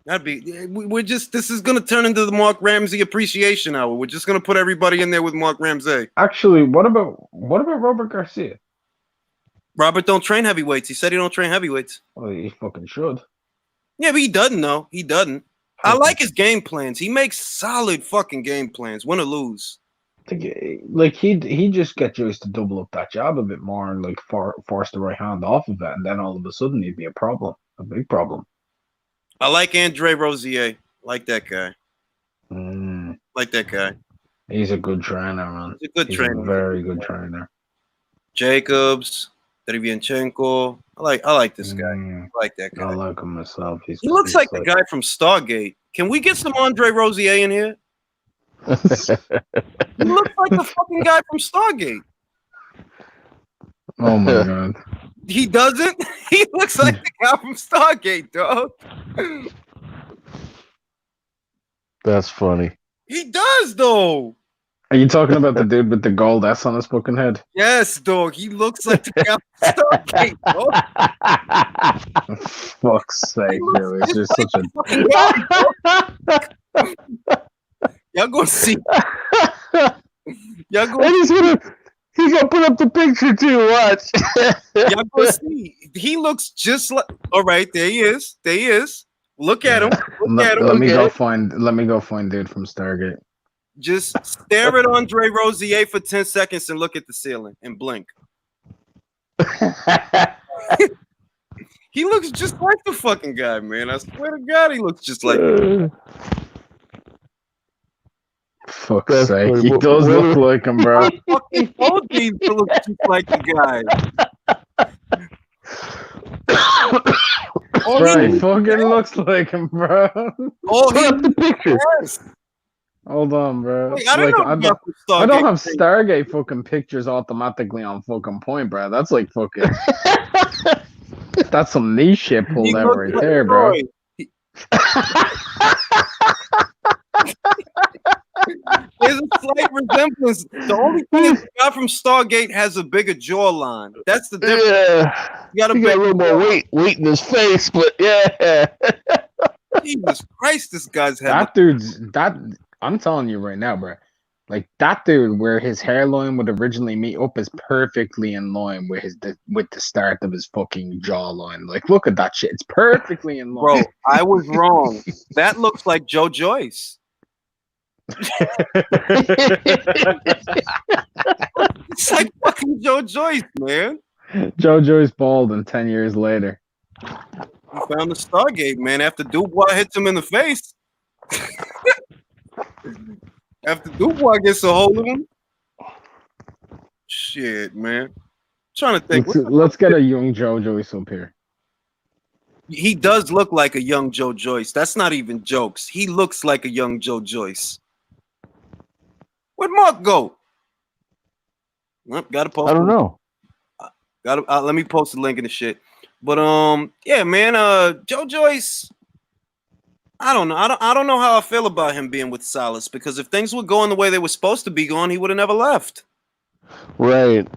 That'd be. This is gonna turn into the Mark Ramsey appreciation hour. We're just gonna put everybody in there with Mark Ramsey. Actually, what about Robert Garcia? Robert don't train heavyweights. He said he don't train heavyweights. Well, he fucking should. Yeah, but he doesn't though. He doesn't. I like his game plans. He makes solid fucking game plans, win or lose. Like he just get Joyce to double up that jab a bit more and like force the right hand off of it, and then all of a sudden he'd be a big problem. I like Andre Rosier. Like that guy. Like that guy. He's a good trainer, man. He's a good trainer. A very good trainer. Jacobs, Derevyanchenko. I like this guy. I like that guy. I like him myself. He looks like the guy from Stargate. Can we get some Andre Rosier in here? He looks like the fucking guy from Stargate. Oh my god. He doesn't? He looks like the guy from Stargate, dog. That's funny. He does, though. Are you talking about the dude with the gold S on his fucking head? Yes, dog. He looks like the guy from Stargate, dog. Fuck's sake, dude. It's just such a... Y'all gonna see. Y'all gonna He's gonna put up the picture too. Watch. Y'all gonna see. He looks just like. All right, there he is. There he is. Look at him. Let me go find dude from Stargate. Just stare at Andre Rosier for 10 seconds and look at the ceiling and blink. He looks just like the fucking guy, man. I swear to God, he looks just like him. Fuck's sake. He does look like him, bro. I fucking told you he looks just like the guy. Bro, he fucking looks like him, bro. Oh, he up the picture. Yes. Hold on, bro. Wait, I don't have Stargate fucking pictures automatically on fucking point, bro. That's like fucking. That's some niche shit pulled out right there, bro. There's a slight resemblance. The only thing is the guy from Stargate has a bigger jawline. That's the difference. Yeah. He got a little more weight in his face, but yeah. Jesus Christ, this guy's head. I'm telling you right now, bro. Like that dude, where his hairline would originally meet up, is perfectly in line with the start of his fucking jawline. Like, look at that shit; it's perfectly in line. Bro, I was wrong. That looks like Joe Joyce. It's like fucking Joe Joyce, man. Joe Joyce bald, and 10 years later, he found the Stargate, man. After Dubois hits him in the face. After Dubois gets a hold of him. Shit, man. I'm trying to think. Let's get a young Joe Joyce up here. He does look like a young Joe Joyce. That's not even jokes. He looks like a young Joe Joyce. Where'd Mark go? Well, gotta post. I don't know. Let me post the link in the shit. But yeah, man. Joe Joyce. I don't know. I don't know how I feel about him being with Salas, because if things were going the way they were supposed to be going, he would have never left. Right.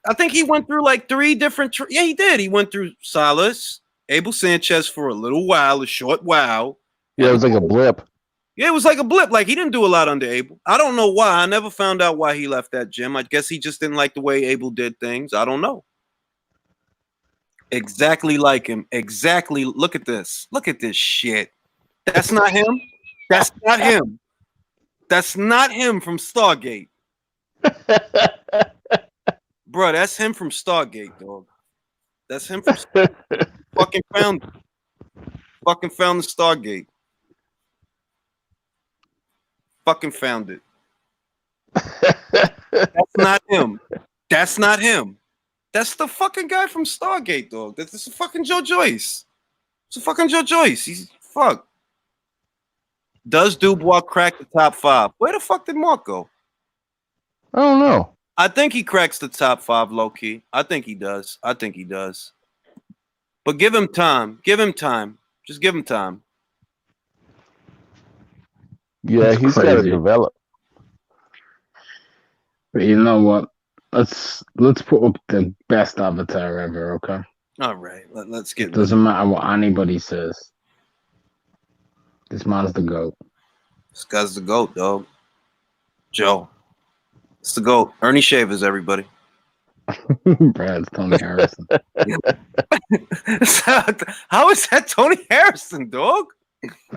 I think he went through like 3 different. Yeah, he did. He went through Salas, Abel Sanchez for a little while, a short while. Yeah, it was like a blip. Yeah, it was like a blip. Like, he didn't do a lot under Abel. I don't know why. I never found out why he left that gym. I guess he just didn't like the way Abel did things. I don't know. Exactly like him. Exactly. Look at this. Look at this shit. That's not him. That's not him. That's not him from Stargate. Bro, that's him from Stargate, dog. That's him from fucking found the Stargate. Fucking found it. That's not him. That's not him. That's the fucking guy from Stargate, dog. That's a fucking Joe Joyce. It's a fucking Joe Joyce. He's fuck. Does Dubois crack the top 5? Where the fuck did Mark go? I don't know. I think he cracks the top 5 low key. I think he does. But give him time. Give him time. Just give him time. Yeah, It's he's got to crazy. develop. But you know what? Let's put up the best avatar ever, okay? All right. Let's get Doesn't matter what anybody says. This man's the GOAT. This guy's the GOAT, dog. Joe. It's the GOAT. Ernie Shavers, everybody. Brad's Tony Harrison. How is that Tony Harrison, dog?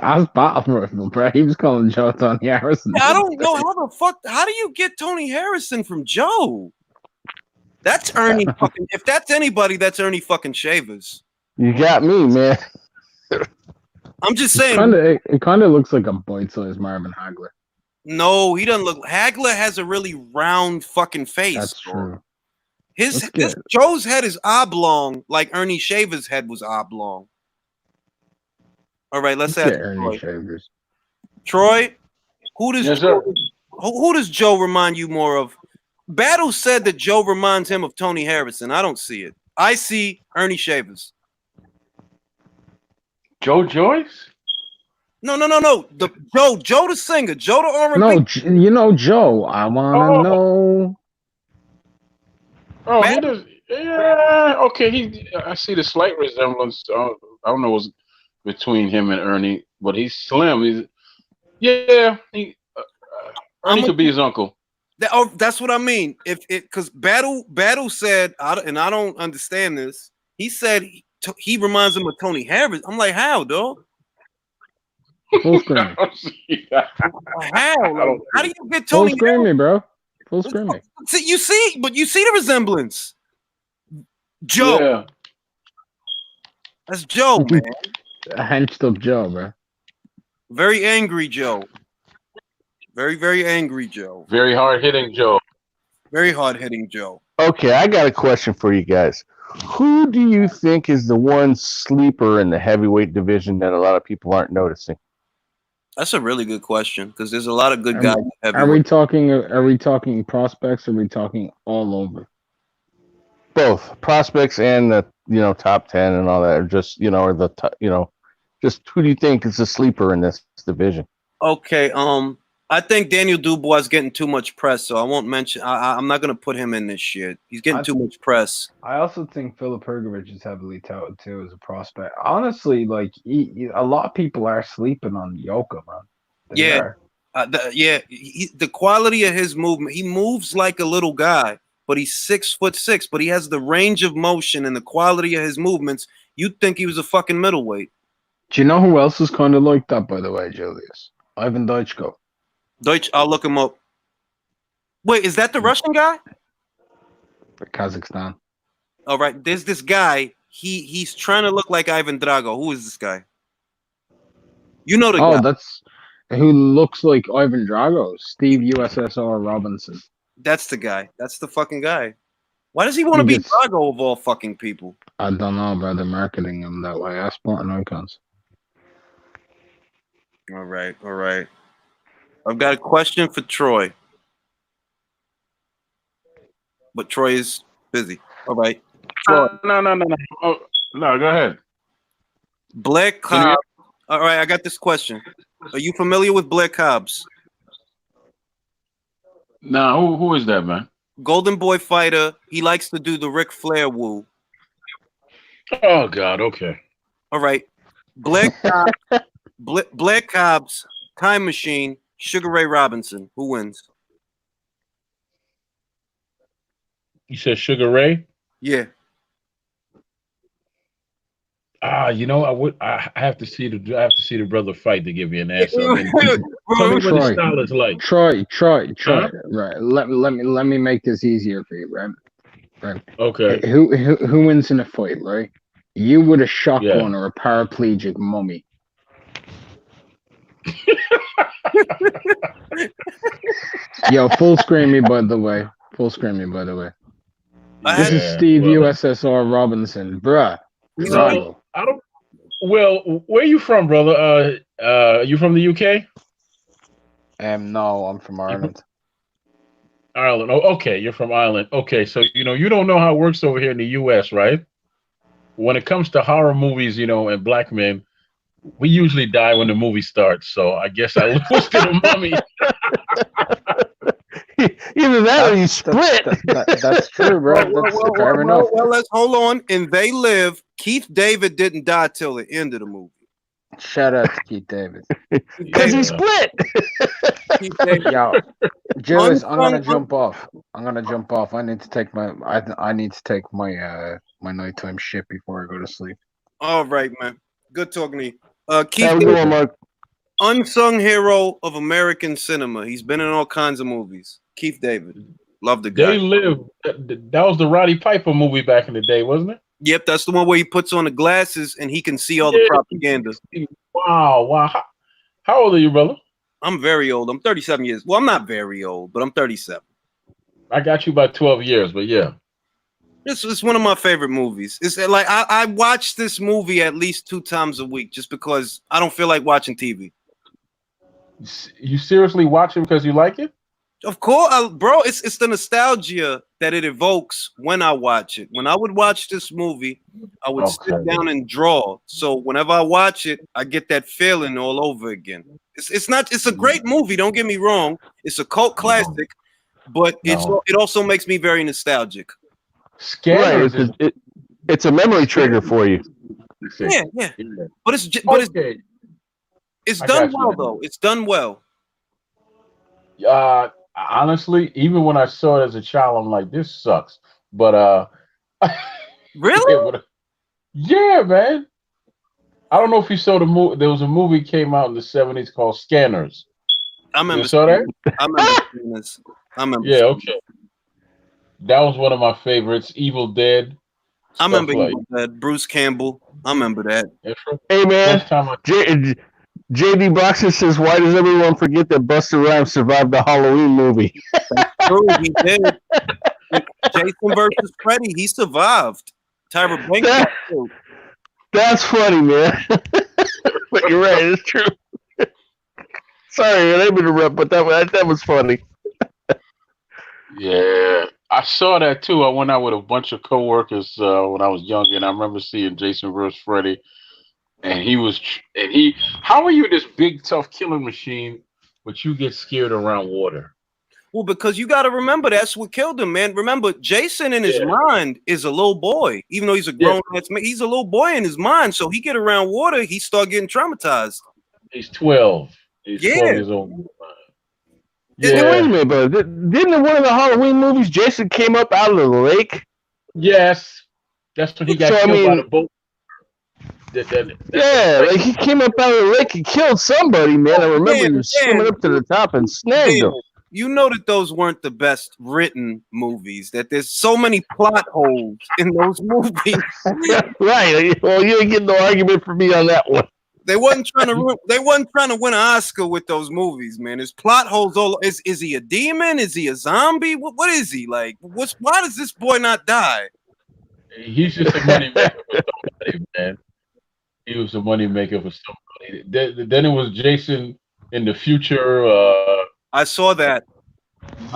I was Battle Brad. He was calling Joe Tony Harrison. I don't know how the fuck. How do you get Tony Harrison from Joe? That's Ernie fucking. If that's anybody, that's Ernie fucking Shavers. You got me, man. I'm just saying. It kind of looks like a bite-sized Marvin Hagler. No, he doesn't look. Hagler has a really round fucking face. That's true. His Joe's head is oblong, like Ernie Shavers' head was oblong. All right, let's ask Ernie Shavers. Troy, who does Yes, Joe, sir. who does Joe remind you more of? Battle said that Joe reminds him of Tony Harrison. I don't see it. I see Ernie Shavers. Joe Joyce? No. The Joe the singer, Joe the R&B. No, you know Joe. I wanna know. Oh, he does. Yeah, okay. I see the slight resemblance. I don't know what's between him and Ernie, but he's slim. Ernie could be his uncle. That's what I mean. Because Battle said, and I don't understand this. He said he reminds him of Tony Harris. I'm like, how, dog? Full screen. How? How do you get Full Tony? screen me, bro. Full screen me. You see the resemblance. Joe. Yeah. That's Joe, man. A hunched up Joe, bro. Very angry Joe. Very, very angry Joe. Very hard hitting Joe. Very hard hitting Joe. Okay, I got a question for you guys. Who do you think is the one sleeper in the heavyweight division that a lot of people aren't noticing? That's a really good question because there's a lot of good guys. Are we talking prospects? Or are we talking all over? Both prospects and the top 10 and all that, or just or the just who do you think is a sleeper in this division? Okay, I think Daniel Dubois is getting too much press, so I won't mention. I'm not gonna put him in this shit. He's getting too much press. I also think Filip Hrgović is heavily touted too as a prospect. Honestly, like a lot of people are sleeping on Yoka, man. The quality of his movement. He moves like a little guy, but he's 6'6", but he has the range of motion and the quality of his movements. You'd think he was a fucking middleweight. Do you know who else is kind of like that, by the way, Julius? Ivan Doichko. I'll look him up. Wait, is that the Russian guy? For Kazakhstan. All right, there's this guy. He's trying to look like Ivan Drago. Who is this guy? You know the guy. Oh, that's who looks like Ivan Drago. Steve USSR Robinson. That's the guy. That's the fucking guy. Why does he want to be Drago of all fucking people? I don't know, bro. They're marketing him that way. I Spartan Icons. All right. I've got a question for Troy. But Troy is busy. All right. Troy. No. Oh, no, go ahead. Blair Cobb. All right, I got this question. Are you familiar with Blair Cobbs? Nah, who is that, man? Golden Boy fighter. He likes to do the Ric Flair woo. Oh, God, okay. All right. Blair Cobbs, Blair Cobbs, Time Machine, Sugar Ray Robinson. Who wins? You said Sugar Ray? Yeah. You know, I have to see the brother fight to give you an answer. I mean, tell me what his Troy, style is like. Troy. Huh? Right. Let me make this easier for you, right? Right. Okay. Who wins in a fight, right? You with a Yeah. shotgun or a paraplegic mummy? Yo, full screen me by the way. Full screen me by the way. This is Yeah. Steve Well, USSR Robinson, bruh. so Rival. I don't. Well, where you from, brother? You from the UK? No, I'm from You from Ireland. Ireland? Oh, okay. You're from Ireland. Okay, so you don't know how it works over here in the US, right? When it comes to horror movies, and black men, we usually die when the movie starts. So I guess I lose to the mummy. Either that or you split. That's true, bro. That's fair enough. Well, let's hold on. And They Live, Keith David didn't die till the end of the movie. Shout out to Keith David. Because he split. Keith David. Yo, Julius, I'm gonna Unsung- jump off. I need to take my my nighttime shit before I go to sleep. All right, man. Good talking to you. Keith Have a good one, David, Mark. unsung hero of American cinema. He's been in all kinds of movies. Keith David. Love the guy. They Live. That was the Roddy Piper movie back in the day, wasn't it? Yep, that's the one where he puts on the glasses and he can see all the propaganda. Wow. How old are you, brother? I'm very old. I'm 37 years. Well, I'm not very old, but I'm 37. I got you by 12 years, but yeah. This is one of my favorite movies. It's like I watch this movie at least 2 times a week just because I don't feel like watching TV. You seriously watch it because you like it? Of course, bro. It's the nostalgia that it evokes when I watch it. When I would watch this movie, I would sit down and draw. So whenever I watch it, I get that feeling all over again. It's a great movie. Don't get me wrong. It's a cult classic, but it also makes me very nostalgic. Scanners Right, it's a memory trigger for you. Yeah. But it's done well though. It's done well. Honestly, even when I saw it as a child, I'm like, this sucks. But Really? Yeah, man. I don't know if you saw the movie. There was a movie came out in the 70s called Scanners. I remember. You saw that? I remember seeing this. I remember. Yeah, okay. That was one of my favorites. Evil Dead. I remember Evil Dead. Bruce Campbell. I remember that. Hey man, JD Boxer says, "Why does everyone forget that Busta Rhymes survived the Halloween movie?" True, he did. Jason versus Freddy, he survived. Tyra Banks. That's funny, man. But you're right, it's true. Sorry, I didn't mean to interrupt, but that was funny. Yeah, I saw that too. I went out with a bunch of coworkers when I was younger, and I remember seeing Jason vs. Freddy. And how are you this big tough killing machine, but you get scared around water? Well, because you got to remember that's what killed him, man. Remember, Jason in his mind is a little boy, even though he's a grown man. He's a little boy in his mind. So he get around water, he start getting traumatized. He's 12. He's 12 years old. Yeah. Wait a minute, bro. Didn't in one of the Halloween movies Jason came up out of the lake? Yes, that's when he got killed by the boat. Like he came up out of the lake and killed somebody, man. I remember he was swimming up to the top and snagged him. You know that those weren't the best written movies. That there's so many plot holes in those movies. Right. Well, you ain't getting no argument from me on that one. They wasn't trying to win an Oscar with those movies, man. There's plot holes all. Is he a demon? Is he a zombie? What is he like? Why does this boy not die? He's just a money maker for somebody, man. He was a money maker for somebody. Then it was Jason in the future. I saw that.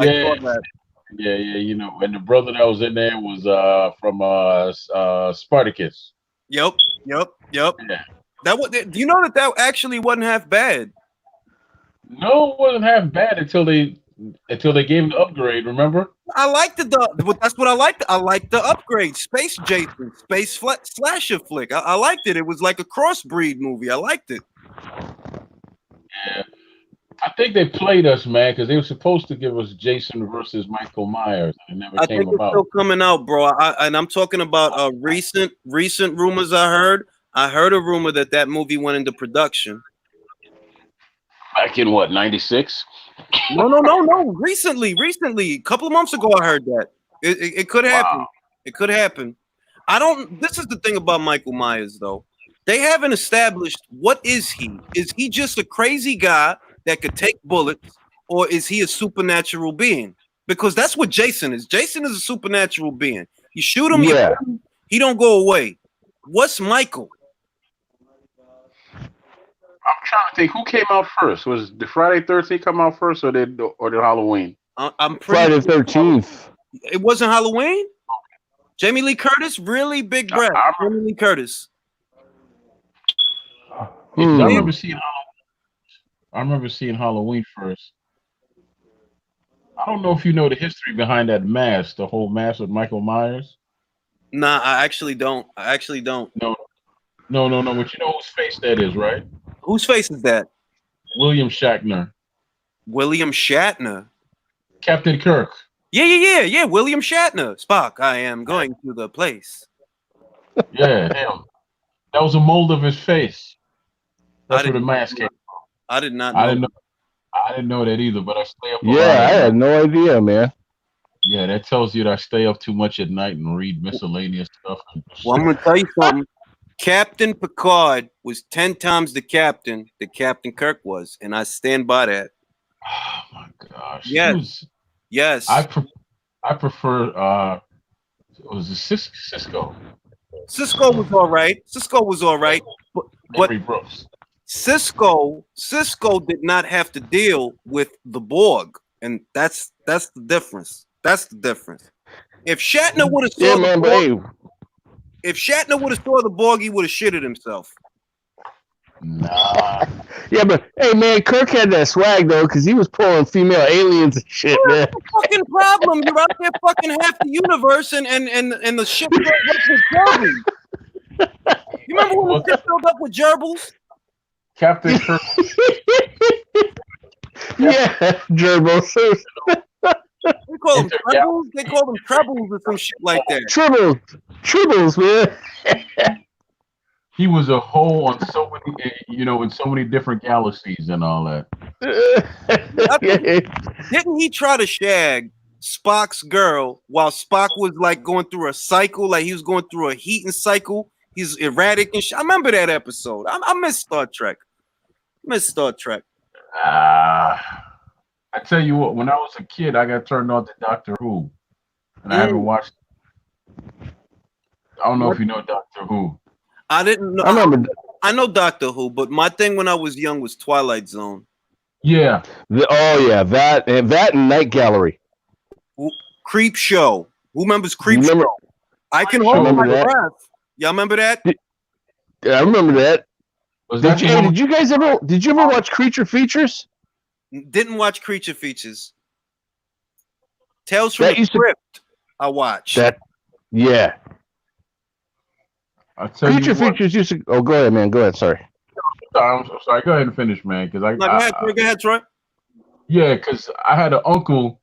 Yeah, and the brother that was in there was from Spartacus. Yep. Yeah. Do you know that actually wasn't half bad? No, it wasn't half bad until they gave him the upgrade. Remember? I liked that's what I liked. I liked the upgrade. Space Jason, slasher flick. I liked it. It was like a crossbreed movie. I liked it. Yeah. I think they played us, man, because they were supposed to give us Jason versus Michael Myers, and it never came about. It's still coming out, bro. And I'm talking about recent rumors I heard. I heard a rumor that movie went into production. Back in what, 96? No. Recently, a couple of months ago, I heard that it could happen. Wow. It could happen. I don't. This is the thing about Michael Myers, though. They haven't established what is he. Is he just a crazy guy that could take bullets, or is he a supernatural being? Because that's what Jason is. Jason is a supernatural being. You shoot him, Yeah. he don't go away. What's Michael? I'm trying to think who came out first. Was the Friday 13th come out first, or did Halloween? I'm Friday pretty the 13th. It wasn't Halloween. Jamie Lee Curtis, really big breath. Jamie Lee Curtis. I remember seeing Halloween. I remember seeing Halloween first. I don't know if you know the history behind that mask, the whole mask with Michael Myers. Nah, I actually don't. No. But you know whose face that is, right? Whose face is that? William Shatner. William Shatner. Captain Kirk. Yeah. William Shatner. Spock, I am going to the place. Yeah, him. That was a mold of his face. That's where the mask came from. I did not know. I didn't know that either, but I stay up. Yeah, I had no idea, man. Yeah, that tells you that I stay up too much at night and read miscellaneous stuff. Well, I'm going to tell you something. Captain Picard was 10 times the captain that Captain Kirk was, and I stand by that. Oh my gosh! Yes. I prefer. Was it Cisco? Cisco was all right, but Brooks. Cisco did not have to deal with the Borg, and that's the difference. That's the difference. If Shatner would have saw the Borg, he would have shitted himself. Nah. Yeah, but hey, man, Kirk had that swag though, because he was pulling female aliens and shit, man. What's the fucking problem? You're out there fucking half the universe, and the ship filled up with gerbils. You remember when the ship filled up with gerbils? Captain Kirk. Yeah, gerbils. They call them trebles. They call them trebles or some shit like that. Tribbles, man. He was a hoe on so many, in so many different galaxies and all that. Didn't he try to shag Spock's girl while Spock was like going through a cycle, like he was going through a heating cycle? He's erratic and shit. I remember that episode. I miss Star Trek. I tell you what, when I was a kid, I got turned on to Doctor Who, and I haven't watched. I don't know if you know Doctor Who. I didn't know. I know Doctor Who, but my thing when I was young was Twilight Zone. Yeah. That and Night Gallery. Creep Show. Who remembers Creep Show? I can hold my breath. Y'all remember that? Yeah, I remember that. Did you ever watch Creature Features? Didn't watch Creature Features. Tales from the Crypt. I watched. That. Yeah. Creature Features used to. Oh, go ahead, man. Go ahead. Sorry. I'm sorry. Go ahead and finish, man. Because go ahead, Troy. Yeah, because I had an uncle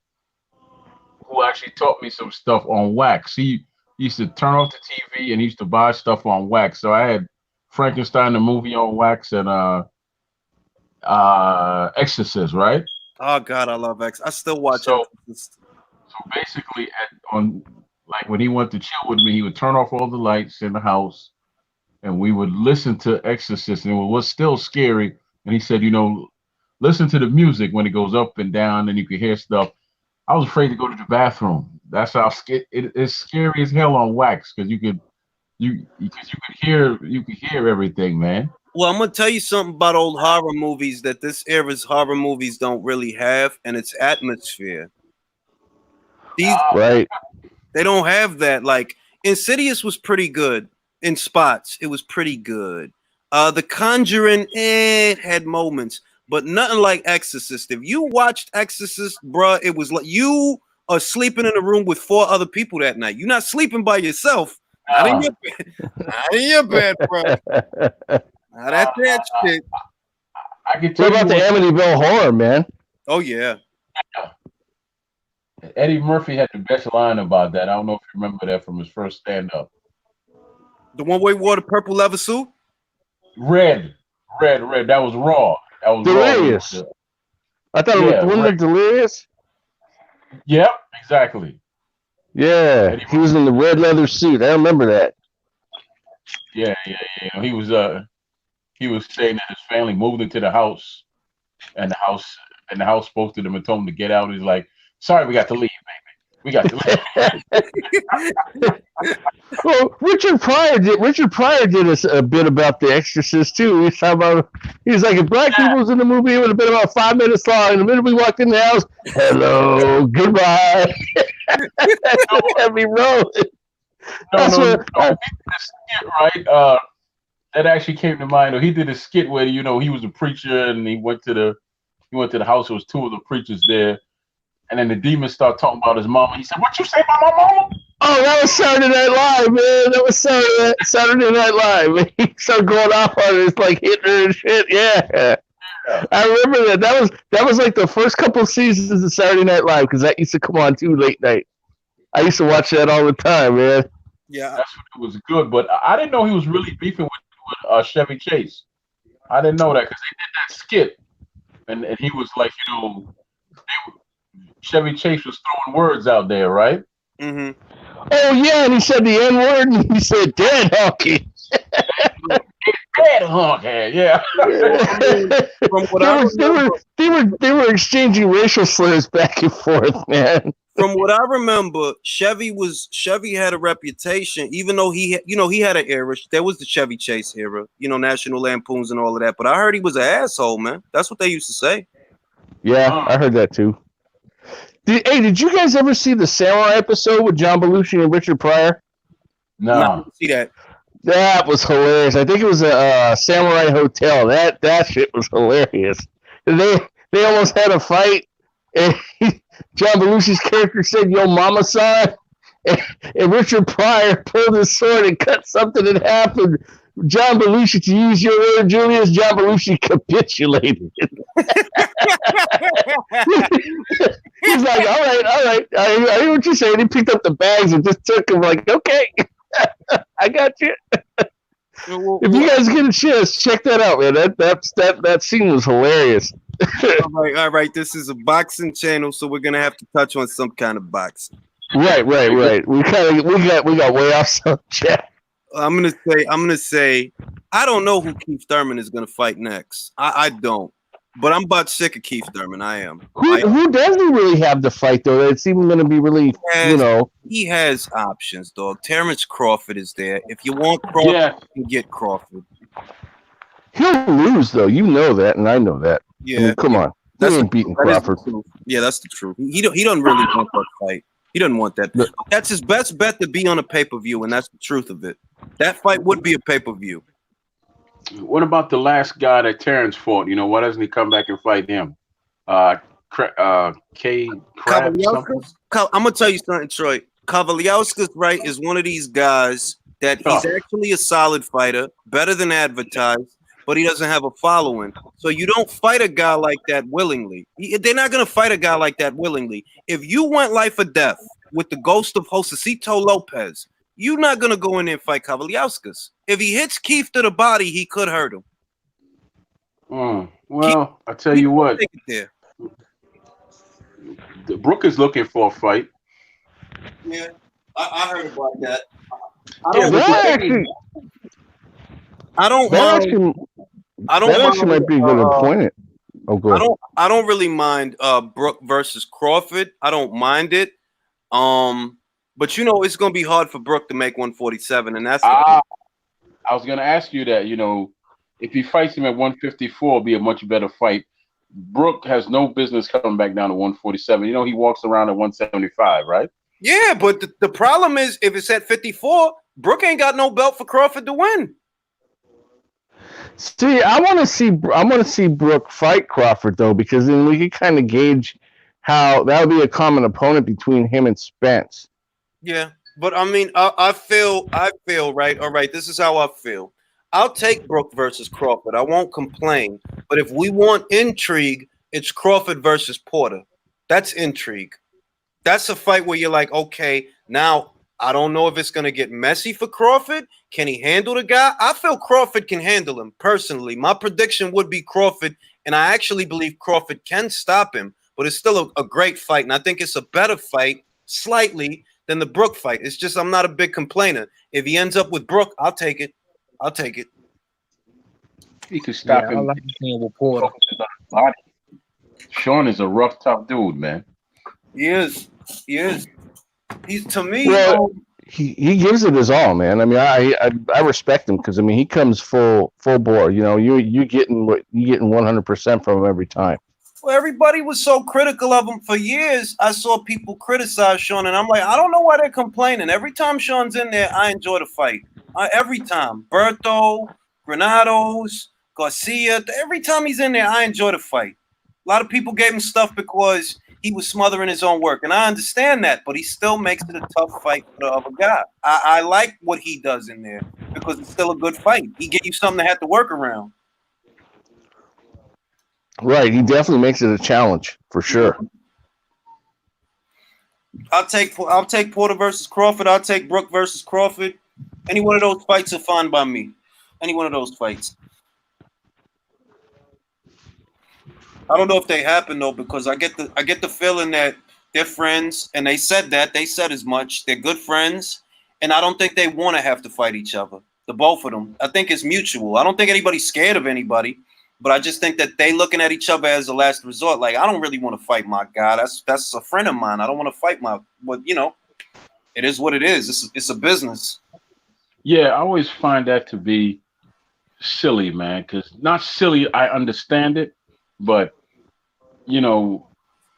who actually taught me some stuff on wax. He used to turn off the TV and he used to buy stuff on wax. So I had Frankenstein the movie on wax and Exorcist, right? Oh God, I love Exorcist. I still watch Exorcist. So basically, when he wanted to chill with me, he would turn off all the lights in the house, and we would listen to Exorcist, and it was still scary. And he said, listen to the music when it goes up and down, and you can hear stuff. I was afraid to go to the bathroom. That's how it's scary as hell on wax because you could hear everything, man. Well, I'm gonna tell you something about old horror movies that this era's horror movies don't really have, and it's atmosphere. Right. They don't have that. Like Insidious was pretty good in spots. It was pretty good. The Conjuring, it had moments, but nothing like Exorcist. If you watched Exorcist, bruh, it was like you are sleeping in a room with 4 other people that night. You're not sleeping by yourself. Not in your bed, bro. Now that's that shit. I can tell what about the Amityville Horror, man? Oh yeah. Eddie Murphy had the best line about that. I don't know if you remember that from his first stand-up. The one where he wore the purple leather suit? Red. That was Raw. That was Delirious. Raw. I thought Yeah, wasn't it Delirious? Yep, exactly. Yeah, And he was in the red leather suit. I remember that. Yeah. He was saying that his family moved into the house, and the house spoke to them and told him to get out. He's like, "Sorry, we got to leave, baby. We got to leave." Well, Richard Pryor did a bit about The Exorcist too. He's talking about, he's like, if black people was in the movie, it would have been about 5 minutes long. And the minute we walked in the house, hello, goodbye. Had me rolling. That's No. what. He did a skit, right? That actually came to mind. He did a skit where he was a preacher and he went to the house. There was two of the preachers there, and then the demons start talking about his mama. He said, "What you say about my mama?" Oh, that was Saturday Night Live, man. That was Saturday Night Live. Man. He started going off on it. It's like hitting her and shit. Yeah. I remember that. That was like the first couple seasons of Saturday Night Live because that used to come on too late night. I used to watch that all the time, man. Yeah, That's when it was good. But I didn't know he was really beefing with Chevy Chase. I didn't know that because they did that skit, and he was like, Chevy Chase was throwing words out there, right? Mm-hmm. Oh yeah, and he said the N word, and he said dead hockey. Dead honkhead, yeah. From what I remember, they were exchanging racial slurs back and forth, man. From what I remember, Chevy had a reputation, even though he had an era. There was the Chevy Chase era, National Lampoons and all of that. But I heard he was an asshole, man. That's what they used to say. Yeah, I heard that too. Did you guys ever see the Samurai episode with John Belushi and Richard Pryor? No. I didn't see that. That was hilarious. I think it was a Samurai Hotel. That shit was hilarious. They almost had a fight, and John Belushi's character said, "Yo, mama, son," and Richard Pryor pulled his sword and cut something in half. And John Belushi, to use your word, Julius, John Belushi capitulated. He's like, all right. I hear what you're saying. He picked up the bags and just took them. Like, okay, I got you. If you guys get a chance, check that out, man. That scene was hilarious. All right. This is a boxing channel, so we're gonna have to touch on some kind of boxing. Right. We got way off subject. I'm gonna say, I don't know who Keith Thurman is gonna fight next. I don't, but I'm about sick of Keith Thurman. I am. Who doesn't really have the fight though? It's even going to be really, He has options, dog. Terrence Crawford is there. If you want Crawford, you can get Crawford. He'll lose though. You know that, and I know that. Yeah, I mean, come on. He ain't beating Crawford. Yeah, that's the truth. He doesn't really want that fight. He doesn't want that. That's his best bet to be on a pay-per-view, and that's the truth of it. That fight would be a pay-per-view. What about the last guy that Terrence fought? Why doesn't he come back and fight him? K. Crab. I'm gonna tell you something, Troy. Kavaliauskas, right, is one of these guys that he's actually a solid fighter, better than advertised, but he doesn't have a following. So you don't fight a guy like that willingly. They're not gonna fight a guy like that willingly. If you went life or death with the ghost of Josecito Lopez, you're not gonna go in there and fight Kavaliauskas. If he hits Keith to the body, he could hurt him. Well, I tell you what, Brooke is looking for a fight. Yeah, I heard about that. That actually might be a good point. Oh, good. I don't really mind Brooke versus Crawford. I don't mind it. But it's gonna be hard for Brooke to make 147, and that's. I was gonna ask you that. If he fights him at 154, it'll be a much better fight. Brooke has no business coming back down to 147. He walks around at 175, right? Yeah, but the problem is if it's at 54, Brooke ain't got no belt for Crawford to win. See, I want to see Brooke fight Crawford though, because then we can kind of gauge how that would be a common opponent between him and Spence. Yeah, but I mean, I feel right. All right, this is how I feel. I'll take Brooke versus Crawford. I won't complain. But if we want intrigue, it's Crawford versus Porter. That's intrigue. That's a fight where you're like, okay, now I don't know if it's going to get messy for Crawford. Can he handle the guy? I feel Crawford can handle him personally. My prediction would be Crawford, and I actually believe Crawford can stop him, but it's still a great fight, and I think it's a better fight slightly than the Brook fight. It's just I'm not a big complainer. If he ends up with Brook, I'll take it. I'll take it. He could stop I him. like seeing with Porter. Body. Sean is a rough, tough dude, man. He is. He is. He's to me. Well, he gives it his all, man. I mean, I respect him because I mean he comes full bore. You know, you getting 100% from him every time. Well, everybody was so critical of him for years. I saw people criticize Sean, and I'm like, I don't know why they're complaining. Every time Sean's in there, I enjoy the fight. Every time. Berto, Granados, Garcia. Every time he's in there, I enjoy the fight. A lot of people gave him stuff because he was smothering his own work, and I understand that, but he still makes it a tough fight for the other guy. I like what he does in there because it's still a good fight. He give you something to have to work around. Right, he definitely makes it a challenge for sure. I'll take Porter versus Crawford. I'll take Brook versus Crawford. Any one of those fights are fine by me. Any one of those fights. I don't know if they happen though, because I get the feeling that they're friends, and they said as much. They're good friends, and I don't think they want to have to fight each other. The both of them. I think it's mutual. I don't think anybody's scared of anybody, but I just think that they looking at each other as a last resort. Like, I don't really want to fight my guy. That's a friend of mine. I don't want to fight but you know, it is what it is. It's a business. Yeah, I always find that to be silly, man. Because not silly, I understand it, but you know,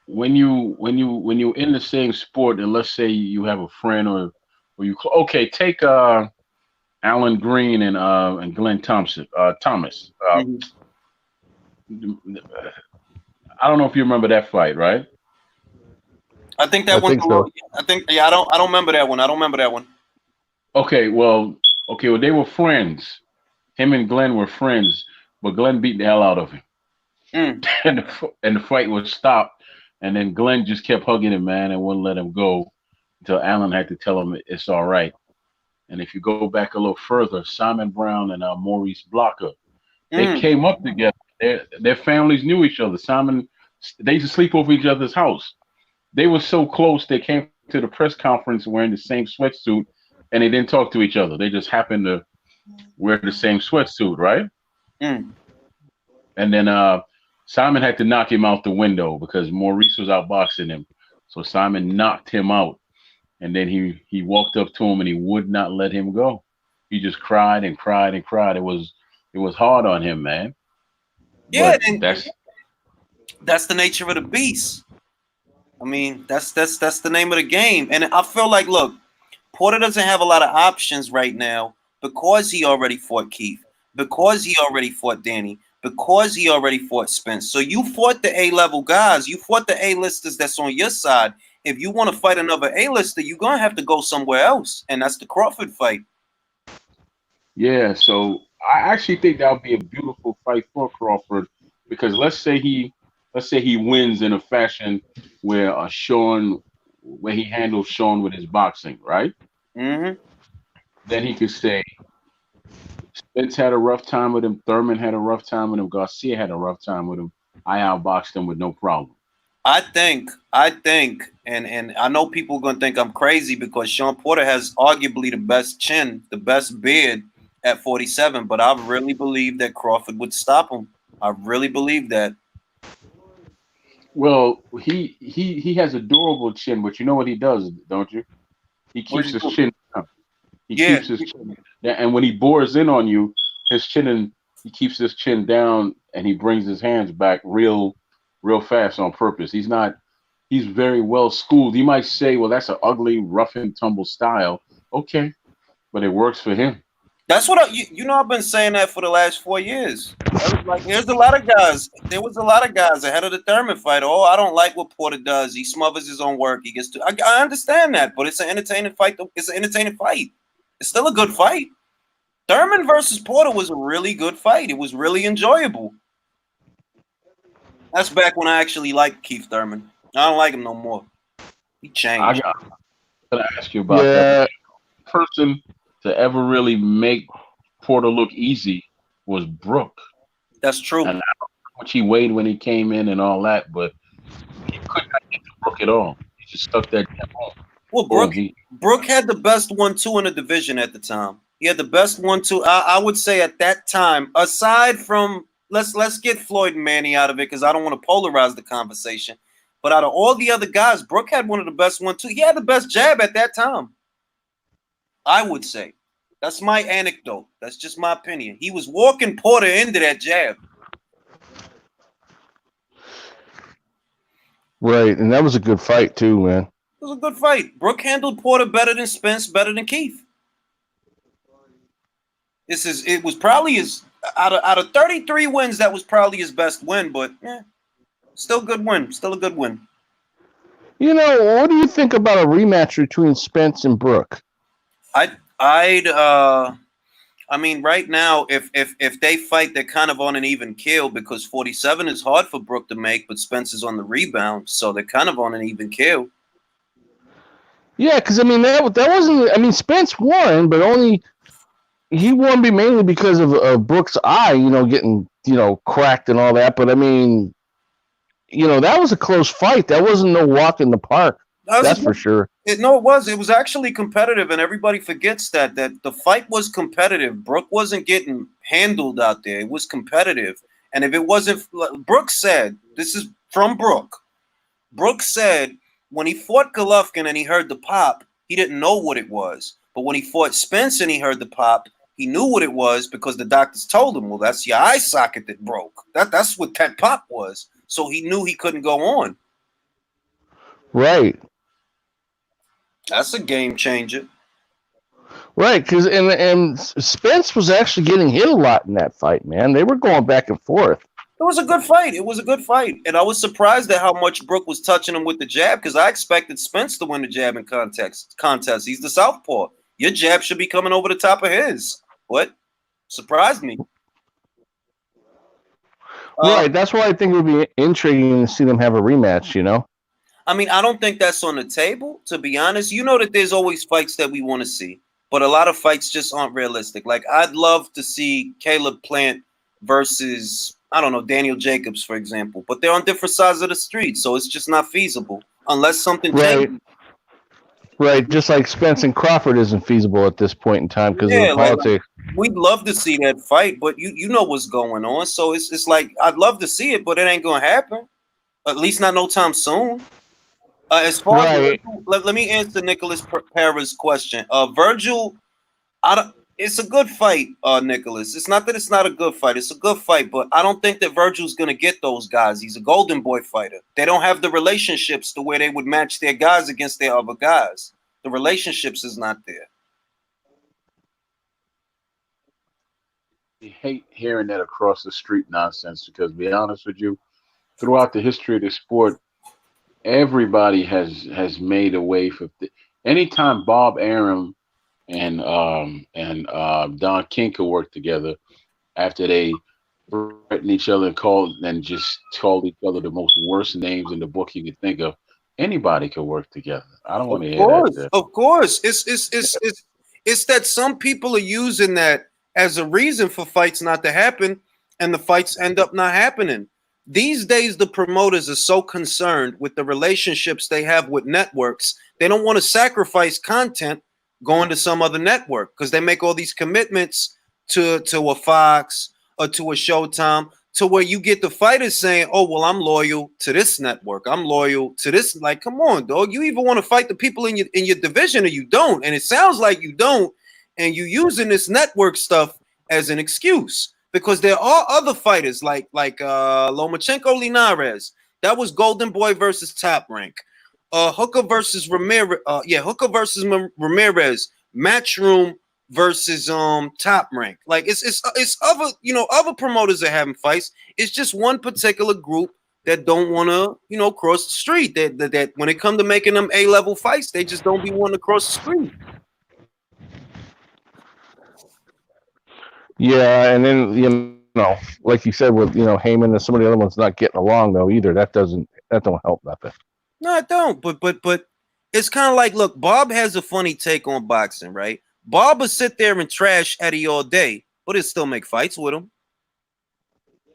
when you're in the same sport, and let's say you have a friend or you take Alan Green and Glenn Thomas. Mm-hmm. I don't know if you remember that fight, right? I think that one. So. I don't remember that one. I don't remember that one. Okay, well, they were friends. Him and Glenn were friends, but Glenn beat the hell out of him. And the fight was stopped, and then Glenn just kept hugging him, man, and wouldn't let him go until Alan had to tell him it's all right. And if you go back a little further, Simon Brown and Maurice Blocker, they came up together. Their families knew each other. They used to sleep over each other's house. They were so close, they came to the press conference wearing the same sweatsuit, and they didn't talk to each other. They just happened to wear the same sweatsuit, right? And then Simon had to knock him out the window because Maurice was outboxing him. So Simon knocked him out, and then he walked up to him and he would not let him go. He just cried and cried and cried. It was hard on him, man. Yeah, that's the nature of the beast. I mean, that's the name of the game. And I feel like, look, Porter doesn't have a lot of options right now because he already fought Keith, because he already fought Danny, because he already fought Spence. So you fought the A-level guys. You fought the A-listers that's on your side. If you want to fight another A-lister, you're going to have to go somewhere else, and that's the Crawford fight. Yeah, so I actually think that would be a beautiful fight for Crawford, because let's say he wins in a fashion where he handles Sean with his boxing, right? Mm-hmm. Then he could say Spence had a rough time with him, Thurman had a rough time with him, Garcia had a rough time with him. I outboxed him with no problem. I think, and I know people are going to think I'm crazy because Sean Porter has arguably the best chin, the best beard at 47, but I really believe that Crawford would stop him. I really believe that. Well, he has a durable chin, but you know what he does, don't you? He keeps his chin down. He keeps his chin down. And when he bores in on you, he keeps his chin down and he brings his hands back real fast on purpose. He's very well schooled. You might say, well, that's an ugly, rough and tumble style. Okay, but it works for him. That's what I've been saying that for the last 4 years. Like, there was a lot of guys ahead of the Thurman fight. Oh, I don't like what Porter does. He smothers his own work. He gets to. I understand that, but it's an entertaining fight. It's an entertaining fight. It's still a good fight. Thurman versus Porter was a really good fight. It was really enjoyable. That's back when I actually liked Keith Thurman. I don't like him no more. He changed. gonna ask you about that. Yeah, Person to ever really make Porter look easy was Brooke, That's true. and how much he weighed when he came in and all that, but he could not get to Brooke at all. He just stuck that jab on. Well, Boom. Brooke had the best 1-2 in the division at the time. He had the best 1-2. I would say at that time, aside from let's get Floyd and Manny out of it because I don't want to polarize the conversation. But out of all the other guys, Brooke had one of the best 1-2. He had the best jab at that time. I would say. That's my anecdote. That's just my opinion. He was walking Porter into that jab. right, and that was a good fight too, man. It was a good fight. Brooke handled Porter better than Spence, better than Keith. It was probably his out of 33 wins, that was probably his best win, but still good win. Still a good win. You know, what do you think about a rematch between Spence and Brooke? I mean, right now, if they fight, they're kind of on an even keel because 47 is hard for Brooke to make, but Spence is on the rebound, so they're kind of on an even keel. Yeah, because I mean that wasn't. I mean, Spence won, but he won mainly because of Brooks' eye, getting cracked and all that. But I mean, that was a close fight. That wasn't no walk in the park. That's for sure. It was. It was actually competitive, and everybody forgets that the fight was competitive. Brooke wasn't getting handled out there. It was competitive, and if it wasn't, Brooke said, this is from Brooke. Brooke said when he fought Golovkin and he heard the pop, he didn't know what it was. But when he fought Spence and he heard the pop, he knew what it was because the doctors told him, well, that's your eye socket that broke. That's what that pop was. So he knew he couldn't go on. Right. That's a game changer. Right, because and Spence was actually getting hit a lot in that fight, man. They were going back and forth. It was a good fight. It was a good fight. And I was surprised at how much Brooke was touching him with the jab because I expected Spence to win the jabbing contest. He's the southpaw. Your jab should be coming over the top of his. What? Surprised me. Right, that's why I think it would be intriguing to see them have a rematch, I mean, I don't think that's on the table, to be honest. You know that there's always fights that we want to see, but a lot of fights just aren't realistic. Like, I'd love to see Caleb Plant versus, I don't know, Daniel Jacobs, for example, but they're on different sides of the street, so it's just not feasible unless something changes. Right, just like Spence and Crawford isn't feasible at this point in time because of the politics. We'd love to see that fight, but you know what's going on. So it's like I'd love to see it, but it ain't gonna happen. At least not no time soon. As far as let me answer Nicholas Parra's question. Virgil, it's a good fight, Nicholas. It's not that it's not a good fight. It's a good fight, but I don't think that Virgil's gonna get those guys. He's a golden boy fighter. They don't have the relationships to where they would match their guys against their other guys. The relationships is not there. I hate hearing that across the street nonsense because, to be honest with you, throughout the history of the sport, everybody has made a way for. Anytime Bob Arum and Don King could work together after they threatened each other and just called each other the most worst names in the book you could think of. Anybody could work together. I don't want to hear that. Of course, it's that some people are using that as a reason for fights not to happen, and the fights end up not happening. These days, the promoters are so concerned with the relationships they have with networks, they don't want to sacrifice content going to some other network because they make all these commitments to a Fox or to a Showtime to where you get the fighters saying, oh, well, I'm loyal to this network. I'm loyal to this. Like, come on, dog. You either want to fight the people in your division or you don't. And it sounds like you don't. And you using this network stuff as an excuse. Because there are other fighters like Lomachenko Linares. That was Golden Boy versus Top Rank. Hooker versus Ramirez. Hooker versus Ramirez. Matchroom versus Top Rank. Like it's other other promoters are having fights. It's just one particular group that don't want to cross the street. That when it comes to making them A-level fights, they just don't be wanting to cross the street. Yeah, and then like you said with Heyman and some of the other ones not getting along though either. That don't help nothing. No, I don't. But it's kind of like, look, Bob has a funny take on boxing, right? Bob will sit there and trash Eddie all day, but he'll still make fights with him.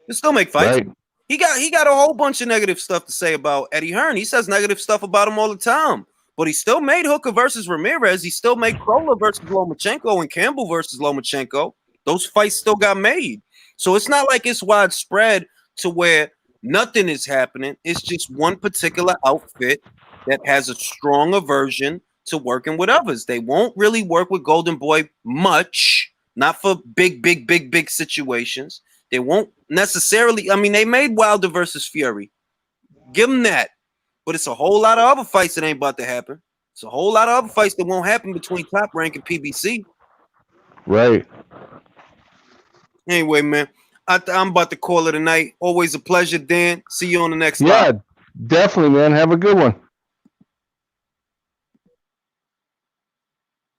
He'll still make fights. Right. He got a whole bunch of negative stuff to say about Eddie Hearn. He says negative stuff about him all the time. But he still made Hooker versus Ramirez. He still made Krola versus Lomachenko and Campbell versus Lomachenko. Those fights still got made. So it's not like it's widespread to where nothing is happening. It's just one particular outfit that has a strong aversion to working with others. They won't really work with Golden Boy much, not for big situations. They won't necessarily. I mean, they made Wilder versus Fury. Give them that. But it's a whole lot of other fights that ain't about to happen. It's a whole lot of other fights that won't happen between Top Rank and PBC. Right. Anyway, man, I'm about to call it a night. Always a pleasure, Dan. See you on the next Yeah, live. definitely, man. Have a good one.